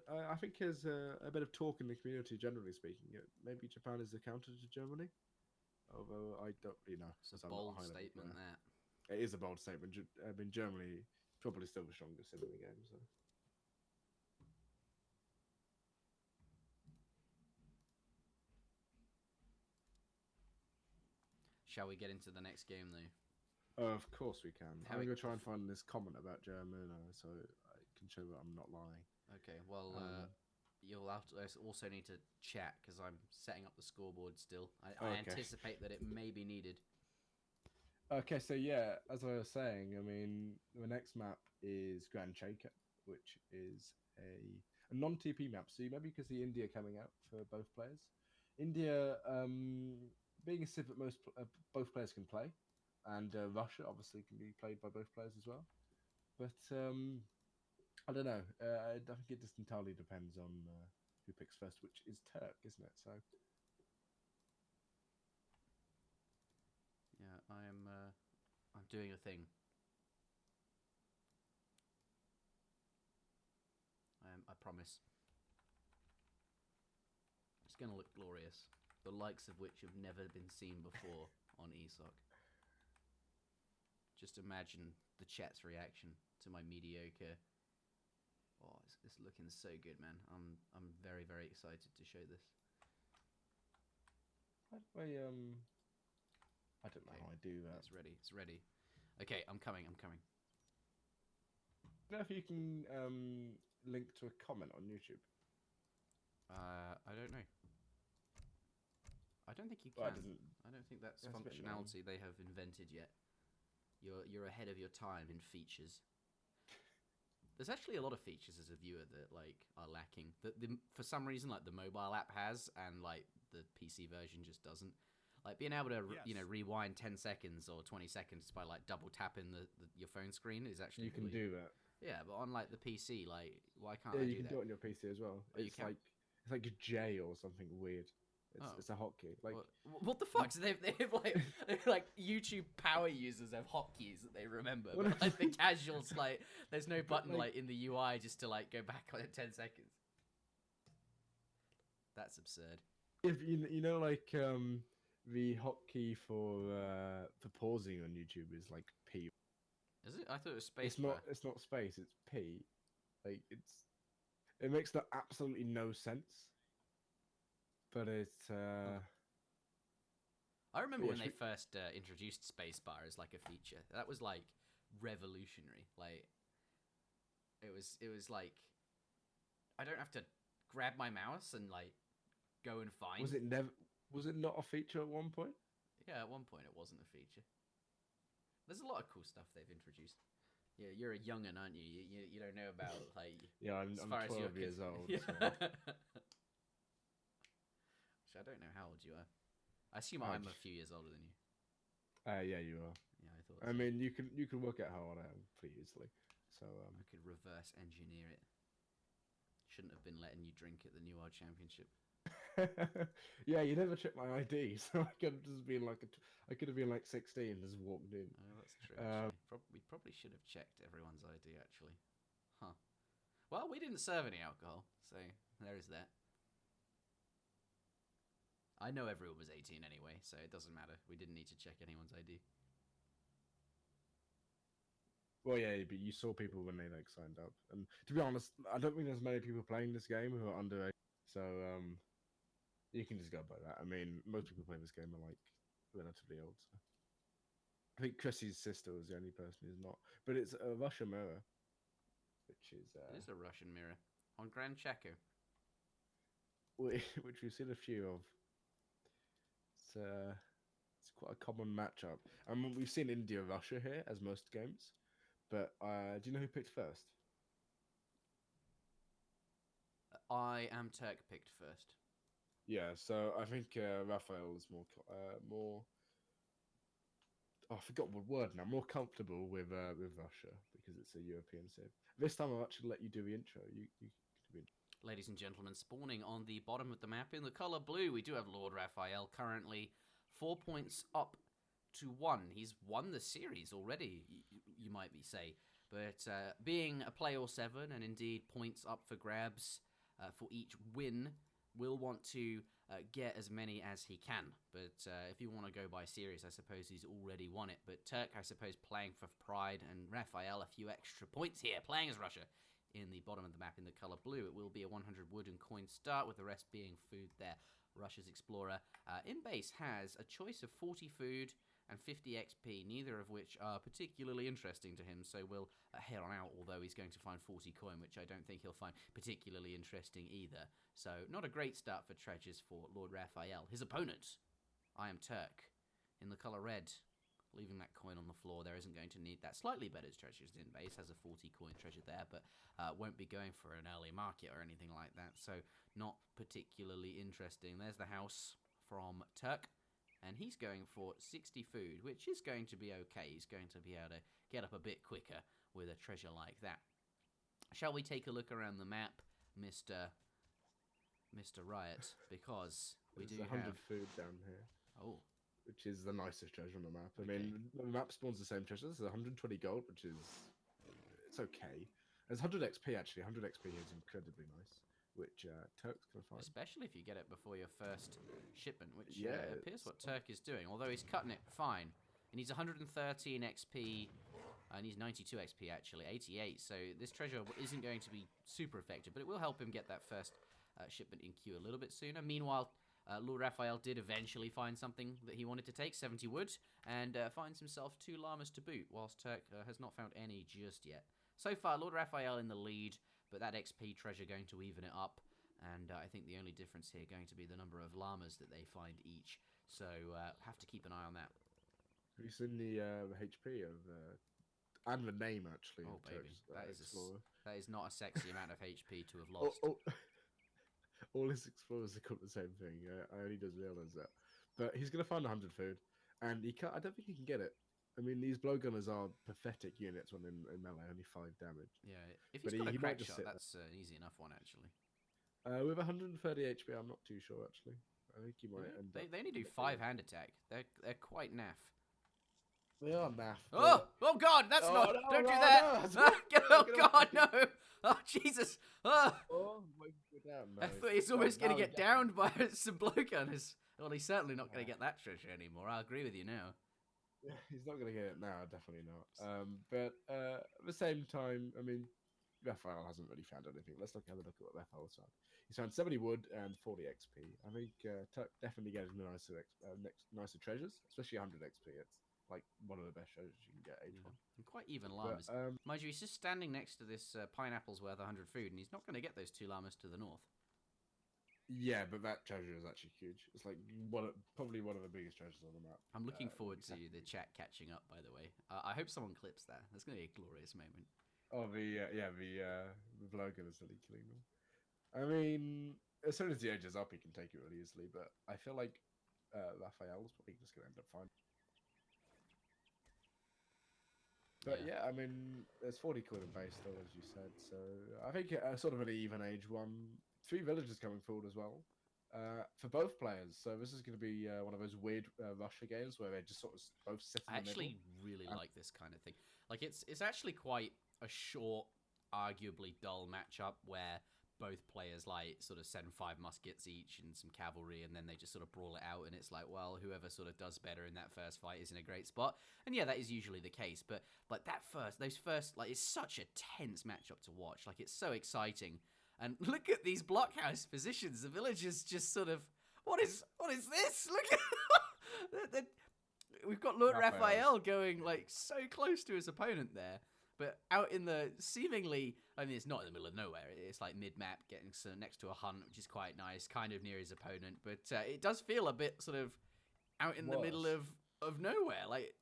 I think there's a bit of talk in the community, generally speaking. Maybe Japan is the counter to Germany. Although I don't really know. It's a bold statement, that. It is a bold statement. I mean, Germany probably still the strongest in the game. So. Shall we get into the next game, though? Of course we can. I'm going to try and find this comment about German so I can show that I'm not lying. Okay, well, you'll have to also need to chat because I'm setting up the scoreboard still. I anticipate that it may be needed. Okay, so yeah, as I was saying, I mean, the next map is Grand Cheka, which is a non-TP map. So maybe you can see India coming out for both players. India, being a civ that both players can play, and Russia obviously can be played by both players as well. But I don't know. I think it just entirely depends on who picks first, which is Turk, isn't it? So. Yeah, I'm doing a thing. I promise. It's going to look glorious. The likes of which have never been seen before on ESOC. Just imagine the chat's reaction to my mediocre. Oh, it's looking so good, man. I'm very, very excited to show this. How do I don't know how I do that. It's ready. It's ready. Okay, I'm coming. I don't know if you can link to a comment on YouTube. I don't know. I don't think you can. Well, I don't think that's functionality they have invented yet. You're ahead of your time in features. There's actually a lot of features as a viewer that are lacking. That for some reason, the mobile app has, and the PC version just doesn't. Being able to rewind 10 seconds or 20 seconds by double tapping your phone screen is actually you can do that. Yeah, but on the PC, why can't I do that? Yeah, you can do it on your PC as well. Oh, it's like a J or something weird. It's a hotkey. What the fuck? So they've YouTube power users have hotkeys that they remember. But, the casuals there's no button in the UI just to go back on 10 seconds. That's absurd. If the hotkey for pausing on YouTube is P. Is it? I thought it was space. It's not space. It's P. It makes absolutely no sense. But it's. I remember when they first introduced spacebar as a feature. That was revolutionary. It was I don't have to grab my mouse and go and find. Was it not a feature at one point? Yeah, at one point it wasn't a feature. There's a lot of cool stuff they've introduced. Yeah, you're a young'un, aren't you? You don't know about like. Yeah, As I'm far as 12 your years kids. old. Yeah. So. Actually, I don't know how old you are. I assume I I'm a just, few years older than you. yeah, you are. Yeah, I thought I so. mean, you can work out how old I am pretty easily. So I could reverse engineer it. Shouldn't have been letting you drink at the New World Championship. yeah, you never checked my ID, so I could have just been like I could have been like 16, just walked in. Oh, that's true, actually. We probably should have checked everyone's ID, actually. Huh. Well, we didn't serve any alcohol, so there is that. I know everyone was 18 anyway, so it doesn't matter. We didn't need to check anyone's ID. Well, yeah, but you saw people when they like signed up, and to be honest, I don't think there's many people playing this game who are under 18, so you can just go by that. I mean, most people playing this game are like relatively old. So. I think Chrissy's sister was the only person who's not, but it's a Russia mirror, which is It is a Russian mirror on Grand Chaco. which we've seen a few of. It's quite a common matchup. I mean, we've seen India Russia here as most games, but do you know who picked first? iamturk picked first. Yeah, so I think Raphael is more. Oh, I forgot what word now. More comfortable with Russia because it's a European sim. This time I'll actually let you do the intro. You do the Ladies and gentlemen, spawning on the bottom of the map in the colour blue, we do have LordRaphael currently 4 points up to 1. He's won the series already, you might be say. But being a play or 7 and indeed points up for grabs for each win, will want to get as many as he can. But if you want to go by series, I suppose he's already won it. But Turk, I suppose, playing for pride, and Raphael, a few extra points here, playing as Russia. In the bottom of the map in the colour blue, it will be a 100 wood and coin start, with the rest being food there. Russia's Explorer in base has a choice of 40 food and 50 XP, neither of which are particularly interesting to him, so we'll head on out, although he's going to find 40 coin, which I don't think he'll find particularly interesting either. So not a great start for treasures for LordRaphael. His opponent, iamturk, in the colour red, leaving that coin on the floor. There isn't going to need that. Slightly better treasures in base, has a 40 coin treasure there, but won't be going for an early market or anything like that, so not particularly interesting. There's the house from Turk, and he's going for 60 food, which is going to be okay. He's going to be able to get up a bit quicker with a treasure like that. Shall we take a look around the map, Mr. Riot, because we do 100 have food down here. Oh, which is the nicest treasure on the map. I Okay. mean, the map spawns the same treasure. There's 120 gold, which is it's okay. There's 100 XP actually. 100 XP is incredibly nice, which Turk's gonna find. especially if you get it before your first shipment, which Yeah, appears what Turk is doing. Although he's cutting it fine. He needs 113 XP. And he's 92 XP actually, 88. So this treasure isn't going to be super effective, but it will help him get that first shipment in queue a little bit sooner. Meanwhile, LordRaphael did eventually find something that he wanted to take, 70 wood, and finds himself 2 llamas to boot, whilst Turk has not found any just yet. So far, LordRaphael in the lead, but that XP treasure going to even it up, and I think the only difference here going to be the number of llamas that they find each, so have to keep an eye on that. Have you seen the HP of and the name actually? Oh, of baby, Turk's, that is not a sexy amount of HP to have lost. All his explorers are called the same thing. I only just realised that. But he's going to find 100 food, and he can't. I don't think he can get it. I mean, these blowgunners are pathetic units when in melee, only 5 damage. Yeah, if he's got a crack shot, that's an easy enough one, actually. With 130 HP, I'm not too sure, actually. I think he might end up... They only do 5 hand attack. They're quite naff. They are naff. Oh God, that's not. No, don't do no, that. no, Oh God, no. Oh Jesus. Oh. I thought he's almost going to get downed by some blowgunners. Well, he's certainly not going to get that treasure anymore. I agree with you now. Yeah, he's not going to get it now, definitely not. But at the same time, I mean, Raphael hasn't really found anything. Let's have a look at what Raphael's found. He's found 70 wood and 40 XP. I think Turk definitely getting nicer treasures, especially 100 XP. It's like one of the best treasures you can get. And quite even llamas. Mind you, he's just standing next to this pineapple's worth 100 food, and he's not going to get those 2 llamas to the north. Yeah, but that treasure is actually huge. It's like probably one of the biggest treasures on the map. I'm looking forward to the chat catching up, by the way. I hope someone clips that. That's going to be a glorious moment. Oh, the vlogger is really killing them. I mean, as soon as he edges up, he can take it really easily. But I feel like Raphael's probably just going to end up fine. But yeah, I mean, there's 40 quid in base still, as you said. So I think sort of an even age one. 3 villagers coming forward as well for both players. So this is going to be one of those weird Russia games where they just sort of both sit in the middle. I actually really like this kind of thing. Like it's actually quite a short, arguably dull matchup where both players like sort of send 5 muskets each and some cavalry, and then they just sort of brawl it out, and it's like, well, whoever sort of does better in that first fight is in a great spot. And yeah, that is usually the case, but like those first, like, it's such a tense matchup to watch. Like, it's so exciting. And look at these blockhouse positions. The villagers just sort of, what is this? Look at we've got Lord Raphael going like so close to his opponent there. But out in the seemingly, I mean, it's not in the middle of nowhere. It's like mid-map, getting next to a hunt, which is quite nice, kind of near his opponent. But it does feel a bit sort of out in the middle of nowhere. Like,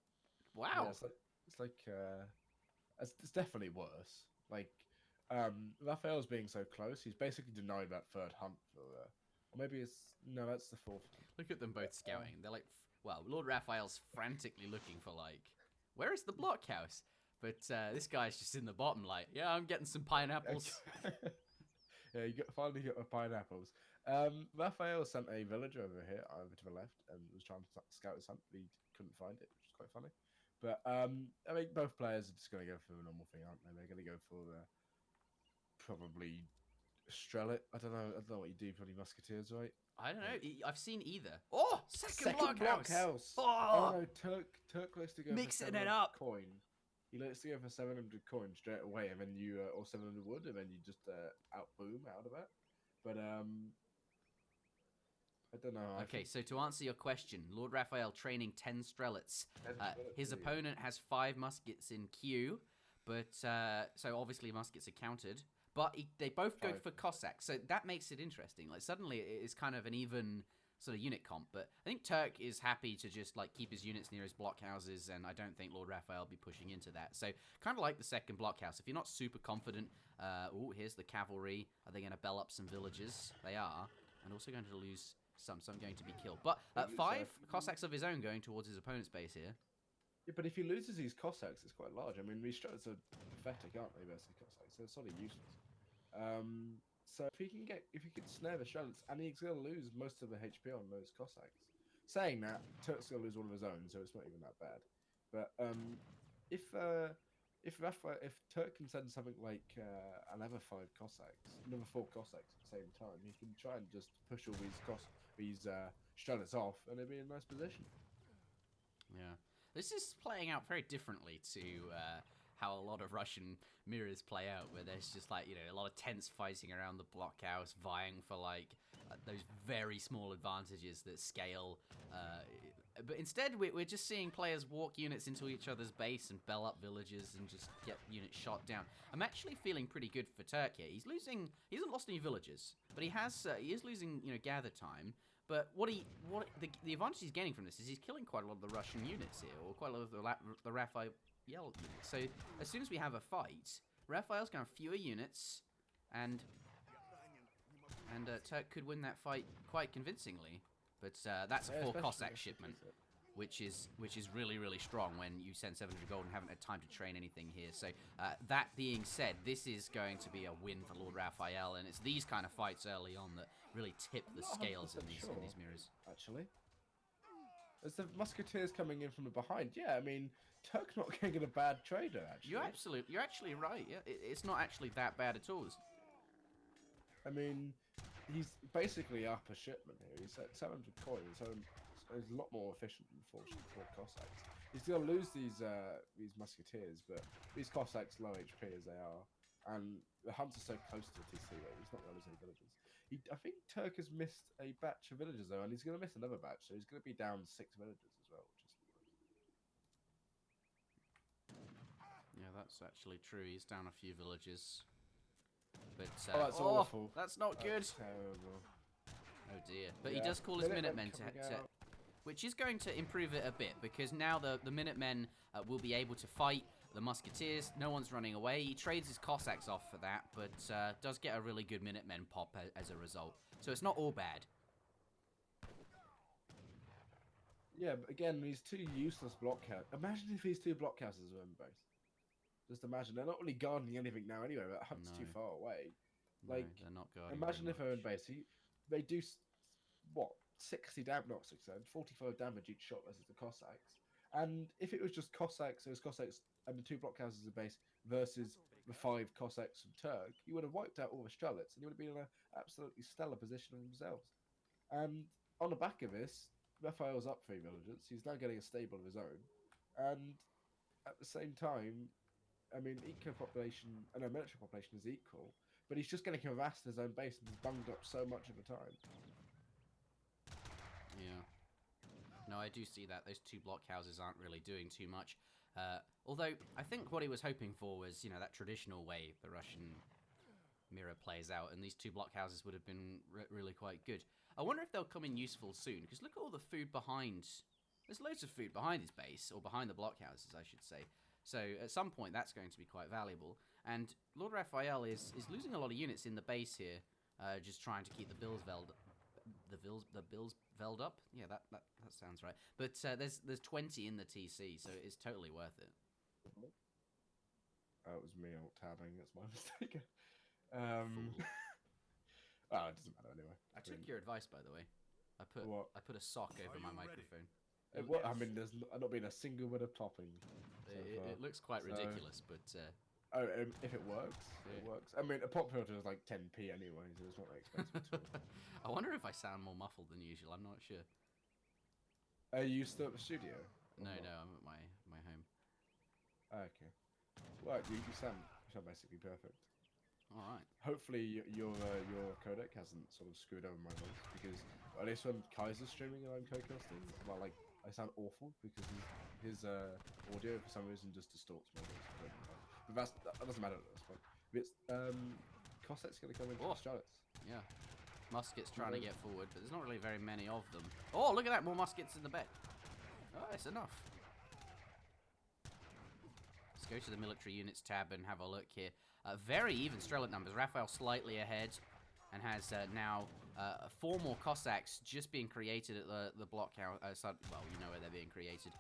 wow. Yeah, it's definitely worse. Like, Raphael's being so close, he's basically denied that 3rd hunt for, or maybe that's the 4th. Look at them both scouting. They're like, well, Lord Raphael's frantically looking for like, where is the blockhouse? But this guy's just in the bottom, like, yeah, I'm getting some pineapples. Yeah, finally got the pineapples. Raphael sent a villager over here, over to the left, and was trying to scout his hunt, but he couldn't find it, which is quite funny. But I think both players are just going to go for the normal thing, aren't they? They're going to go for probably Strellet. I don't know what you do. Probably Musketeers, right? I don't know. I've seen either. Oh, second blockhouse. Oh no, Turk likes to go mixing for it up. Coin. He likes to go for 700 coins straight away, and then you or 700 wood, and then you just out boom out of it. But I don't know. Okay, so to answer your question, Lord Raphael training 10 Strelets. His opponent has 5 muskets in queue, but so obviously muskets are counted. But they both go for Cossacks, so that makes it interesting. Like suddenly it's kind of an even sort of unit comp. But I think Turk is happy to just like keep his units near his blockhouses, and I don't think Lord Raphael will be pushing into that. So kind of like the second blockhouse. If you're not super confident, here's the cavalry. Are they going to bell up some villages? They are, and also going to lose some going to be killed. But 5 Cossacks of his own going towards his opponent's base here. Yeah, but if he loses these Cossacks, it's quite large. I mean, these Strelets are pathetic, aren't they, versus Cossacks? They're sort of useless. So if he can snare the Strelets, and he's going to lose most of the HP on those Cossacks. Saying that, Turk's going to lose one of his own, so it's not even that bad. But if Turk can send something like another 4 Cossacks at the same time, he can try and just push all these Strelets off, and it'll be in a nice position. Yeah. This is playing out very differently to how a lot of Russian mirrors play out, where there's just like, you know, a lot of tense fighting around the blockhouse, vying for like those very small advantages that scale. But instead, we're just seeing players walk units into each other's base and bell up villages and just get units shot down. I'm actually feeling pretty good for Turk here. He hasn't lost any villages, but he is losing, you know, gather time. But the advantage he's gaining from this is he's killing quite a lot of the Russian units here, or quite a lot of the Raphael units. So as soon as we have a fight, Raphael's going to have fewer units, and Turk could win that fight quite convincingly. But that's a 4 Cossack shipment, which is really, really strong when you send 700 gold and haven't had time to train anything here. So that being said, this is going to be a win for Lord Raphael, and it's these kind of fights early on that really tip the scales in these mirrors. Actually, as the Musketeers coming in from the behind, yeah, I mean, Turk's not getting a bad trader. Actually, you're actually right. Yeah, it's not actually that bad at all. I mean, he's basically up a shipment here. He's at 700 coins, so he's a lot more efficient than 4 Cossacks. He's going to lose these Musketeers, but these Cossacks, low HP as they are, and the hunts are so close to the TC that he's not going to lose any villages. I think Turk has missed a batch of villagers, though, and he's going to miss another batch, so he's going to be down 6 villagers as well, which is... Yeah, that's actually true. He's down a few villages. But that's awful. That's not good. Terrible. Oh dear. But he Yeah, does call his Minutemen Minutemen coming out. which is going to improve it a bit, because now the Minutemen will be able to fight the Musketeers. No one's running away. He trades his Cossacks off for that, but does get a really good Minutemen pop as a result. So it's not all bad. Yeah, but again, these two useless blockhouses. Imagine if these two blockhouses were in base. Just imagine. They're not really guarding anything now anyway. That hub's too far away. No, Like, they're not guarding imagine very if they're in much. base. They do, what, 60 damage, not 60, 45 damage each shot versus the Cossacks. And if it was just Cossacks, it was Cossacks and the two blockhouses in base versus the 5 Cossacks from Turk, you would have wiped out all the Strelets and you would have been in an absolutely stellar position on themselves. And on the back of this, Raphael's up 3 villages. He's now getting a stable of his own. And at the same time, I mean, eco population and our military population is equal, but he's just getting harassed in his own base and he's bunged up so much at a time. Yeah. No, I do see that. Those two blockhouses aren't really doing too much. Although, I think what he was hoping for was, you know, that traditional way the Russian mirror plays out, and these two blockhouses would have been really quite good. I wonder if they'll come in useful soon, because look at all the food behind. There's loads of food behind his base, or behind the blockhouses, I should say. So at some point, that's going to be quite valuable. And Lord Raphael is losing a lot of units in the base here, just trying to keep the bills veld up. Yeah, that sounds right. But there's 20 in the TC, so it's totally worth it. Oh, it was me alt-tabbing. That's my mistake. Fool. Oh, it doesn't matter anyway. I took your advice, by the way. I put a sock over my microphone. I mean, there's not been a single bit of topping. It looks quite ridiculous, but... if it works, it works. I mean, a pop filter is like 10p anyway, so it's not that expensive at all. I wonder if I sound more muffled than usual. I'm not sure. Are you still at the studio? No, I'm at my home. Okay. Well, you sound basically perfect. All right. Hopefully your codec hasn't sort of screwed over my voice, because at least when Kaiser's streaming and I'm co-casting, well, like, I sound awful because his audio for some reason just distorts my voice. But that doesn't matter at this point. It's Cossacks gonna come into the Strelets. Yeah. Muskets trying to get forward, but there's not really very many of them. Oh, look at that! More muskets in the bed. Oh, it's enough. Let's go to the military units tab and have a look here. Very even Strelet numbers. Raphael slightly ahead, and has now 4 more Cossacks just being created at the blockhouse. Well, you know where they're being created.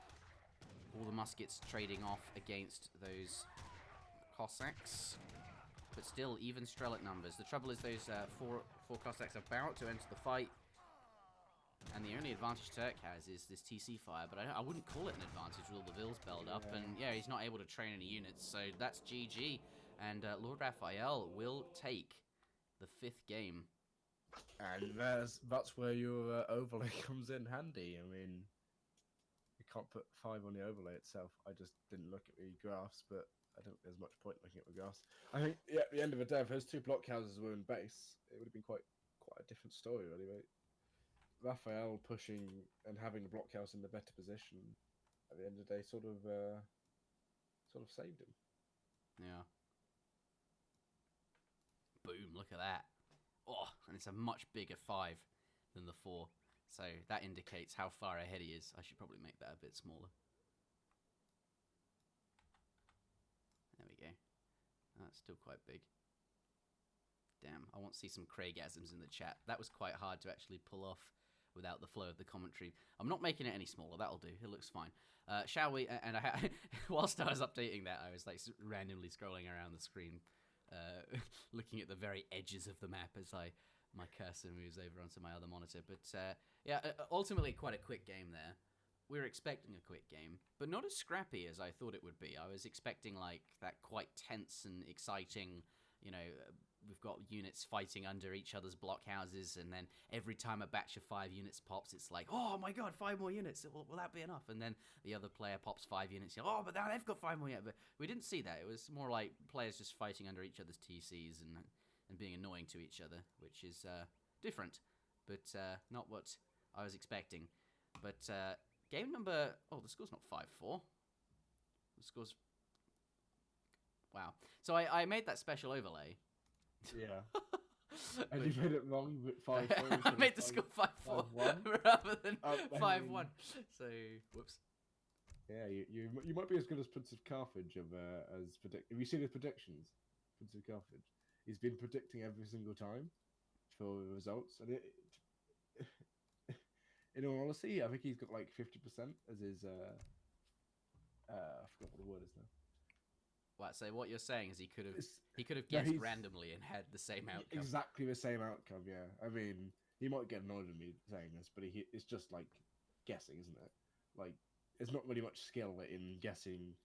All the muskets trading off against those Cossacks. But still, even Strelet numbers. The trouble is those 4 Cossacks are about to enter the fight. And the only advantage Turk has is this TC fire, but I wouldn't call it an advantage with all the vills build up. And yeah, he's not able to train any units, so that's GG. And Lord Raphael will take the 5th game. And that's where your overlay comes in handy. I mean, you can't put 5 on the overlay itself. I just didn't look at the graphs, but I don't think there's much point looking at the graphs. I think, yeah, at the end of the day, if those 2 blockhouses were in base, it would have been quite a different story, really, mate. Raphael pushing and having the blockhouse in the better position at the end of the day sort of saved him. Yeah. Boom, look at that. Oh, and it's a much bigger 5 than the 4. So that indicates how far ahead he is. I should probably make that a bit smaller. There we go. That's still quite big. Damn, I want to see some Craigasms in the chat. That was quite hard to actually pull off without the flow of the commentary. I'm not making it any smaller. That'll do. It looks fine. Shall we? And whilst I was updating that, I was like randomly scrolling around the screen, looking at the very edges of the map as my cursor moves over onto my other monitor. But yeah, ultimately quite a quick game there. We were expecting a quick game, but not as scrappy as I thought it would be. I was expecting like that quite tense and exciting, you know, we've got units fighting under each other's blockhouses, and then every time a batch of 5 units pops, it's like, oh my god, 5 more units, will that be enough? And then the other player pops 5 units, you're like, oh, but now they've got 5 more units. But we didn't see that. It was more like players just fighting under each other's TCs and being annoying to each other, which is different, but not what I was expecting. But game number, oh, the score's not 5-4. The score's, wow. So I made that special overlay. Yeah. And you made it wrong with 5-4. I made the score 5-4 rather than 5-1. So, whoops. Yeah, you might be as good as Prince of Carthage as predict. Have you seen his predictions? Prince of Carthage. He's been predicting every single time for results, and in all honesty, I think he's got like 50% as his. I forgot what the word is now. What? So what you're saying is he could have guessed randomly and had the same outcome. Exactly the same outcome. Yeah, I mean, he might get annoyed with me saying this, but it's just like guessing, isn't it? Like, there's not really much skill in guessing,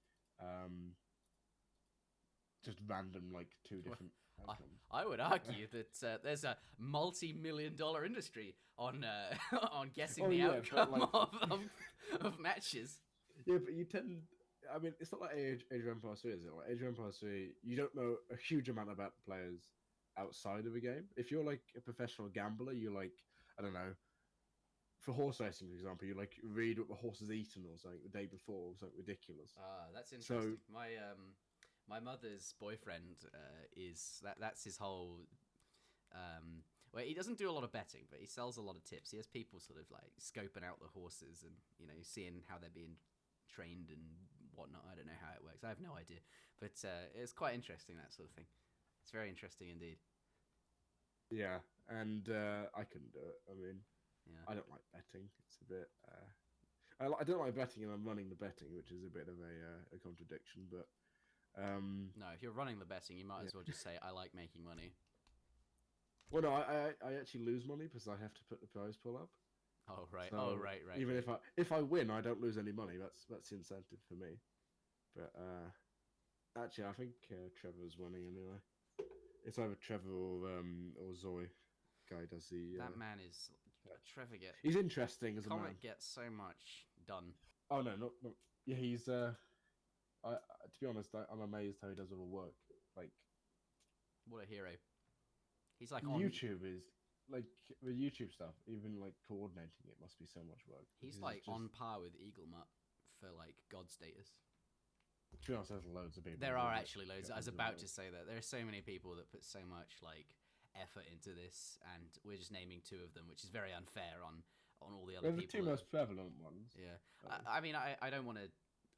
just random like two different outcomes. I would argue that there's a multi-million-dollar industry on on guessing the outcome of matches. Yeah, but you tend. I mean, it's not like Age of Empires 3, is it? Like Age of Empires 3, you don't know a huge amount about the players outside of a game. If you're like a professional gambler, you like, I don't know, for horse racing, for example, you like read what the horse has eaten or something the day before, or something ridiculous. That's interesting. So, my mother's boyfriend that's his whole. Well, he doesn't do a lot of betting, but he sells a lot of tips. He has people sort of like scoping out the horses and seeing how they're being trained and whatnot. I don't know how it works. I have no idea, but it's quite interesting, that sort of thing. It's very interesting indeed. Yeah, and I couldn't do it. I mean, yeah. I don't like betting. It's a bit. I don't like betting, and I'm running the betting, which is a bit of a contradiction. But no, if you're running the betting, you might as well just say I like making money. Well, no, I actually lose money because I have to put the prize pool up. Oh right, so right. Even if I win, I don't lose any money. That's the incentive for me. But actually, I think Trevor's winning anyway. It's either Trevor or Zoe. Guy does the. That man is Trevor. He's interesting as a man. Comet gets so much done. Oh no, not yeah. He's to be honest, I'm amazed how he does all the work. Like, what a hero. He's like YouTube is. Like the YouTube stuff, even like coordinating it must be so much work. He's like on par with Eaglemutt for like god status. To be honest, there's loads of people. There are actually loads. I was about to say that there are so many people that put so much like effort into this, and we're just naming two of them, which is very unfair on all the other people. The two most prevalent ones. Yeah, I mean, I don't want to.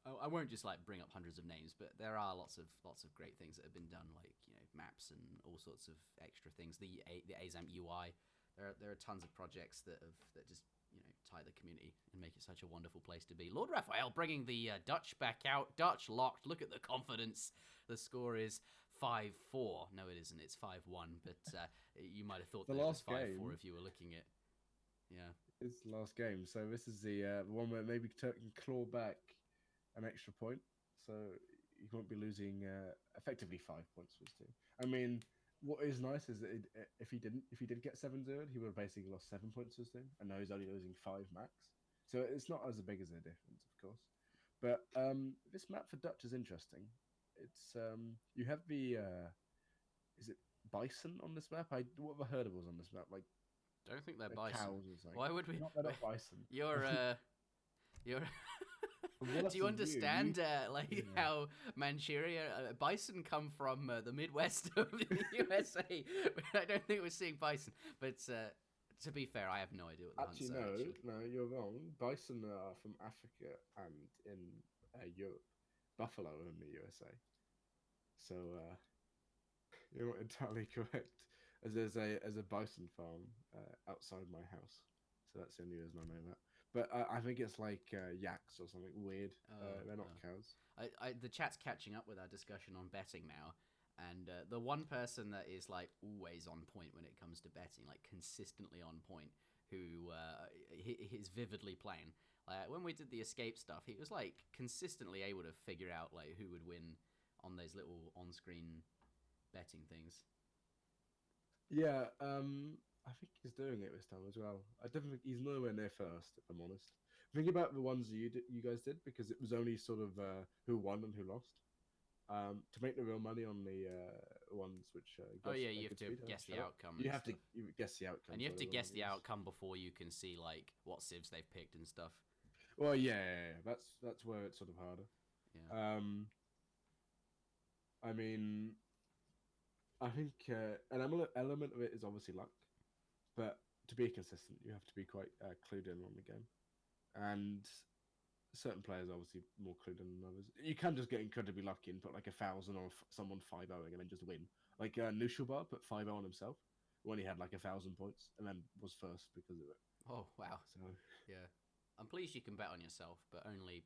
I won't just like bring up hundreds of names, but there are lots of great things that have been done, like maps and all sorts of extra things. The ASAM UI, there are tons of projects that just tie the community and make it such a wonderful place to be. Lord Raphael bringing the Dutch back out, Dutch locked. Look at the confidence. The score is 5-4. No, it isn't. It's 5-1. But you might have thought that it was 5-4 if you were looking at. Yeah, it's the last game. So this is the one where maybe Turk can claw back an extra point, so he won't be losing effectively 5 points for his team. I mean, what is nice is that if he did get 7-0, he would have basically lost 7 points to his team, and now he's only losing 5 max. So it's not as big as a difference, of course. But this map for Dutch is interesting. It's you have the is it bison on this map? What have I heard of was on this map? Like, don't think they're bison. Cows or something. Why would we? They're not bison. You're. Do you understand how Manchuria bison come from the Midwest of the USA? I don't think we're seeing bison, but to be fair, I have no idea what the actually, no, you're wrong. Bison are from Africa and in Europe. Buffalo are in the USA. So you're not entirely correct. As there's a bison farm outside my house, so that's the only reason I know that. But I think it's like yaks or something weird. They're not cows. The chat's catching up with our discussion on betting now, and the one person that is like always on point when it comes to betting, like consistently on point, who is vividly playing. When we did the escape stuff, he was like consistently able to figure out like who would win on those little on-screen betting things. Yeah, I think he's doing it this time as well. I definitely he's nowhere near first, if I'm honest. Think about the ones you guys did, because it was only sort of who won and who lost. To make the real money on the ones which. You have to guess the outcome. You have to guess the outcome, and you have to guess the outcome before you can see like what civs they've picked and stuff. Well, yeah. That's where it's sort of harder. Yeah. I mean, I think an element of it is obviously luck, but to be consistent, you have to be quite clued in on the game, and certain players are obviously more clued in than others. You can just get incredibly lucky and put like 1,000 on someone 5-0 and then just win. Like Nushalbar put 5-0 on himself when he had like 1,000 points and then was first because of it. Oh wow! So Yeah, I'm pleased you can bet on yourself, but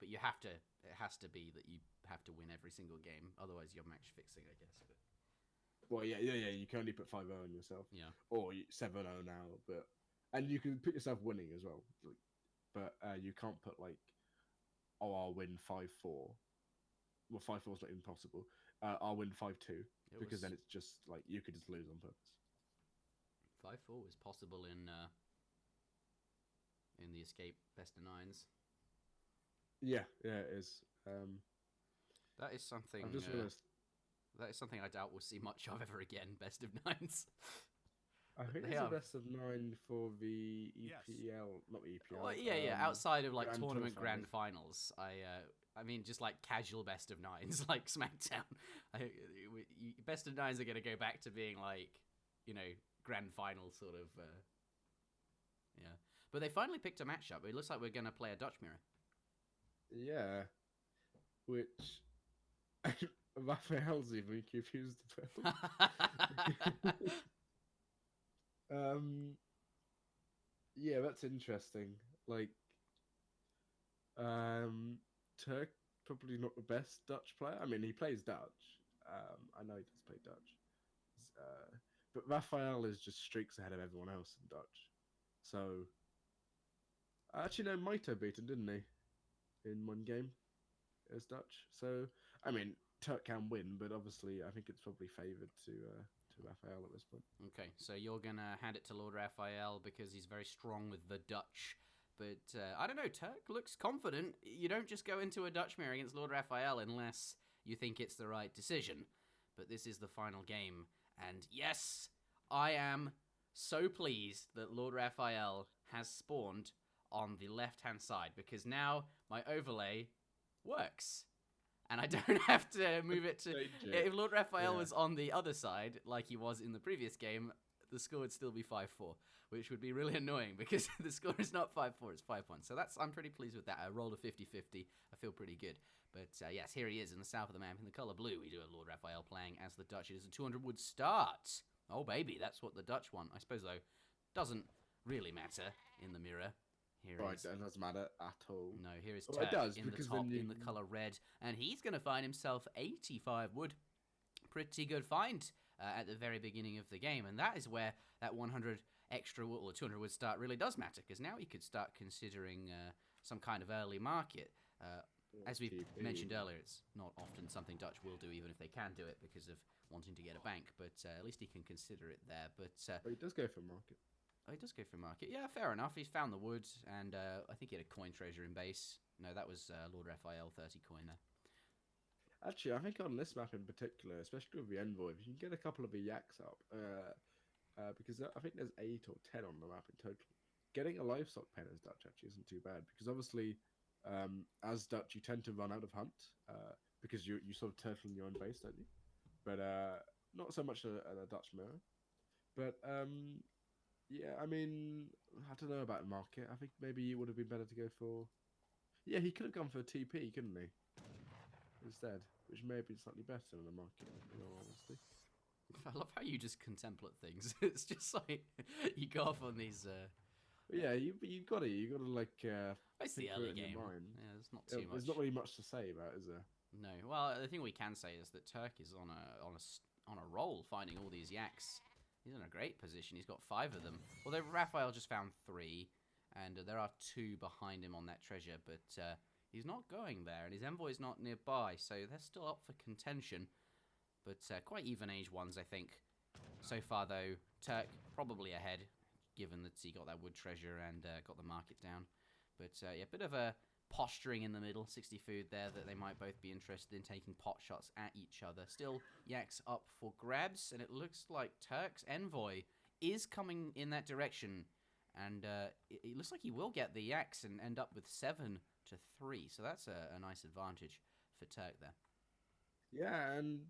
you have to. It has to be that you have to win every single game, otherwise you're match fixing, I guess. But well, yeah. You can only put 5-0 on yourself, yeah, or 7-0 now, and you can put yourself winning as well. But you can't put like, oh, I'll win 5-4. Well, 5-4 is not even possible. I'll win 5-2 because then it's just like you could just lose on purpose. 5-4 is possible in the Escape best of nines. Yeah, it is. That is something. I've just realized. That is something I doubt we'll see much of ever again. Best of nines. I think it's a best of 9 for the EPL, not the EPL. Well, yeah. Outside of like tournament grand finals. I mean, just like casual best of nines, like SmackDown. Best of nines are going to go back to being like, grand final sort of. Yeah, but they finally picked a matchup. It looks like we're going to play a Dutch mirror. Yeah, which Raphael's even confused about. Yeah, that's interesting. Like, Turk probably not the best Dutch player. I mean, he plays Dutch. I know he does play Dutch. But Raphael is just streaks ahead of everyone else in Dutch. So, actually, no, Maito beat him, didn't he? In one game as Dutch. So, I mean, Turk can win, but obviously, I think it's probably favoured to Raphael at this point. Okay, so you're going to hand it to LordRaphael because he's very strong with the Dutch. But I don't know, Turk looks confident. You don't just go into a Dutch mirror against LordRaphael unless you think it's the right decision. But this is the final game. And yes, I am so pleased that LordRaphael has spawned on the left-hand side because now my overlay works. And I don't have to move it to... If LordRaphael was on the other side, like he was in the previous game, the score would still be 5-4, which would be really annoying because the score is not 5-4, it's 5-1. So I'm pretty pleased with that. I rolled a 50-50. I feel pretty good. But yes, here he is in the south of the map in the colour blue. We do have LordRaphael playing as the Dutch. It is a 200 wood start. Oh, baby, that's what the Dutch want. I suppose, though, doesn't really matter in the mirror. Here right, that doesn't matter at all. No, here is Turk in the top in the colour red. And he's going to find himself 85 wood. Pretty good find at the very beginning of the game. And that is where that 100 extra wood or 200 wood start really does matter. Because now he could start considering some kind of early market. As we've mentioned earlier, it's not often something Dutch will do, even if they can do it because of wanting to get a bank. But at least he can consider it there. But he does go for market. Oh, he does go for market. Yeah, fair enough. He's found the wood, and I think he had a coin treasure in base. No, that was LordRaphael 30 coin there. Actually, I think on this map in particular, especially with the envoy, if you can get a couple of the yaks up, because I think there's 8 or 10 on the map in total. Getting a livestock pen as Dutch actually isn't too bad, because obviously, as Dutch, you tend to run out of hunt, because you sort of turtle in your own base, don't you? But not so much a Dutch mirror. But yeah, I mean, I don't know about market. I think maybe it would have been better to go for... Yeah, he could have gone for a TP, couldn't he? Instead, which may have been slightly better than the market, in all honesty. I love how you just contemplate things. It's just like, you go off on these... Yeah, you got to like... it's the early game. Yeah, there's not too much. There's not really much to say about it, is there? No. Well, the thing we can say is that Turk is on a roll, finding all these yaks. He's in a great position. He's got 5 of them. Although Raphael just found 3, and there are 2 behind him on that treasure, but he's not going there, and his envoy's not nearby, so they're still up for contention. But quite even age ones, I think. So far, though, Turk probably ahead, given that he got that wood treasure and got the market down. But yeah, a bit of a posturing in the middle, 60 food there, that they might both be interested in taking pot shots at each other. Still, yaks up for grabs, and it looks like Turk's envoy is coming in that direction. And it looks like he will get the yaks and end up with 7-3. So that's a nice advantage for Turk there. Yeah, and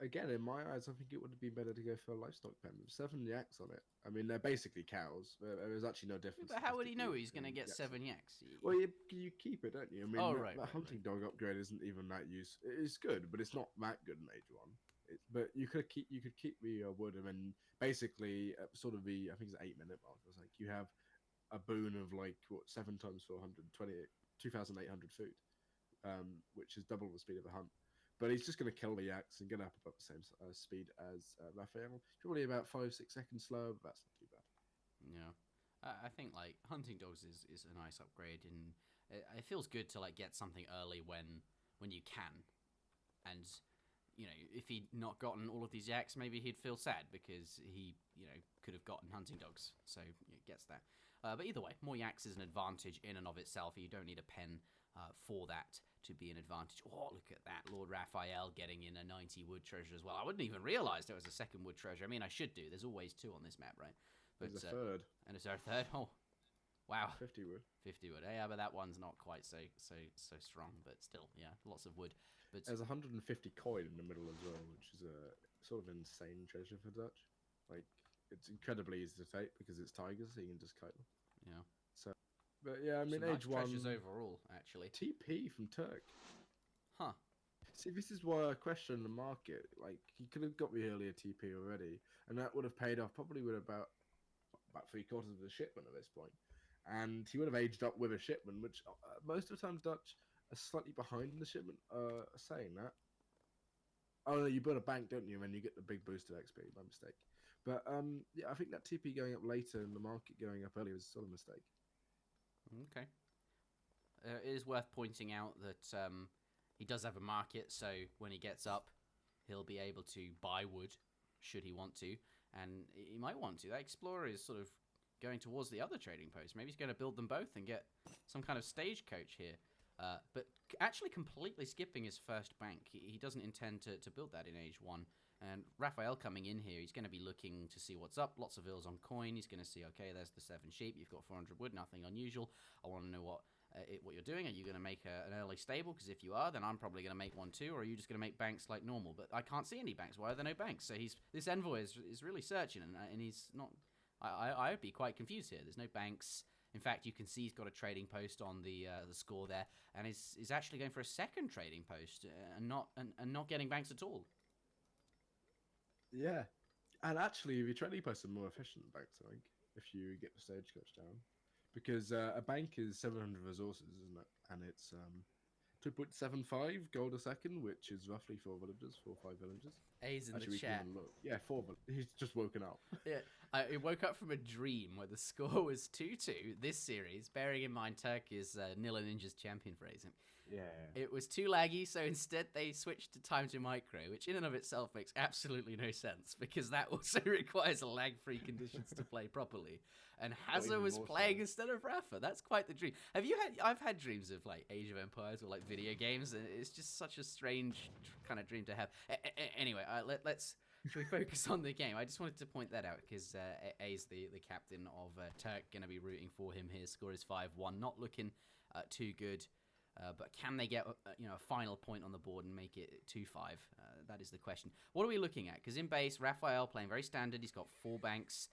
again, in my eyes, I think it would have been better to go for a livestock pen with 7 yaks on it. I mean, they're basically cows. There's actually no difference. But how would he know statistically he's going to between get yaks 7 and- yaks? Well, you keep it, don't you? I mean, Oh, that, right, that right, hunting right. dog upgrade isn't even that use. It's good, but it's not that good in Age 1. But you could keep the wood, and then basically sort of the I think it's 8 minute mark. It's like you have a boon of like what 7 times 420 2,800 food, which is double the speed of a hunt. But he's just going to kill the yaks and get up about the same speed as Raphael. Probably about 5-6 seconds slower, but that's not too bad. Yeah. I think like hunting dogs is a nice upgrade, and it feels good to like get something early when you can. And you know, if he'd not gotten all of these yaks, maybe he'd feel sad because he, you know, could have gotten hunting dogs. So it gets that. But either way, more yaks is an advantage in and of itself. You don't need a pen for that to be an advantage. Oh, look at that. Lord Raphael getting in a 90 wood treasure as well. I wouldn't even realise there was a second wood treasure. I mean, I should do. There's always 2 on this map, right? But, There's a third. And is there a third? Oh, wow. 50 wood. 50 wood. Yeah, but that one's not quite so strong, but still, yeah, lots of wood. But There's 150 coin in the middle as well, which is a sort of insane treasure for Dutch. Like, it's incredibly easy to take because it's tigers, so you can just kite them. yeah. So, but yeah, I mean, Some nice Age 1 treasures overall, actually. TP from Turk. Huh. See, this is why I question the market. Like, he could have got the earlier TP already, and that would have paid off probably with about 3/4 of the shipment at this point. And he would have aged up with a shipment, which most of the time Dutch are slightly behind in the shipment. Saying that. Oh, no, you build a bank, don't you? And then you get the big boosted XP, my mistake. But yeah, I think that TP going up later and the market going up earlier was sort of a mistake. Okay. It is worth pointing out that he does have a market, so when he gets up, he'll be able to buy wood, should he want to, and he might want to. That explorer is sort of going towards the other trading post. Maybe he's going to build them both and get some kind of stagecoach here. But actually completely skipping his first bank. He doesn't intend to build that in Age 1. And Raphael coming in here, he's going to be looking to see what's up. Lots of ills on coin. He's going to see, okay, there's the 7 sheep. You've got 400 wood, nothing unusual. I want to know what you're doing. Are you going to make an early stable? Because if you are, then I'm probably going to make one too. Or are you just going to make banks like normal? But I can't see any banks. Why are there no banks? So this envoy is really searching, and he's not... I would be quite confused here. There's no banks. In fact, you can see he's got a trading post on the score there, and is actually going for a second trading post and not getting banks at all. Yeah, and actually, the trading posts are more efficient than banks, I think, if you get the stagecoach down, because a bank is 700 resources, isn't it? And it's 2.75 gold a second, which is roughly 4 villages, 4 or 5 villages. A's in Actually, the we can chat. even look. Yeah, 4. He's just woken up. Yeah, I woke up from a dream where the score was 2-2 this series, bearing in mind Turk is Nilla Ninja's champion phrasing. Yeah. It was too laggy, so instead they switched to time to micro, which in and of itself makes absolutely no sense, because that also requires lag-free conditions to play properly. And Hazza was playing instead of Rafa. That's quite the dream. I've had dreams of like Age of Empires or like video games, and it's just such a strange kind of dream to have. Anyway, let's... Should we focus on the game? I just wanted to point that out because A's the captain of Turk, going to be rooting for him here. Score is 5-1, not looking too good. But can they get a final point on the board and make it 2-5? That is the question. What are we looking at? Because in base, Raphael playing very standard. He's got 4 banks.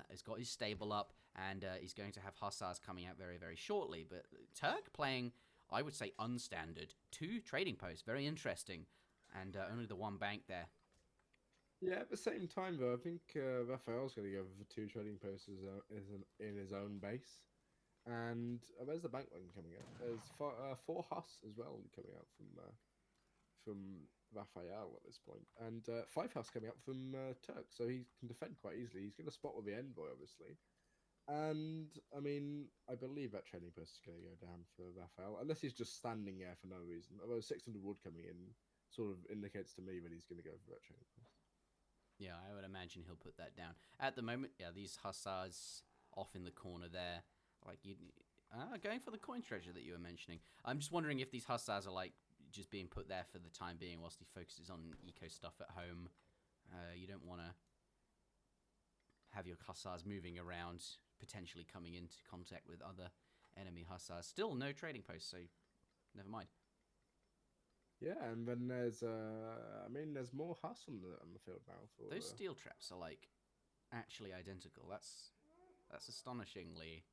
He's got his stable up, and he's going to have hussars coming out very, very shortly. But Turk playing, I would say, unstandard. 2 trading posts, very interesting, and only the 1 bank there. Yeah, at the same time, though, I think Raphael's going to go for 2 trading posts in his own base. And there's the bank line coming out. There's 4 Huss as well coming out from Raphael at this point. And 5 Huss coming out from Turk. So he can defend quite easily. He's going to spot with the envoy, obviously. And, I mean, I believe that trading post is going to go down for Raphael. Unless he's just standing there for no reason. Although 600 wood coming in sort of indicates to me that he's going to go for that trading post. Yeah, I would imagine he'll put that down. At the moment, yeah, these hussars off in the corner there, like going for the coin treasure that you were mentioning. I'm just wondering if these hussars are like just being put there for the time being whilst he focuses on eco stuff at home. You don't want to have your hussars moving around, potentially coming into contact with other enemy hussars. Still no trading posts, so never mind. Yeah, and then there's I mean, there's more Huss on the field now for Those steel traps are like actually identical. That's astonishingly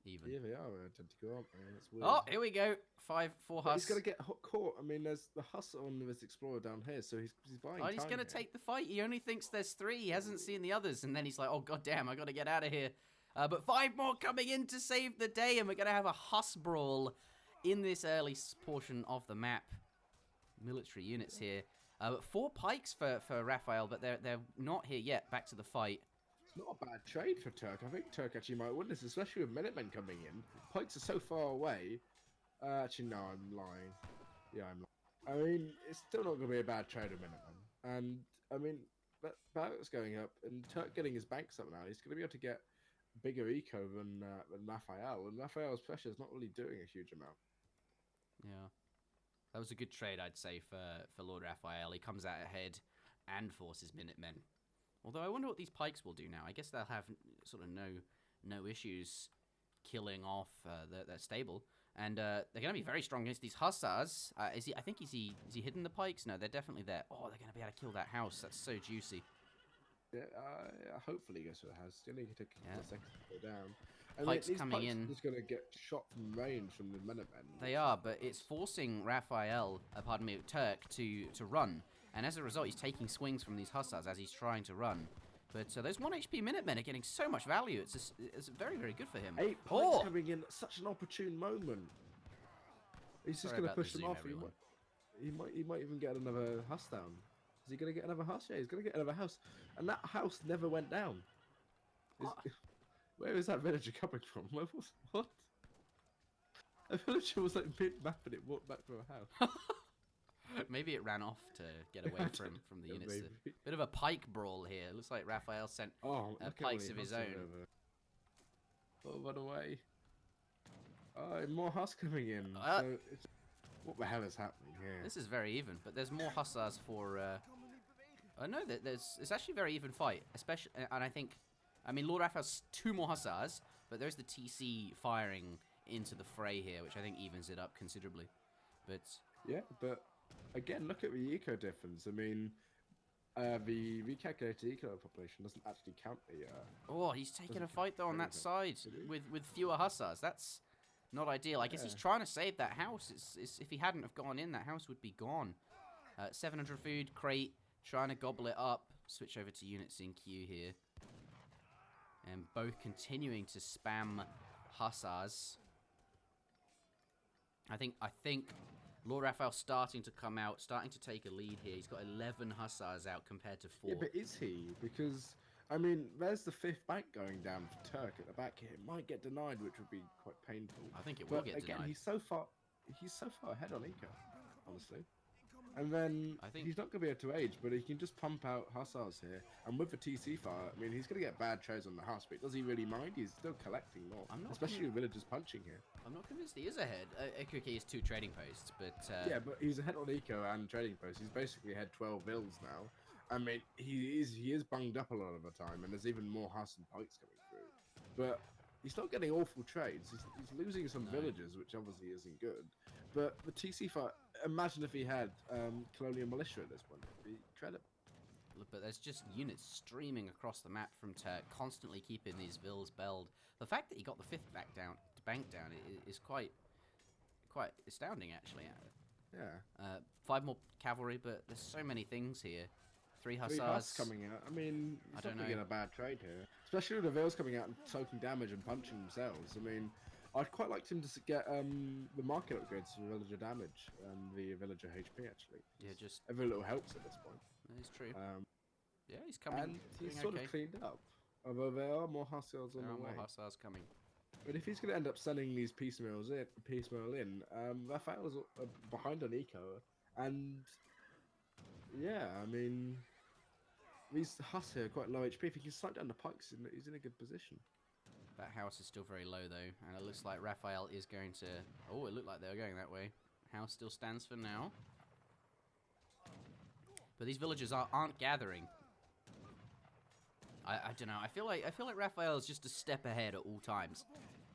even. Yeah, they are identical, aren't they? That's weird. Oh, here we go. 4 But he's Huss. gonna get caught. I mean, there's the Huss on this Explorer down here, so he's buying Oh, he's time gonna here. take the fight. He only thinks there's 3. He hasn't seen the others, and then he's like, "Oh god damn, I gotta get out of here." But 5 more coming in to save the day, and we're gonna have a Huss brawl in this early portion of the map. Military units here. 4 pikes for Raphael, but they're not here yet. Back to the fight. It's not a bad trade for Turk. I think Turk actually might win this, especially with Minutemen coming in. Pikes are so far away. Actually, no, I'm lying. Yeah, I'm lying. I mean, it's still not going to be a bad trade with Minutemen. And, I mean, Barrett's going up, and Turk getting his banks up now. He's going to be able to get bigger eco than Raphael. And Raphael's pressure is not really doing a huge amount. Yeah. That was a good trade, I'd say, for Lord Raphael. He comes out ahead and forces Minutemen. Although I wonder what these pikes will do now. I guess they'll have sort of no issues killing off their stable. And they're going to be very strong against these Hussars. I think is he hidden the pikes? No, they're definitely there. Oh, they're going to be able to kill that house. That's so juicy. Yeah, hopefully he goes for the house. Still need to take a second to go down. And Pikes these coming pikes in. are just going to get shot from range from the Minutemen. They are, but it's forcing Raphael, Turk, to run. And as a result, he's taking swings from these Hussars as he's trying to run. But those 1 HP Minutemen are getting so much value. It's very, very good for him. 8 pikes coming in at such an opportune moment. He's just going to push them off. He might even get another Huss down. Is he going to get another Huss? Yeah, he's going to get another house. And that house never went down. Where is that villager coming from? What? A villager was like mid-map and it walked back to a house. Maybe it ran off to get away from the units. Bit of a pike brawl here. Looks like Raphael sent pikes of his own. Oh, run away. Oh, more Huss coming in. What the hell is happening here? This is very even, but there's more Hussars for... no, it's actually a very even fight. Especially, and I mean, Lord Raphael's 2 more Hussars, but there's the TC firing into the fray here, which I think evens it up considerably. But... Yeah, but again, look at the eco difference. I mean, the recalculated eco population doesn't actually count the... oh, he's taking a fight, though, on that side with fewer Hussars. That's not ideal. I guess he's trying to save that house. If he hadn't have gone in, that house would be gone. 700 food, crate, trying to gobble it up. Switch over to units in queue here. And both continuing to spam Hussars. I think Lord Raphael's starting to come out, starting to take a lead here. He's got 11 Hussars out compared to 4. Yeah, but is he? Because, I mean, there's the 5th bank going down for Turk at the back here. It might get denied, which would be quite painful. I think it will get again, denied. he's so far ahead on eco, honestly. And then he's not going to be able to age, but he can just pump out Hussars here. And with the TC fire, I mean, he's going to get bad trades on the house, but does he really mind? He's still collecting more, especially with villagers punching here. I'm not convinced he is ahead. Ecoke is 2 trading posts, but... yeah, but he's ahead on eco and trading posts. He's basically ahead 12 vills now. I mean, he is bunged up a lot of the time, and there's even more Huss and pikes coming through. But he's not getting awful trades. He's losing some villagers, which obviously isn't good. But the TC fight, imagine if he had colonial militia at this point. It'd be incredible. But there's just units streaming across the map from Turk, constantly keeping these vills belled. The fact that he got the 5th bank down is quite astounding, actually. Yeah. 5 more cavalry, but there's so many things here. 3 Hussars. 3 Huss coming out. I mean, he's not getting a bad trade here. Especially with the vills coming out and soaking damage and punching themselves. I mean, I'd quite like him to get the market upgrades for villager damage and the villager HP, actually. Yeah, just... Every little helps at this point. That is true. Yeah, he's coming. And he's sort of cleaned up. Although there are more Hussars on the way. There are more Hussars coming. But if he's going to end up sending these piecemeal in, Raphael's behind on eco. And, yeah, I mean... These Huss here are quite low HP. If he can snipe down the pikes, he's in a good position. That house is still very low, though, and it looks like Raphael is going to... Oh, it looked like they were going that way. House still stands for now. But these villagers aren't gathering. I don't know. I feel like Raphael is just a step ahead at all times.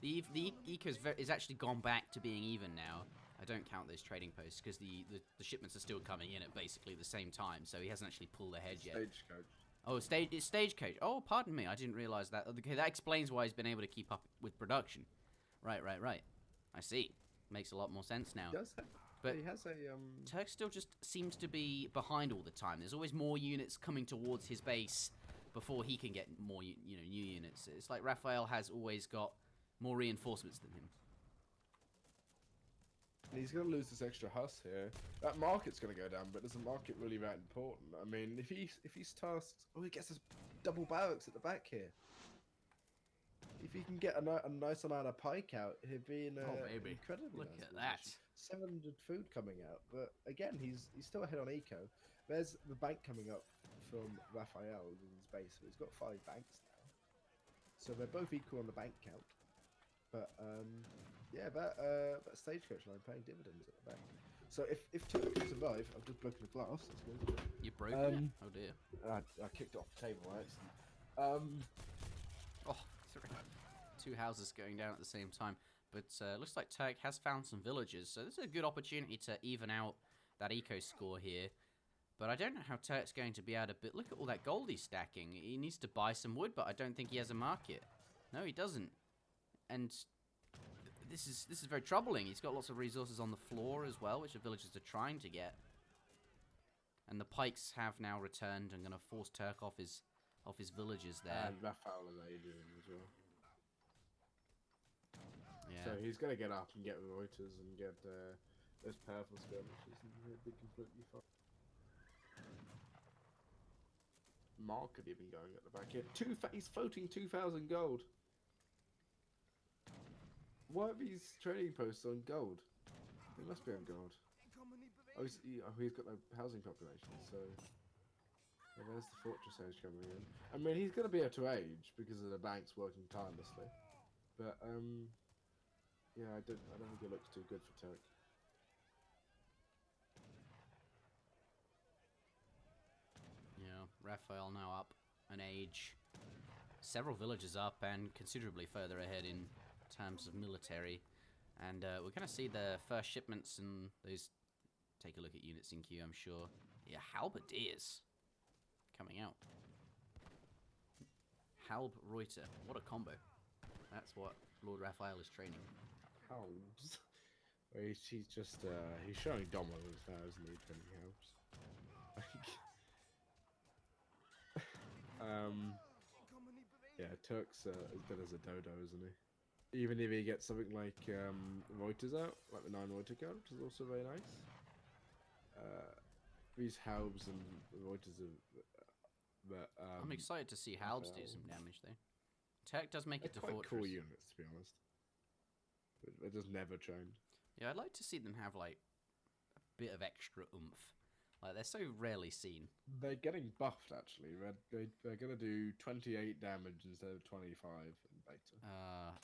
The eco is actually gone back to being even now. I don't count those trading posts because the shipments are still coming in at basically the same time, so he hasn't actually pulled ahead yet. Stagecoach. Oh, it's stagecoach. Oh, pardon me, I didn't realize that. Okay, that explains why he's been able to keep up with production. Right. I see. Makes a lot more sense now. But he has a Turk still just seems to be behind all the time. There's always more units coming towards his base before he can get more, new units. It's like Raphael has always got more reinforcements than him. He's going to lose this extra husk here. That market's going to go down, but is the market really that important? I mean, if he's tasked... Oh, he gets his double barracks at the back here. If he can get a nice amount of pike out, he'd be in incredibly Look nice at that. 700 food coming out, but again, he's still ahead on eco. There's the bank coming up from Raphael in his base, so he's got 5 banks now. So they're both equal on the bank count. But yeah, that stagecoach line paying dividends at the back. So if Turk can survive, I've just broken the glass. That's good. You broke it? Oh dear. I kicked it off the table by accident. Oh, 2 houses going down at the same time. But looks like Turk has found some villagers, so this is a good opportunity to even out that eco score here. But I don't know how Turk's going to be able to... Look at all that gold he's stacking. He needs to buy some wood, but I don't think he has a market. No, he doesn't. And this is very troubling. He's got lots of resources on the floor as well, which the villagers are trying to get. And the pikes have now returned and going to force Turk off his villages there. And Raphael and Asian as well. Yeah. So he's going to get up and get Reuters and get those powerful skirmishes and he'll be completely fine. Market even going at the back here. He's floating 2,000 gold. Why are these trading posts on gold? They must be on gold. Oh, he's got no housing population, so... Well, there's the fortress age coming in. I mean, he's going to be able to age because of the banks working tirelessly. But, yeah, I don't think it looks too good for Turk. Yeah, Raphael now up an age. Several villages up and considerably further ahead in terms of military. And we're going to see the first shipments and those... Take a look at units in queue, I'm sure. Yeah, halberdiers coming out. Halb Reuter. What a combo. That's what Lord Raphael is training. Halbs? He's just, he's showing dominance now, isn't he, training Halbs? Yeah, Turk's as good as a dodo, isn't he? Even if he gets something like Reuters out, like the 9 Reuter card, which is also very nice. These Halbs and Reuters are... I'm excited to see Halbs do some damage, though. Turk does make it to quite Fortress. Cool units, to be honest. They're just never trained. Yeah, I'd like to see them have, like, a bit of extra oomph. Like, they're so rarely seen. They're getting buffed, actually. They're going to do 28 damage instead of 25 in beta.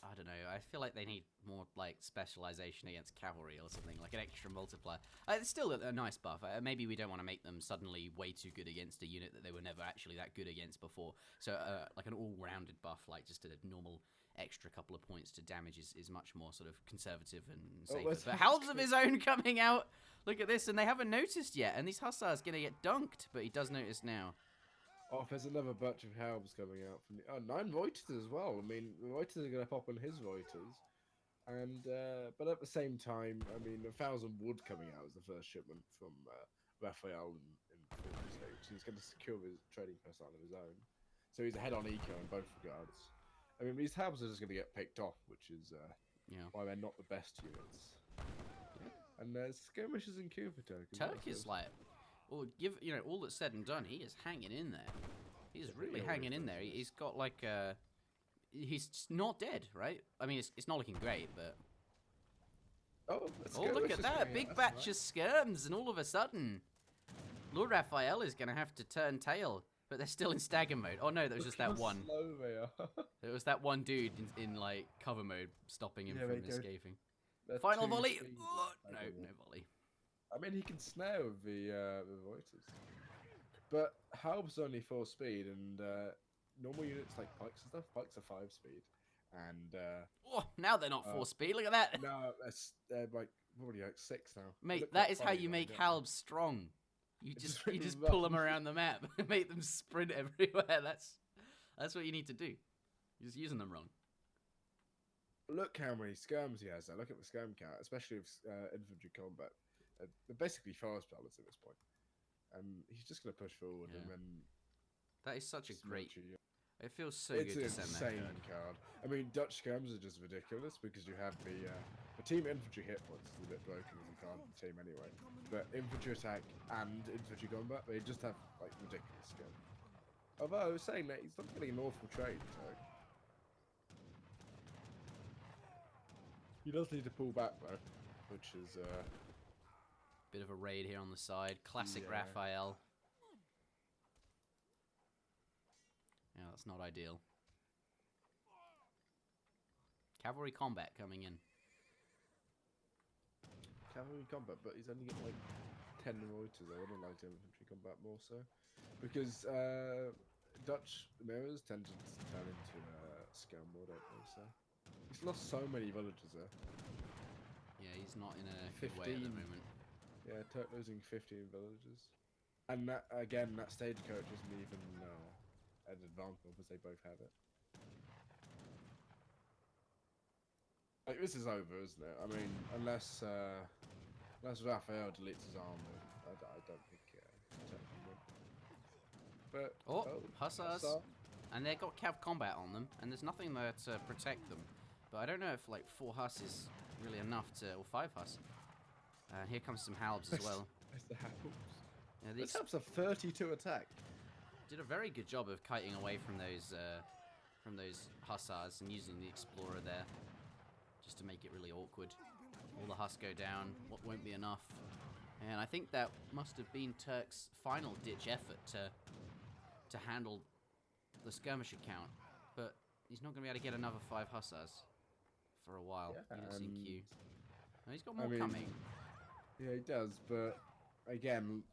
I don't know. I feel like they need more, like, specialization against cavalry or something, like an extra multiplier. It's still a nice buff. Maybe we don't want to make them suddenly way too good against a unit that they were never actually that good against before. So, like, an all-rounded buff, like just a normal extra couple of points to damage is much more sort of conservative and safer. But Halbs of his own coming out. Look at this, and they haven't noticed yet. And these Hussars going to get dunked, but he does notice now. Oh, there's another batch of Halbs coming out from the... Oh, 9 Reuters as well. I mean, the Reuters are going to pop on his Reuters. And, but at the same time, I mean, 1,000 wood coming out is the first shipment from Raphael in Fortress stage. He's going to secure his trading post on his own. So he's ahead on eco in both regards. I mean, these Halbs are just going to get picked off, which is why they're not the best units. And there's skirmishes in queue for Turk. Turk is like, well, all that's said and done, he is hanging in there. He's really hanging in there. He's got like he's not dead, right? I mean, it's not looking great, but oh, look at that big batch of skirms, and all of a sudden, Lord Raphael is going to have to turn tail. But they're still in stagger mode. Oh no, there was just that one. Slow they are. There was that one dude in like cover mode, stopping him from escaping. They're Final volley. Oh, no volley. I mean, he can snare with the Reuters, but Halb's only 4 speed, and normal units like pikes and stuff. Pikes are 5 speed, and now they're not 4 speed. Look at that. No, they're like probably like 6 now. They Mate, look that quite is how funny you when they make get halbs strong. You It's just just you make just them pull them run. around the map, make them sprint everywhere. That's what you need to do. You're just using them wrong. Look how many skirms he has. Now. Look at the skirm count, especially with infantry combat. They're basically forest pilots at this point, and he's just going to push forward Yeah. and then. That is such a great. smooch you. It feels so It's good an to send that insane card. card. I mean, Dutch skirms are just ridiculous because you have the team infantry hit points is a bit broken with the card team anyway. But infantry attack and infantry combat, they just have like ridiculous skill. Although I was saying that he's not getting an awful trade, so he does need to pull back though, which is Bit of a raid here on the side. Classic Yeah. Raphael. Yeah, that's not ideal. Cavalry combat coming in. cavalry combat, but he's only got like 10 Reuters. I would have liked infantry combat more so, because Dutch mirrors tend to turn into scum more, don't they? So he's lost so many villagers there. Yeah, he's not in a good way at the 15. moment. Yeah, Turk losing 15 villagers, and that again, that stagecoach isn't even an advantage because they both have it. Like, this is over, isn't it? I mean, unless Raphael deletes his armor, I don't think Turk can win. But Hussars. Hussar. And they've got cav combat on them, and there's nothing there to protect them. But I don't know if like 4 Huss is really enough to, or 5 Huss. Here comes some halbs as well. That's the Halbs. Yeah, This these helps a 32 attack. did a very good job of kiting away from those hussars and using the explorer there, just to make it really awkward. All the Huss go down. What won't be enough. And I think that must have been Turk's final ditch effort to handle the skirmisher count, but he's not going to be able to get another 5 hussars for a while. Yeah, You don't see Q. No, he's got more I mean, coming. Yeah, he does, but again,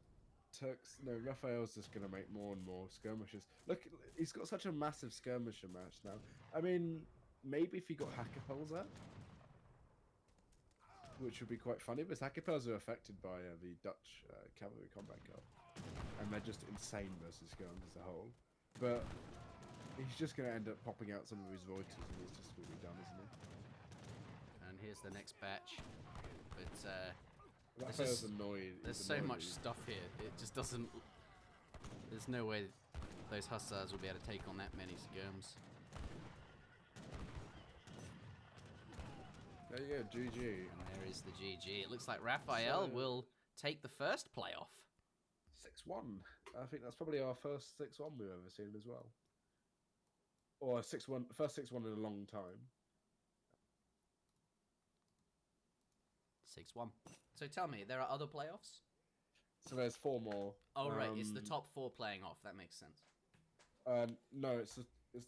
Raphael's just going to make more and more skirmishes. Look, he's got such a massive skirmisher match now. I mean, maybe if he got hacker poles out, which would be quite funny, because hacker poles are affected by the Dutch cavalry combat card, and they're just insane versus skirms as a whole. But he's just going to end up popping out some of his Reuters, and he's just going to be done, isn't he? And here's the next batch. But Raphael's annoyed. there's he's so annoyed much he's- stuff here. It just doesn't. There's no way those hussars will be able to take on that many skirms. There you go, GG. And there is the GG. It looks like Raphael So- will take the first playoff. 6-1. I think that's probably our first 6-1 we've ever seen as well. Or a 6-1, first 6-1 in a long time. 6-1. So tell me, there are other playoffs? So there's 4 more. Oh, right, it's the top 4 playing off. That makes sense. No, it's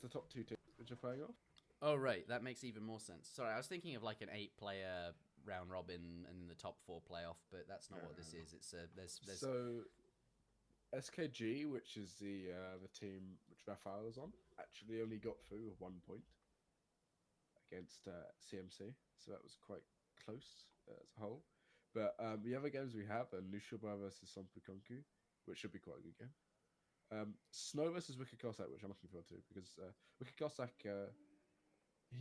the top 2 teams which are playing off. Oh, right, that makes even more sense. Sorry, I was thinking of like an 8-player round robin and then the top 4 playoff, but that's not what this is. It's there's So SKG, which is the team which Raphael is on, actually only got through with 1 point against CMC, so that was quite close as a whole. But the other games we have are Nushuba versus Sompukonku, which should be quite a good game. Snow versus Wicked Cossack, which I'm looking forward to, because Wicked Cossack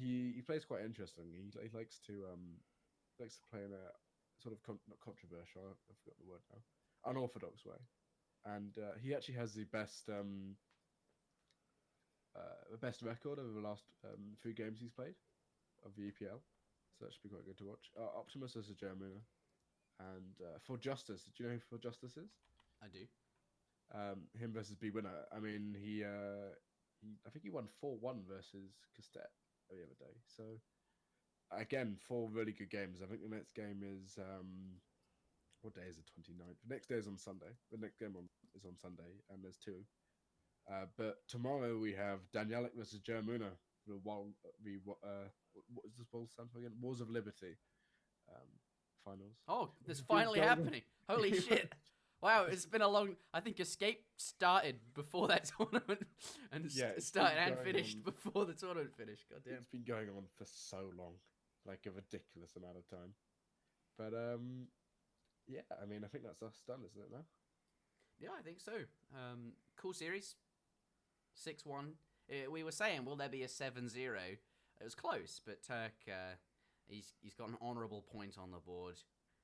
he plays quite interesting. He likes to play in a sort of not controversial. I forgot the word now. Unorthodox way, and he actually has the best record over the last 3 games he's played of the EPL. So that should be quite good to watch. Optimus is a German, and For Justice. Do you know who For Justice is? I do. Him versus B Winner. I mean, I think he won 4-1 versus Castet the other day. So again, 4 really good games. I think the next game is what day is it? 29th. The next day is on Sunday. The next game is on Sunday, and there's 2. But tomorrow we have Danielic versus Germuna. What is this World stand for again? Wars of Liberty finals. Oh, this Been finally going on- happening. Holy shit. Wow, it's been a long... I think Escape started before that tournament and Yeah, it's started been and going finished on- before the tournament finished. God damn. It's been going on for so long, like a ridiculous amount of time. But yeah, I mean, I think that's us done, isn't it now? Yeah, I think so. Cool series. 6-1. We were saying, will there be a 7-0? It was close, but Turk, he's got an honourable point on the board,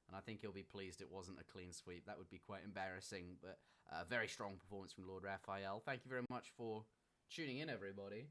and I think he'll be pleased it wasn't a clean sweep. That would be quite embarrassing, but a very strong performance from Lord Raphael. Thank you very much for tuning in, everybody.